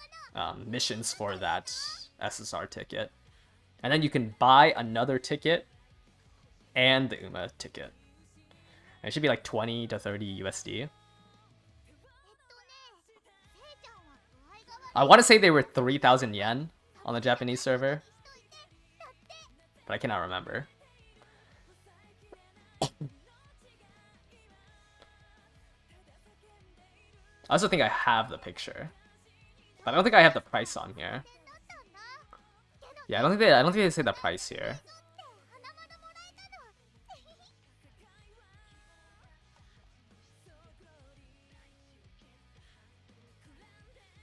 missions for that SSR ticket. And then you can buy another ticket and the UMA ticket. And it should be like 20 to 30 USD. I want to say they were 3,000 yen on the Japanese server, but I cannot remember. I also think I have the picture, but I don't think I have the price on here. Yeah, I don't think they say the price here.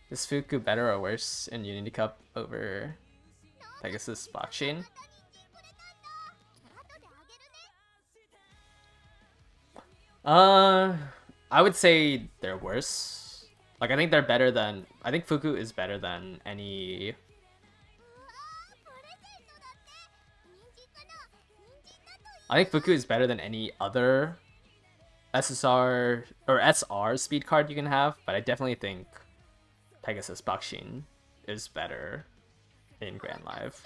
Is Fuku better or worse in Unity Cup over Pegasus Blockchain? I would say they're worse. Like, I think they're better than... I think Fuku is better than any... I think Fuku is better than any other SSR or SR speed card you can have, but I definitely think Pegasus Bakshin is better in Grand Live.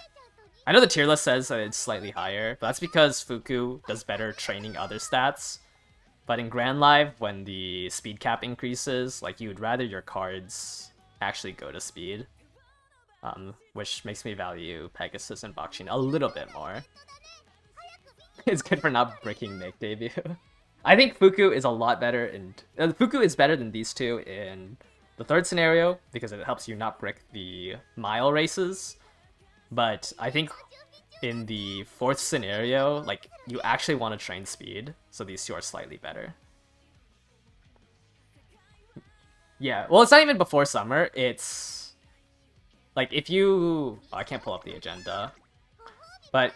I know the tier list says that it's slightly higher, but that's because Fuku does better training other stats. But in Grand Live, when the speed cap increases, like, you would rather your cards actually go to speed. Which makes me value Pegasus and Bakshin a little bit more. It's good for not breaking make debut. I think Fuku is a lot better in... Fuku is better than these two in the third scenario, because it helps you not brick the mile races. But I think in the fourth scenario, like, you actually want to train speed, so these two are slightly better. Yeah, well, it's not even before summer, it's... Like, if you... Oh, I can't pull up the agenda. But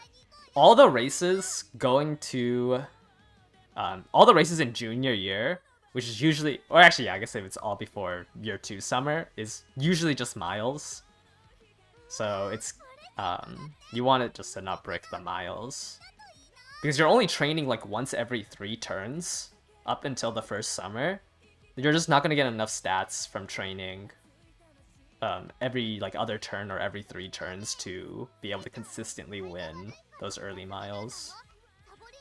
all the races going to... all the races in junior year, which is usually... Or actually, yeah, I guess if it's all before year 2 summer, is usually just miles. So it's... you want it just to not brick the miles. Because you're only training like once every 3 turns up until the first summer. You're just not going to get enough stats from training every like other turn or every 3 turns to be able to consistently win those early miles.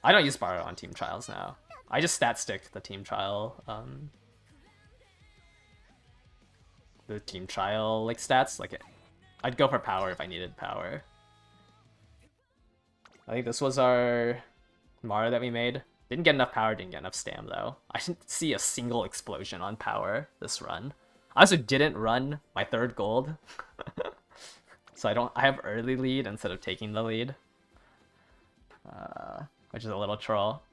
I don't use Borrow on team trials now. I just stat stick the team trial like stats. Like, I'd go for power if I needed power. I think this was our Mara that we made. Didn't get enough power, didn't get enough stam though. I didn't see a single explosion on power this run. I also didn't run my 3rd gold. So I have early lead instead of taking the lead. Which is a little troll.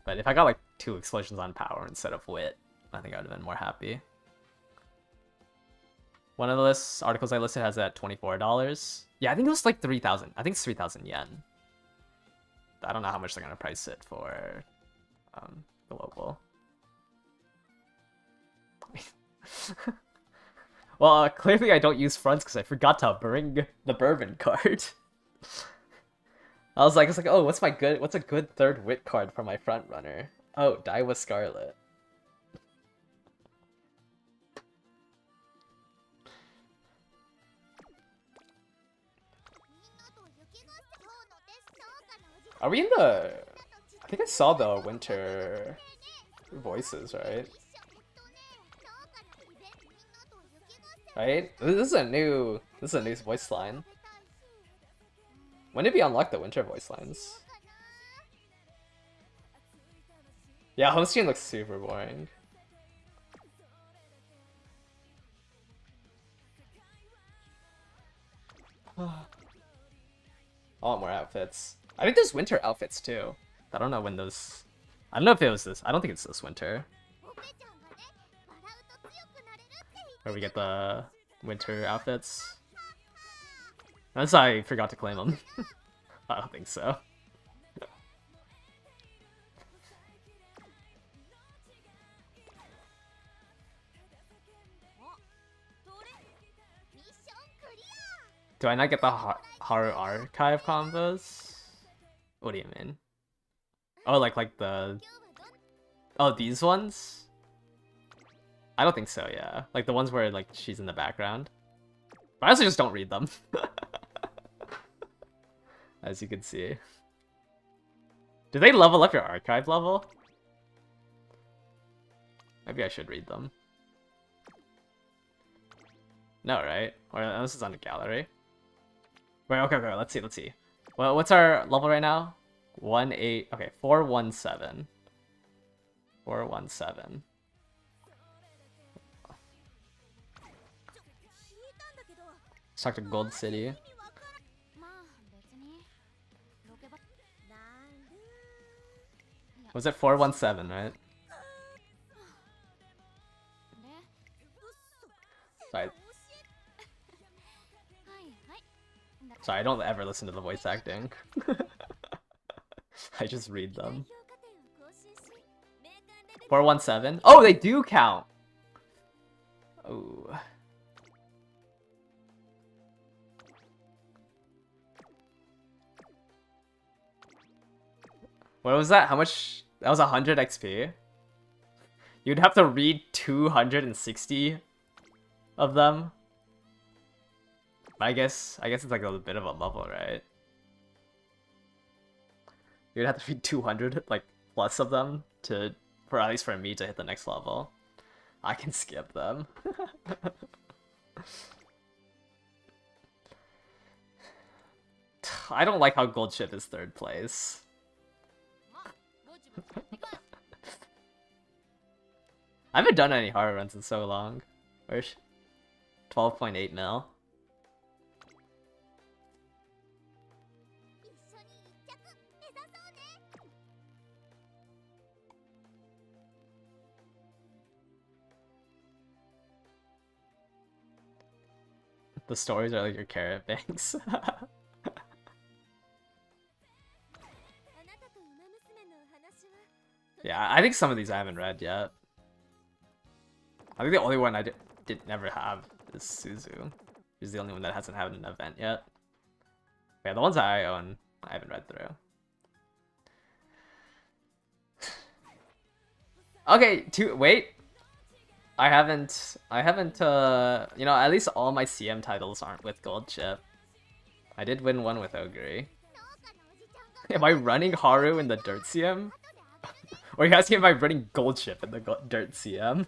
But if I got like 2 explosions on power instead of wit, I think I would have been more happy. One of the articles I listed has it at $24. Yeah, I think it was like 3,000. I think it's 3,000 yen. I don't know how much they're gonna price it for global. Well, clearly I don't use fronts because I forgot to bring the bourbon card. I was like, oh, what's a good 3rd wit card for my front runner? Oh, Daiwa Scarlet. Are we in the... I think I saw the winter voices, right? Right? This is a new voice line. When did we unlock the winter voice lines? Yeah, home screen looks super boring. I want more outfits. I think there's winter outfits too. I don't know when those... I don't know if it was this. I don't think it's this winter. Where we get the winter outfits. Unless I forgot to claim them. I don't think so. Do I not get the Haru Archive combos? What do you mean? Oh, like the... Oh, these ones? I don't think so, yeah. Like the ones where like she's in the background. But I also just don't read them. As you can see. Do they level up your archive level? Maybe I should read them. No, right? Or this is on the gallery. Wait, okay, let's see. Well, what's our level right now? 1-8, okay, 417. 417. Let's talk to Gold City. Was it 417, right? Sorry, I don't ever listen to the voice acting. I just read them. 417? Oh, they do count! Oh. What was that? How much? That was 100 XP? You'd have to read 260 of them? I guess it's like a bit of a level, right? You'd have to read 200 like plus of them for at least for me to hit the next level. I can skip them. I don't like how Gold Ship is 3rd place. I haven't done any horror runs in so long. Where's 12.8 mil? The stories are like your carrot banks. Yeah, I think some of these I haven't read yet. I think the only one I did never have is Suzu. She's the only one that hasn't had an event yet. Yeah, the ones that I own, I haven't read through. Okay, wait. I haven't, you know, at least all my CM titles aren't with Gold Chip. I did win one with Ogre. Am I running Haru in the Dirt CM? Or are you asking if I'm running Gold Chip in the Dirt CM?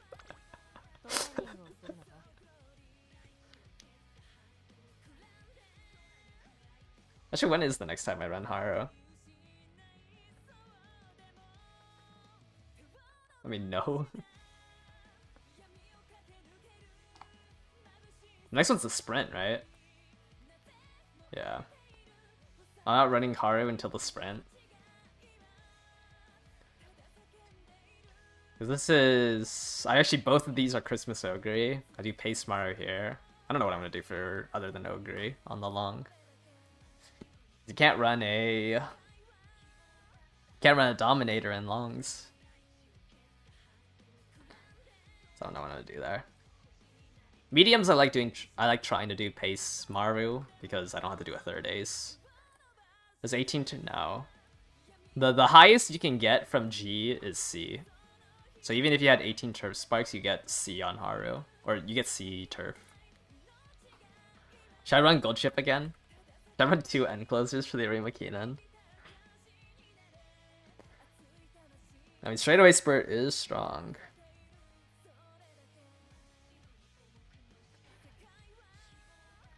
Actually, when is the next time I run Haru? I mean, no. Next one's the sprint, right? Yeah. I'm not running Haru until the sprint. Because this is... both of these are Christmas Ogre. I do Pace Maru here. I don't know what I'm going to do for other than Ogre on the long. You can't run a... Dominator in longs. So I don't know what I'm going to do there. Mediums I like trying to do Pace Maru because I don't have to do a 3rd ace. There's 18 to now. The highest you can get from G is C. So even if you had 18 turf sparks, you get C on Haru. Or you get C turf. Should I run Gold Ship again? Should I run 2 end closers for the Arima Keenan? I mean, straightaway spurt is strong.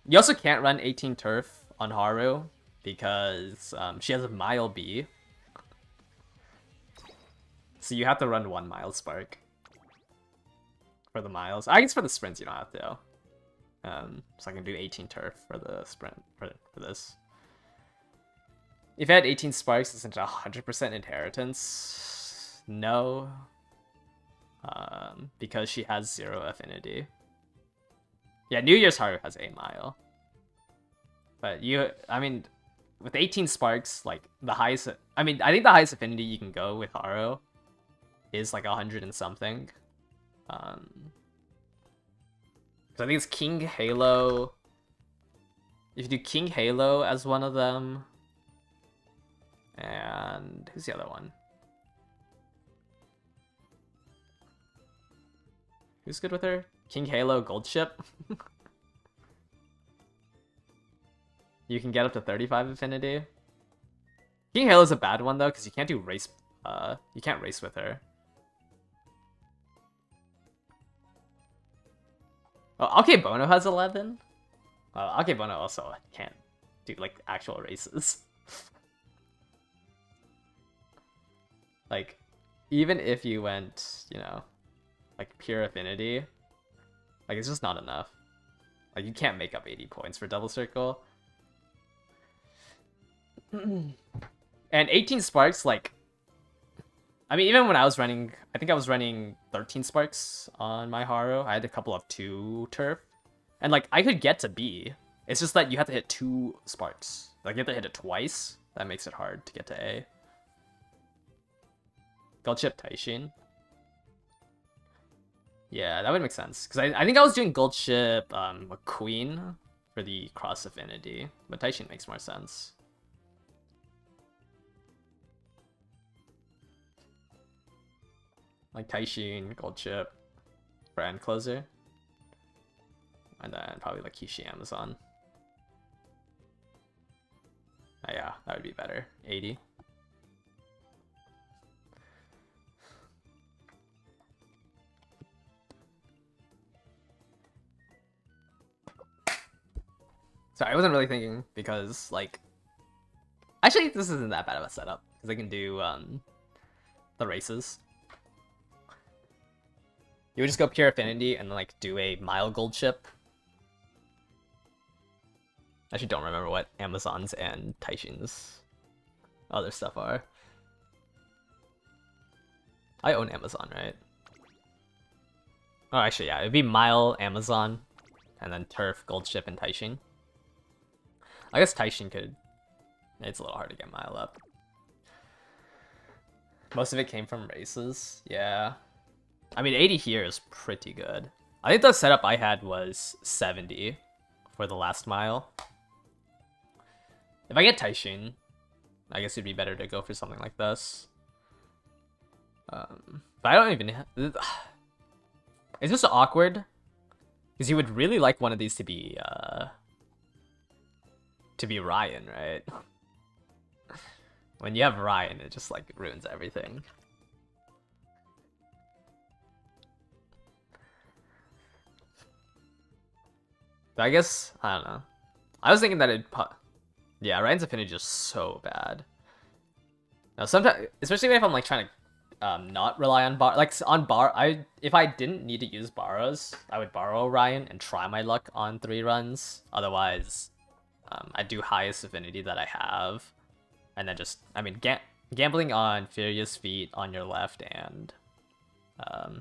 You also can't run 18 turf on Haru because she has a mile B. So you have to run 1 mile spark for the miles. I guess for the sprints you don't have to. So I can do 18 turf for the sprint for this. If I had 18 sparks, isn't it 100% inheritance? No. Because she has 0 affinity. Yeah, New Year's Haru has a mile. But I mean, with 18 sparks, like the highest, I mean, I think the highest affinity you can go with Haru is like 100 and something. So I think it's King Halo. If you do King Halo as one of them, and who's the other one? Who's good with her? King Halo Gold Ship. You can get up to 35 affinity. King Halo's a bad one though, because you can't do race. You can't race with her. Oh, Akebono has 11. Akebono also can't do like actual races. Like, even if you went, you know, like pure affinity, like it's just not enough. Like you can't make up 80 points for double circle. And 18 sparks, like, I mean, even when I was running, I think I was running 13 sparks on my Haru. I had a couple of 2 turf, and like I could get to B. It's just that you have to hit 2 sparks. Like you have to hit it twice. That makes it hard to get to A. Gold Ship Taishin. Yeah, that would make sense. Because I think I was doing Gold Ship Queen for the cross affinity. But Taishin makes more sense. Like Taishin, Gold Ship, Brand Closer. And then probably like Kishi Amazon. Oh, yeah, that would be better. 80. Sorry, I wasn't really thinking because, like, actually, this isn't that bad of a setup because I can do the races. You would just go pure affinity and then, like, do a mile gold ship. I actually don't remember what Amazon's and Taishin's other stuff are. I own Amazon, right? Oh, actually, yeah, it'd be mile Amazon and then turf, gold ship, and Taishin. I guess Taishin could... It's a little hard to get mile up. Most of it came from races, yeah. I mean, 80 here is pretty good. I think the setup I had was 70 for the last mile. If I get Taishin, I guess it'd be better to go for something like this. But I don't even... It's just awkward. Because you would really like one of these to be Ryan, right? When you have Ryan, it just like ruins everything. But I guess, I don't know. I was thinking that it'd yeah, Ryan's affinity is just so bad. Now sometimes, especially if I'm like trying to not rely on if I didn't need to use borrows, I would borrow Ryan and try my luck on 3 runs. Otherwise, I do highest affinity that I have, and then just, I mean, gambling on Furious Feet on your left and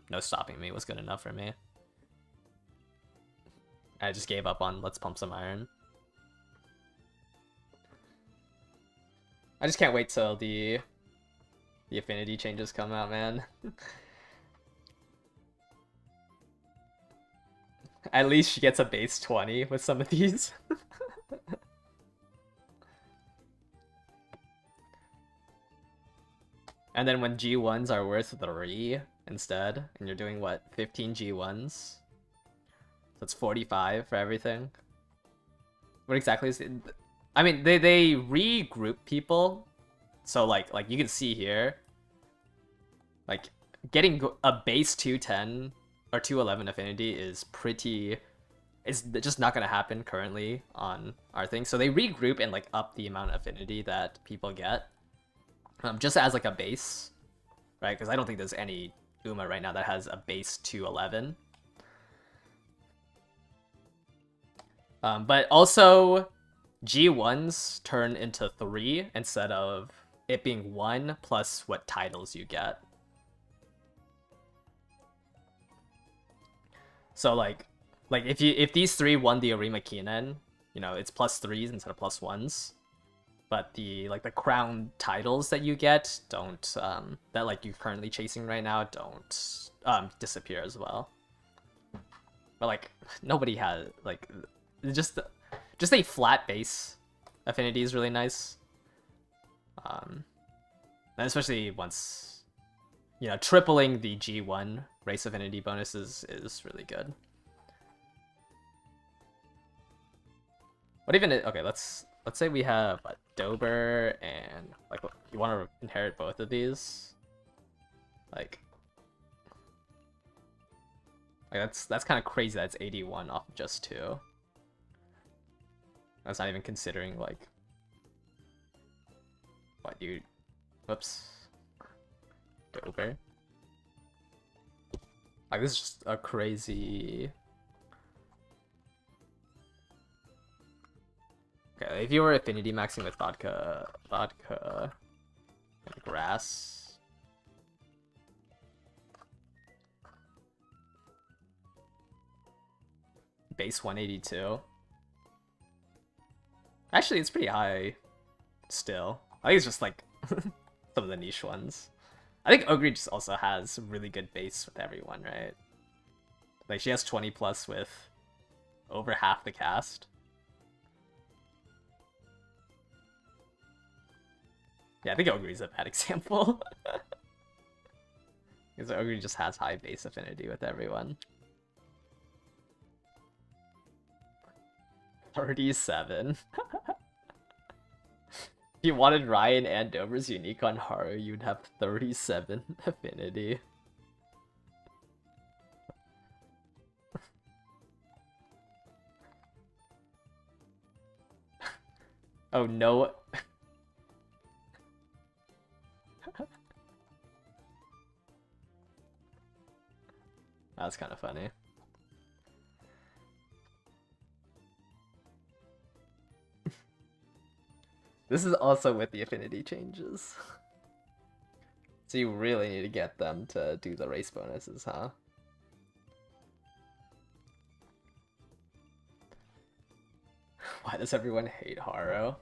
no stopping me was good enough for me. I just gave up on Let's Pump Some Iron. I just can't wait till the affinity changes come out, man. At least she gets a base 20 with some of these. And then when G1s are worth 3 instead, and you're doing what, 15 G1s? So it's 45 for everything. What exactly is it? I mean, they regroup people. So like you can see here, like getting a base 210 or 211 affinity is pretty... It's just not gonna happen currently on our thing. So they regroup and like up the amount of affinity that people get. Just as like a base, right? Because I don't think there's any Uma right now that has a base 211. But also, G1s turn into 3 instead of it being 1 plus what titles you get. So like if these 3 won the Arima Kinen, you know, it's +3s instead of +1s. But the crown titles that you get don't that like you're currently chasing right now don't disappear as well. But like nobody has like just a flat base affinity is really nice. And especially once, you know, tripling the G1 race affinity bonuses is really good. What even okay, let's say we have a Dober and like you want to inherit both of these. Like that's kind of crazy that it's 81 off of just 2. That's not even considering like what you whoops. Dober. Like this is just a crazy. Okay, if you were affinity maxing with vodka and grass. Base 182. Actually, it's pretty high still. I think it's just like some of the niche ones. I think Ogre just also has really good base with everyone, right? Like she has 20 plus with over half the cast. Yeah, I think Ogre's a bad example. Because Ogre just has high base affinity with everyone. 37. If you wanted Ryan and Dober's unique on Haru, you'd have 37 affinity. Oh no. That's kind of funny. This is also with the affinity changes. So you really need to get them to do the race bonuses, huh? Why does everyone hate Haro?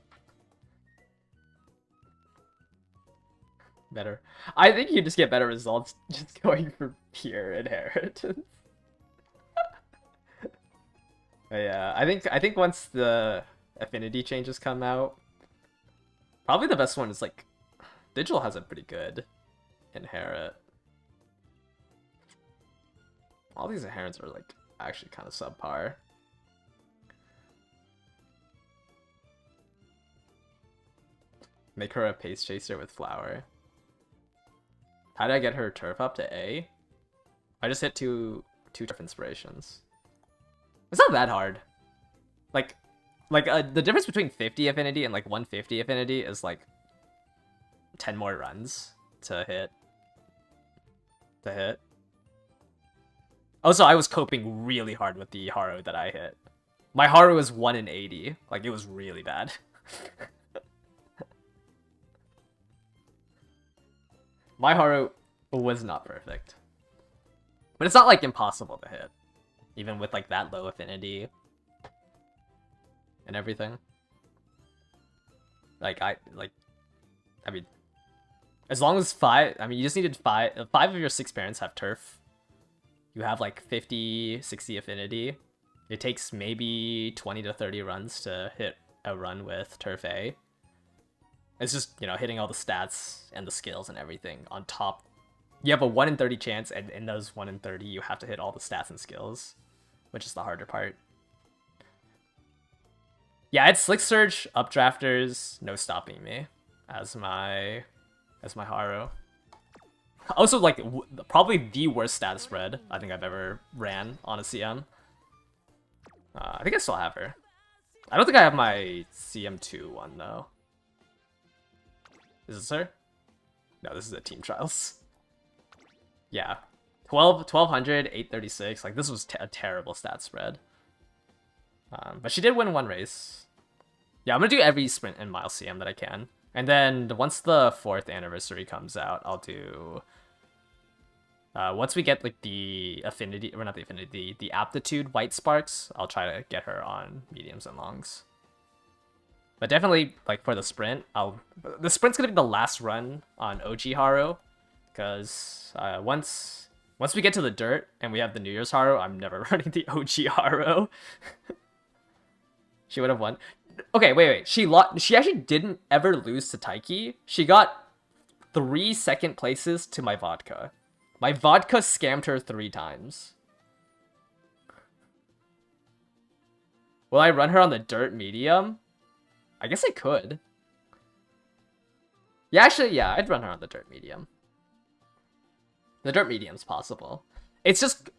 Better. I think you just get better results just going for pure inheritance. Yeah, I think once the affinity changes come out, probably the best one is like Digital has a pretty good inherit. All these inherits are like actually kind of subpar. Make her a pace chaser with flower. How did I get her turf up to A? I just hit two turf inspirations. It's not that hard. Like the difference between 50 affinity and like 150 affinity is like 10 more runs to hit. Also, I was coping really hard with the Haru that I hit. My Haru was 1 in 80. Like, it was really bad. My Haru was not perfect. But it's not, like, impossible to hit. Even with, like, that low affinity. And everything. I mean... As long as 5... I mean, you just needed 5... 5 of your 6 parents have turf. You have, like, 50, 60 affinity. It takes maybe 20 to 30 runs to hit a run with turf A. It's just, you know, hitting all the stats and the skills and everything on top. You have a 1 in 30 chance, and in those 1 in 30, you have to hit all the stats and skills, which is the harder part. Yeah, it's Slick Surge, Updrafters, No Stopping Me as my Haru. Also, like, probably the worst stat spread I think I've ever ran on a CM. I think I still have her. I don't think I have my CM2 one, though. Is this her? No, this is a Team Trials. Yeah. 1200, 836. Like, this was a terrible stat spread. But she did win one race. Yeah, I'm gonna do every sprint in Mile CM that I can. And then once the 4th anniversary comes out, I'll do... once we get like the affinity, or not the affinity, the aptitude white sparks, I'll try to get her on mediums and longs. But definitely, like for the sprint, the sprint's gonna be the last run on OG Haru, because once we get to the dirt and we have the New Year's Haru, I'm never running the OG Haru. She would have won. Okay, wait. She actually didn't ever lose to Taiki. She got 3 second places to my vodka. My vodka scammed her 3 times. Will I run her on the dirt medium? I guess I could. Yeah, actually, yeah, I'd run her on the dirt medium. The dirt medium's possible. It's just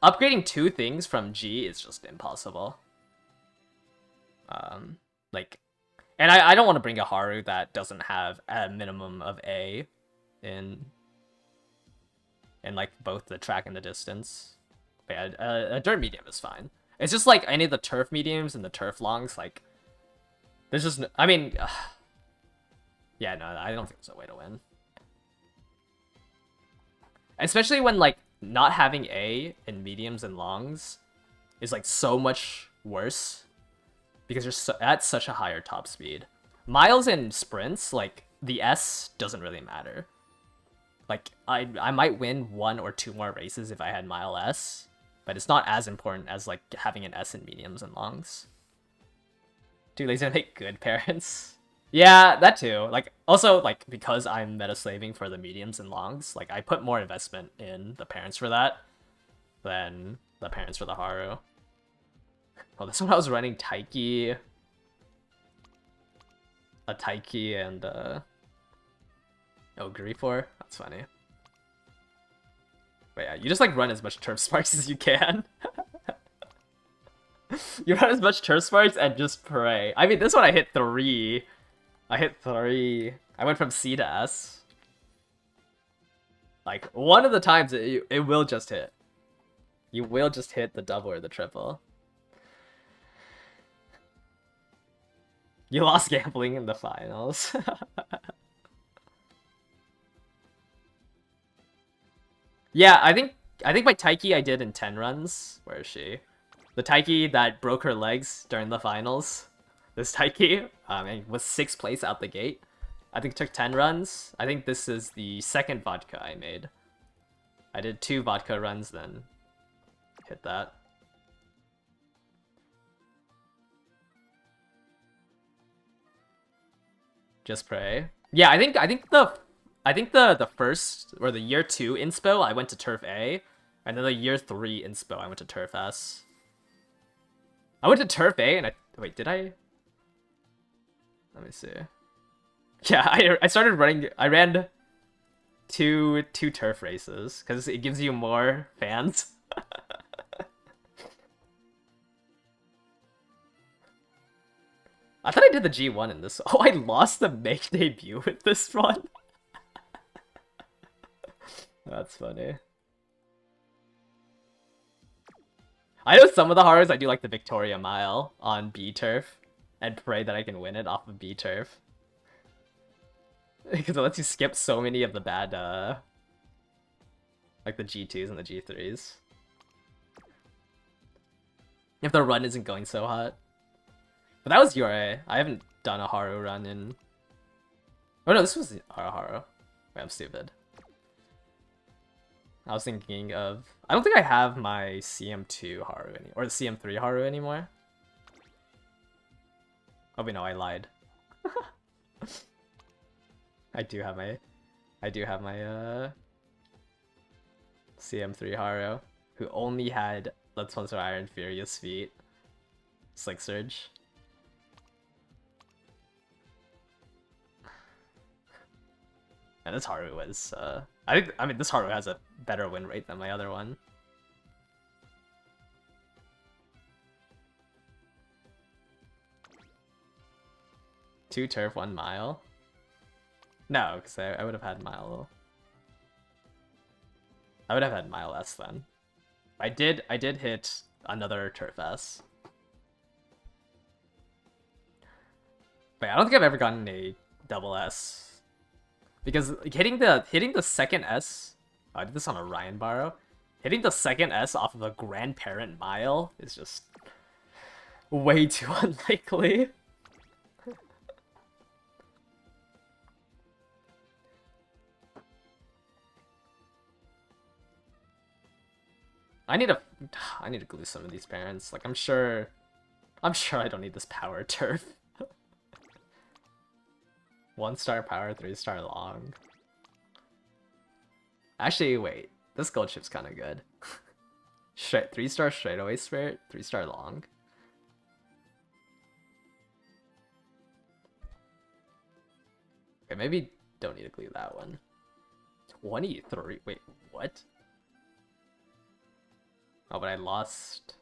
upgrading 2 things from G is just impossible. And I don't want to bring a Haru that doesn't have a minimum of A in like both the track and the distance. But yeah, a dirt medium is fine. It's just like any of the turf mediums and the turf longs, like there's just no, I mean, yeah, no, I don't think there's a way to win. Especially when like not having A in mediums and longs is like so much worse because you're at such a higher top speed. Miles and sprints, like the S doesn't really matter. Like I might win 1 or 2 more races if I had mile S, but it's not as important as like having an S in mediums and longs. Do laser make good parents? Yeah, that too. Like also like because I'm meta slaving for the mediums and longs, like I put more investment in the parents for that than the parents for the Haru. Well, this one I was running Taiki, a Taiki and Ogre for. That's funny. But yeah, you just like run as much turf sparks as you can. You run as much turf sparks and just pray. I mean, this one I hit 3. I went from C to S. Like, one of the times it will just hit. You will just hit the double or the triple. You lost gambling in the finals. Yeah, I think my Taiki I did in 10 runs. Where is she? The Taiki that broke her legs during the finals. This Taiki was 6th place out the gate. I think it took 10 runs. I think this is the 2nd vodka I made. I did 2 vodka runs, then hit that. Just pray. Yeah, I think the first or the year 2 inspo I went to turf A, and then the year 3 inspo I went to turf S. I went to turf A and wait, did I? Let me see. Yeah, I started running. I ran two turf races because it gives you more fans. I thought I did the G1 in this. Oh, I lost the make debut with this one. That's funny. I know some of the Harus I do like the Victoria Mile on B turf and pray that I can win it off of B turf. Because it lets you skip so many of the bad, like the G2s and the G3s. If the run isn't going so hot. But that was URA. I haven't done a Haru run in... Oh no, this was a Haru. Wait, I'm stupid. I was thinking of... I don't think I have my CM2 Haru anymore, or the CM3 Haru anymore. Oh wait, no, I lied. I do have my CM3 Haru, who only had Let's Sponsor Iron Furious Feet. Slick Surge. And this Haru was, I mean, this Haru has a better win rate than my other one. Two turf, 1 mile. No, because I would have had mile. I would have had mile S then. I did hit another turf S. Wait, I don't think I've ever gotten a double S. Because like, hitting the second S, oh, I did this on a Ryan Barrow. Hitting the second S off of a grandparent mile is just way too unlikely. I need to glue some of these parents. Like I'm sure I don't need this power turf. 1-star power, 3-star long. Actually, wait. This gold chip's kind of good. 3-star straightaway spirit, 3-star long. Okay, maybe don't need to glue that one. 23. Wait, what? Oh, but I lost.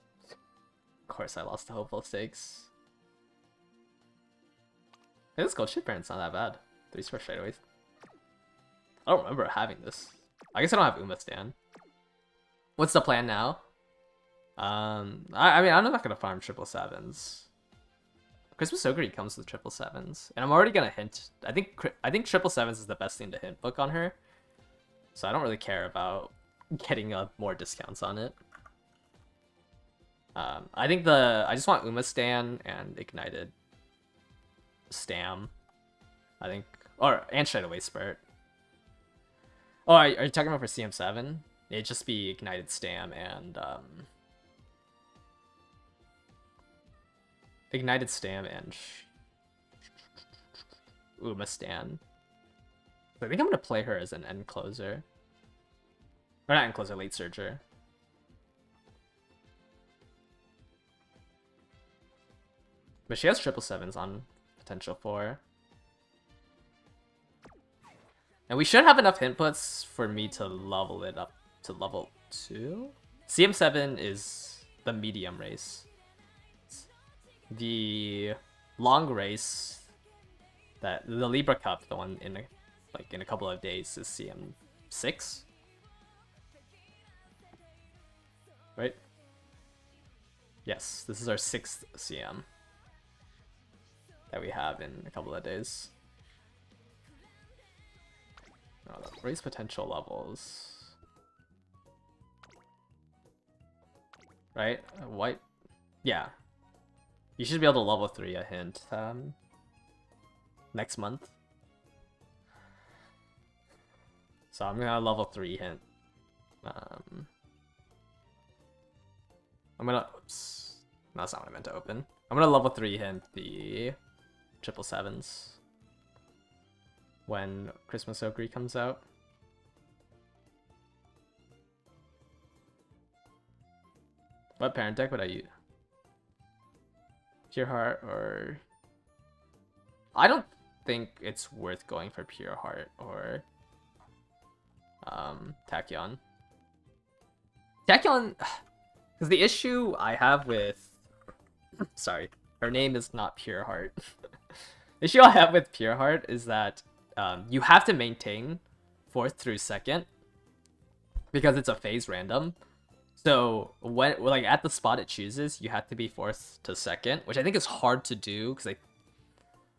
Of course, I lost the hopeful stakes. Hey, this gold chip parent's not that bad. 3-star straightaways. I don't remember having this. I guess I don't have Uma Stan. What's the plan now? I mean, I'm not gonna farm 777s. Christmas Ogre comes with 777s, and I'm already gonna hint. I think 777s is the best thing to hint book on her, so I don't really care about getting more discounts on it. I just want Uma Stan and Ignited Stam. I think, and Straightaway Spurt. Oh, are you talking about for CM7? It'd just be Ignited Stam and Ignited Stam and Uma Stan. I think I'm gonna play her as an end closer. Or not end closer, late surger. But she has 777s on potential for. And we should have enough inputs for me to level it up to level 2. CM7 is the medium race. The long race, the Libra Cup, the one in a couple of days, is CM6. Right? Yes, this is our 6th CM that we have in a couple of days. Oh, the race potential levels. Right? White. Yeah. You should be able to level 3 a hint next month. So I'm gonna level 3 hint. Oops. No, that's not what I meant to open. I'm gonna level 3 hint the 777s when Christmas Ogre comes out. What parent deck would I use? Pure Heart or... I don't think it's worth going for Pure Heart or Tachyon. Tachyon... Because the issue I have with... Sorry, her name is not Pure Heart. The issue I have with Pure Heart is that you have to maintain 4th through 2nd because it's a phase random. So when at the spot it chooses, you have to be 4th to 2nd, which I think is hard to do because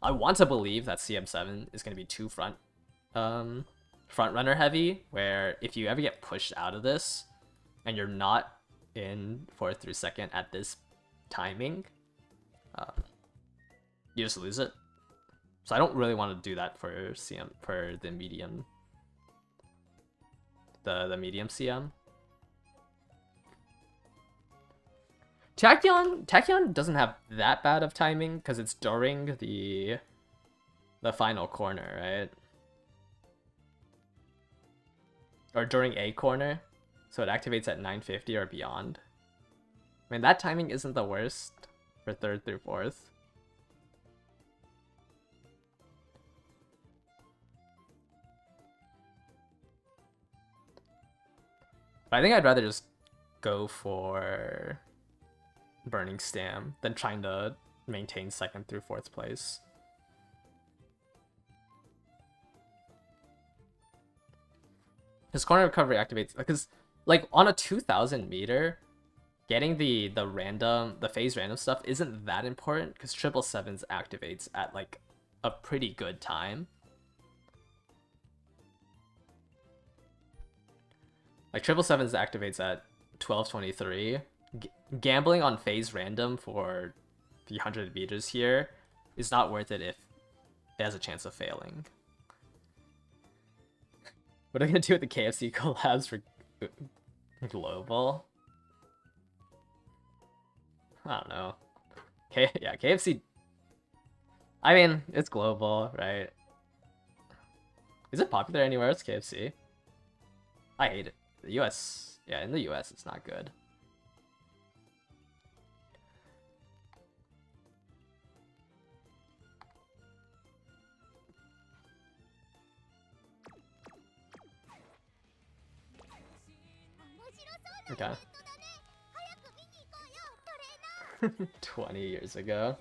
I want to believe that CM7 is going to be too front runner heavy, where if you ever get pushed out of this and you're not in 4th through 2nd at this timing, you just lose it. So I don't really want to do that for the medium, the medium CM. Tachyon doesn't have that bad of timing because it's during the final corner, right? Or during a corner, so it activates at 950 or beyond. I mean, that timing isn't the worst for 3rd through 4th. But I think I'd rather just go for Burning Stam than trying to maintain 2nd through 4th place. His corner recovery activates because, like, on a 2,000 meter, getting the phase random stuff isn't that important because 777s activates at like a pretty good time. Like 777s activates at 12:23. Gambling on phase random for the 100 meters here is not worth it if it has a chance of failing. What are they gonna do with the KFC collabs for global? I don't know. Yeah, KFC. I mean, it's global, right? Is it popular anywhere else, KFC? I hate it. The US, yeah, in the US, it's not good. Okay. 20 years ago.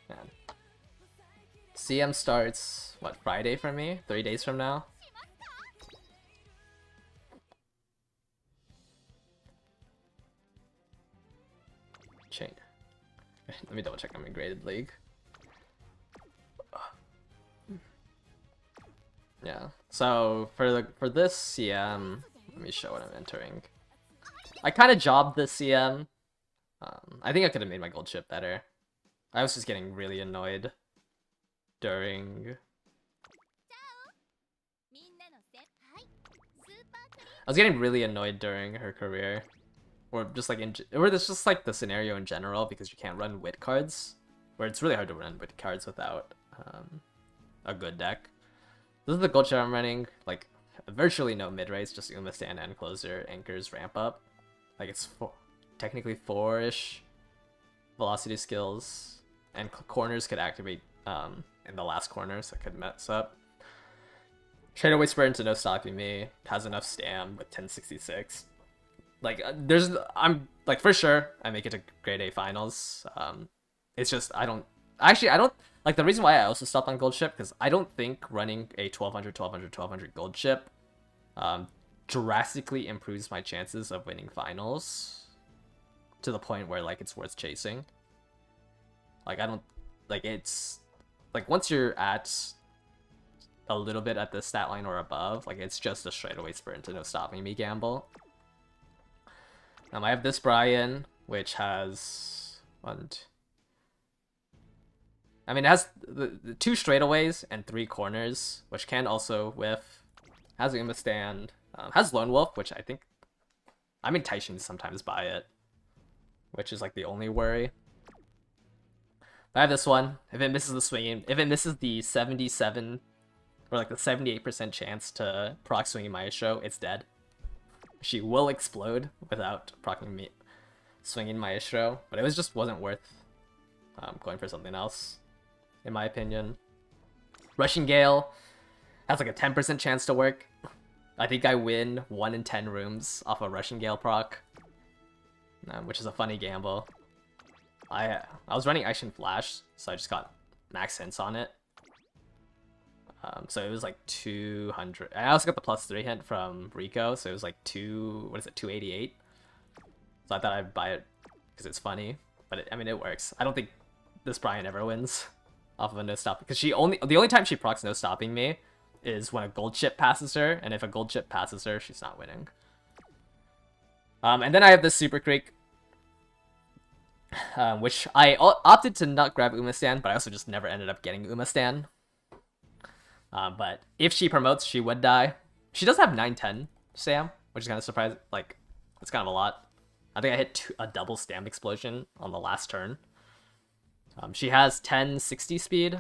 Man. CM starts, what, Friday for me? 3 days from now? Chain. Let me double check I'm in graded league. Yeah, so for this CM, let me show what I'm entering. I kind of jobbed this CM. I think I could have made my gold chip better. I was just getting really annoyed during... I was getting really annoyed during her career. Or just like or this just like the scenario in general, because you can't run wit cards. Where it's really hard to run wit cards without a good deck. This is the gold chip I'm running. Like, virtually no mid-race, just Uma stand and closer, anchors, ramp up. Like, it's technically 4-ish velocity skills, and corners could activate in the last corner, so it could mess up. Tradeaway sprint to no stopping me, has enough stam with 1066. Like, I'm like, for sure I make it to grade A finals. It's just I don't like, the reason why I also stopped on gold chip, because I don't think running a 1200 gold chip drastically improves my chances of winning finals to the point where, like, it's worth chasing. Like, I don't, like, it's like, once you're at a little bit at the stat line or above, like, it's just a straightaway sprint to no stopping me gamble. I have this Brian, which has I mean, it has the 2 straightaways and 3 corners, which can also whiff. Has Uma stand. Has Lone Wolf, which I think... I mean, Taishin sometimes buy it, which is like the only worry. But I have this one. If it misses the swinging, if it misses the 77 or like the 78% chance to proc swinging Maestro, it's dead. She will explode without procking me swinging Maestro, but it wasn't worth going for something else, in my opinion. Rushing Gale has like a 10% chance to work. I think I win 1 in 10 rooms off a Rushing Gale proc, which is a funny gamble. I was running Action Flash, so I just got max hints on it. So it was like 200. I also got the +3 hint from Rico, so it was like 288. So I thought I'd buy it because it's funny, but I mean, it works. I don't think this Brian ever wins off of a no stop, because the only time she procs no stopping me is when a gold chip passes her, and if a gold chip passes her, she's not winning. And then I have this Super Creek, which I opted to not grab Uma Stan, but I also just never ended up getting Uma Stan. But if she promotes, she would die. She does have 910 stam, which is kind of surprising. Like, it's kind of a lot. I think I hit a double stam explosion on the last turn. She has 1060 speed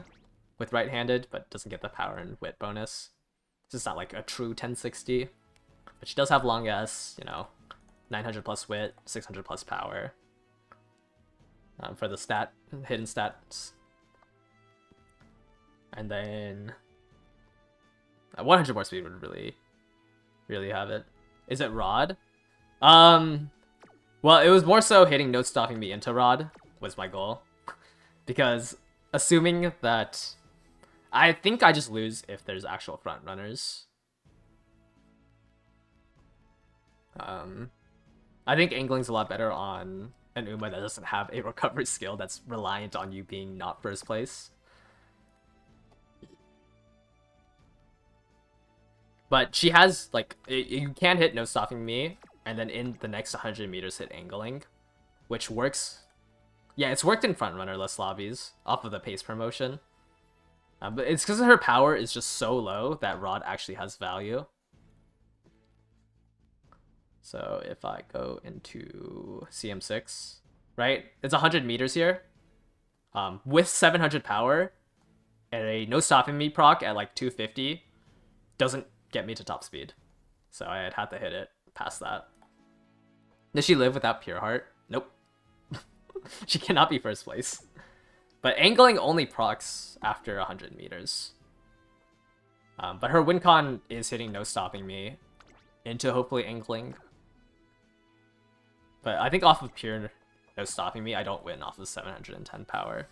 with right-handed, but doesn't get the power and wit bonus. It's not like a true 1060. But she does have long S, 900 plus wit, 600 plus power. For the hidden stats. And then 100 more speed would really have it. Is it Rod? Well, it was more so hitting no stopping me into Rod was my goal. Because assuming that... I think I just lose if there's actual front runners. I think angling's a lot better on an Uma that doesn't have a recovery skill that's reliant on you being not first place. But she has, like, you can hit No Stopping Me, and then in the next 100 meters hit Angling, which works. Yeah, it's worked in Frontrunner-less lobbies off of the pace promotion. But it's because her power is just so low that Rod actually has value. So if I go into CM6, right? It's 100 meters here. With 700 power, and a No Stopping Me proc at like 250 doesn't get me to top speed. So I'd have to hit it past that. Does she live without Pure Heart? Nope. She cannot be first place. But Angling only procs after 100 meters. But her win con is hitting No Stopping Me into hopefully Angling. But I think off of pure No Stopping Me, I don't win off of 710 power.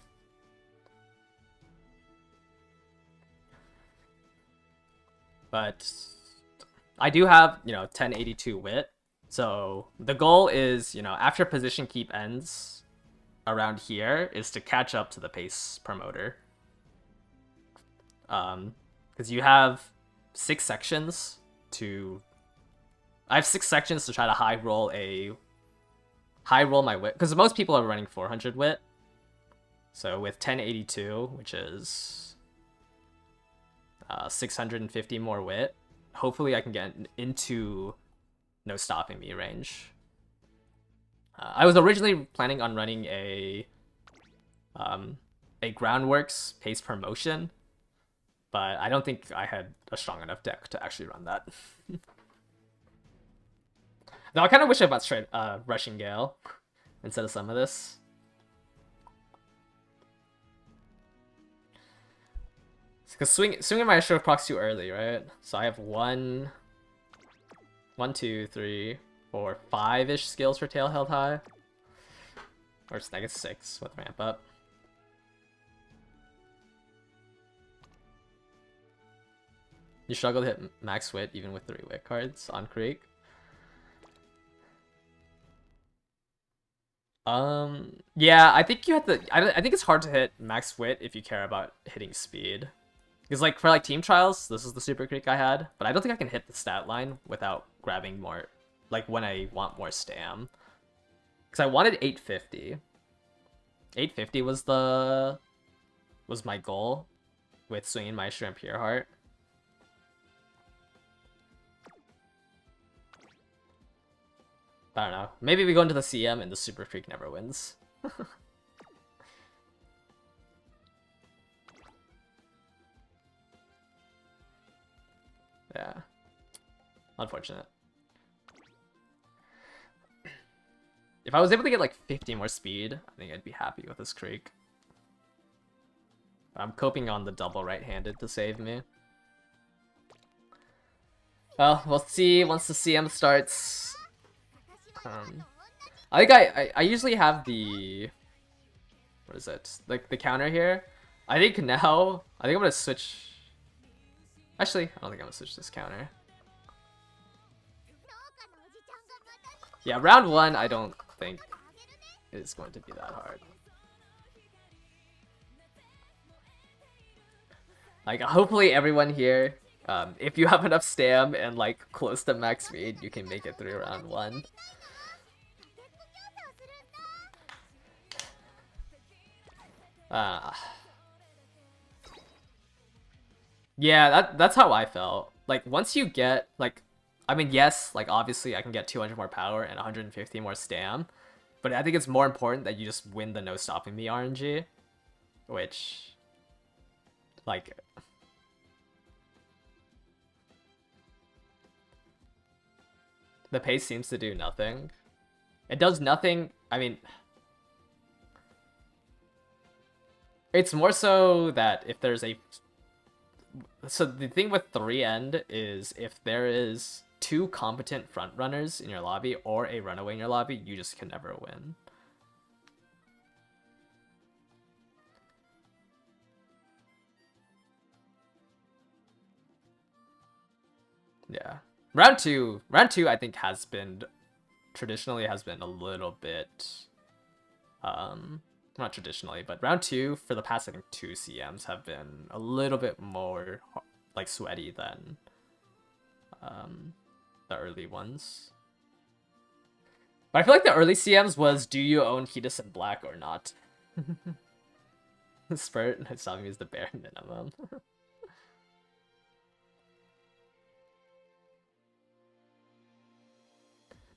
But I do have, 1082 wit. So the goal is, after position keep ends around here, is to catch up to the pace promoter. Because you have 6 sections to... I have 6 sections to try to high roll my wit. Because most people are running 400 wit. So with 1082, which is 650 more wit, hopefully I can get into No Stopping Me range. I was originally planning on running a Groundworks pace promotion, but I don't think I had a strong enough deck to actually run that. Now I kind of wish I bought straight Rushing Gale instead of some of this. Because swinging my stroke procs too early, right? So I have 1, 2, 3, 4, 5-ish skills for Tail held high. Or I guess 6 with ramp up. You struggle to hit max wit even with 3 wit cards on Creek. Yeah, I think you have to. I think it's hard to hit max wit if you care about hitting speed. Because like for like team trials, this is the super creek I had, but I don't think I can hit the stat line without grabbing more, like when I want more stam. Because I wanted 850. 850 was my goal with swinging Maestro and Pure Heart. I don't know. Maybe we go into the CM and the super creek never wins. Yeah. Unfortunate. If I was able to get like 50 more speed, I think I'd be happy with this creek. I'm coping on the double right-handed to save me. Well, we'll see once the CM starts. I think I usually have the... What is it? Like the counter here. I think now... I think I'm gonna switch... Actually, I don't think I'm gonna switch this counter. Yeah, round 1 I don't think is going to be that hard. Like, hopefully everyone here, if you have enough stam and like close to max speed, you can make it through round 1. Yeah, that's how I felt. Like, once you get, like, I mean, yes, like, obviously I can get 200 more power and 150 more stam, but I think it's more important that you just win the No Stopping Me RNG, which, like... The pace seems to do nothing. It does nothing, I mean... It's more so that if there's a... So the thing with 3 end is if there is 2 competent front runners in your lobby or a runaway in your lobby, you just can never win. Yeah. Round two I think traditionally has been a little bit Not traditionally, but round 2 for the past I think 2 CMs have been a little bit more like sweaty than the early ones. But I feel like the early CMs was, do you own Heatus in black or not? Spurt and Hisami is the bare minimum.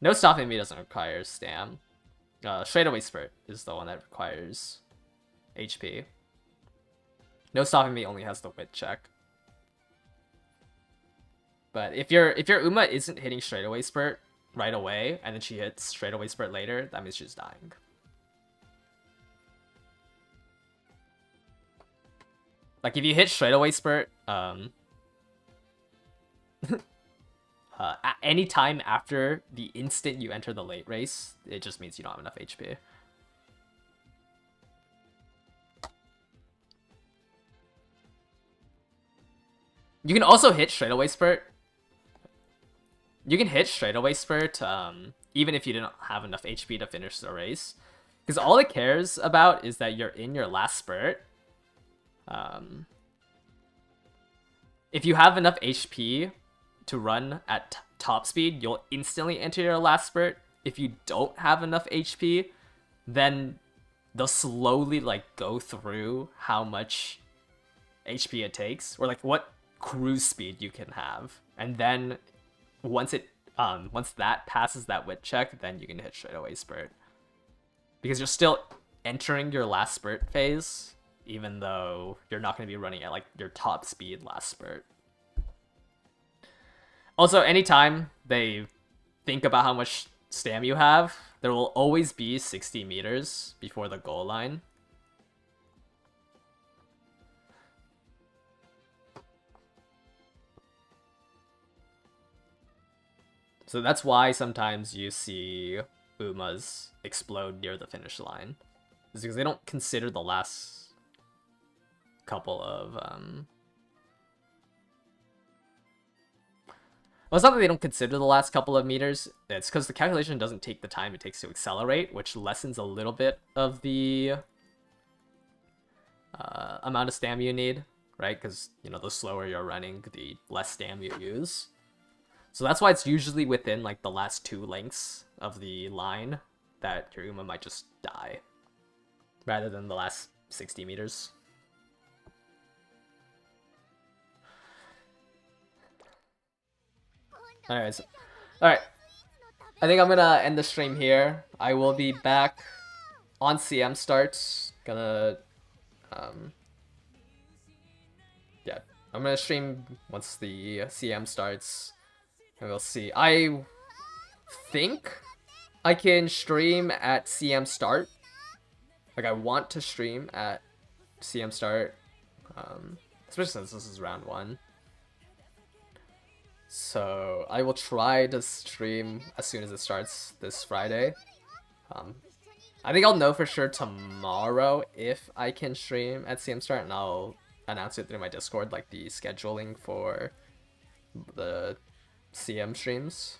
No stopping me doesn't require stam. Straightaway Spurt is the one that requires HP. No stopping me only has the wit check. But if your Uma isn't hitting straightaway Spurt right away, and then she hits straightaway Spurt later, that means she's dying. Like if you hit straightaway Spurt, at any time after the instant you enter the late race, it just means you don't have enough HP. You can also hit straightaway Spurt. You can hit straightaway Spurt even if you didn't have enough HP to finish the race. Because all it cares about is that you're in your last spurt. If you have enough HP to run at top speed, you'll instantly enter your last spurt. If you don't have enough HP, then they'll slowly like go through how much HP it takes, or like what cruise speed you can have, and then once that passes that wit check, then you can hit straightaway Spurt, because you're still entering your last spurt phase, even though you're not going to be running at like your top speed last spurt. Also, anytime they think about how much stam you have, there will always be 60 meters before the goal line. So that's why sometimes you see Umas explode near the finish line. It's because they don't consider the last couple of... Well, it's not that they don't consider the last couple of meters. It's because the calculation doesn't take the time it takes to accelerate, which lessens a little bit of the amount of stam you need, right? Because, you know, the slower you're running, the less stam you use. So that's why it's usually within like the last 2 lengths of the line that your Uma might just die, rather than the last 60 meters. Anyways, alright. I think I'm gonna end the stream here. I will be back on CM starts. Yeah, I'm gonna stream once the CM starts. And we'll see. I think I can stream at CM start. Like, I want to stream at CM start. Especially since this is round 1. So, I will try to stream as soon as it starts this Friday. I think I'll know for sure tomorrow if I can stream at CM start, and I'll announce it through my Discord, like the scheduling for the CM streams.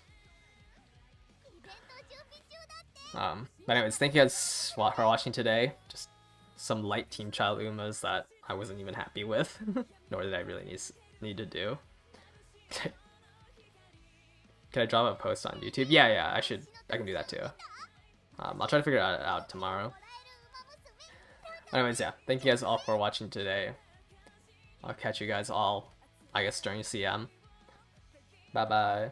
But anyways, thank you guys for watching today. Just some light Team Child Umas that I wasn't even happy with, nor did I really need to do. Can I drop a post on YouTube? Yeah, I can do that too. I'll try to figure it out tomorrow. Anyways, yeah, thank you guys all for watching today. I'll catch you guys all, I guess, during CM. Bye bye.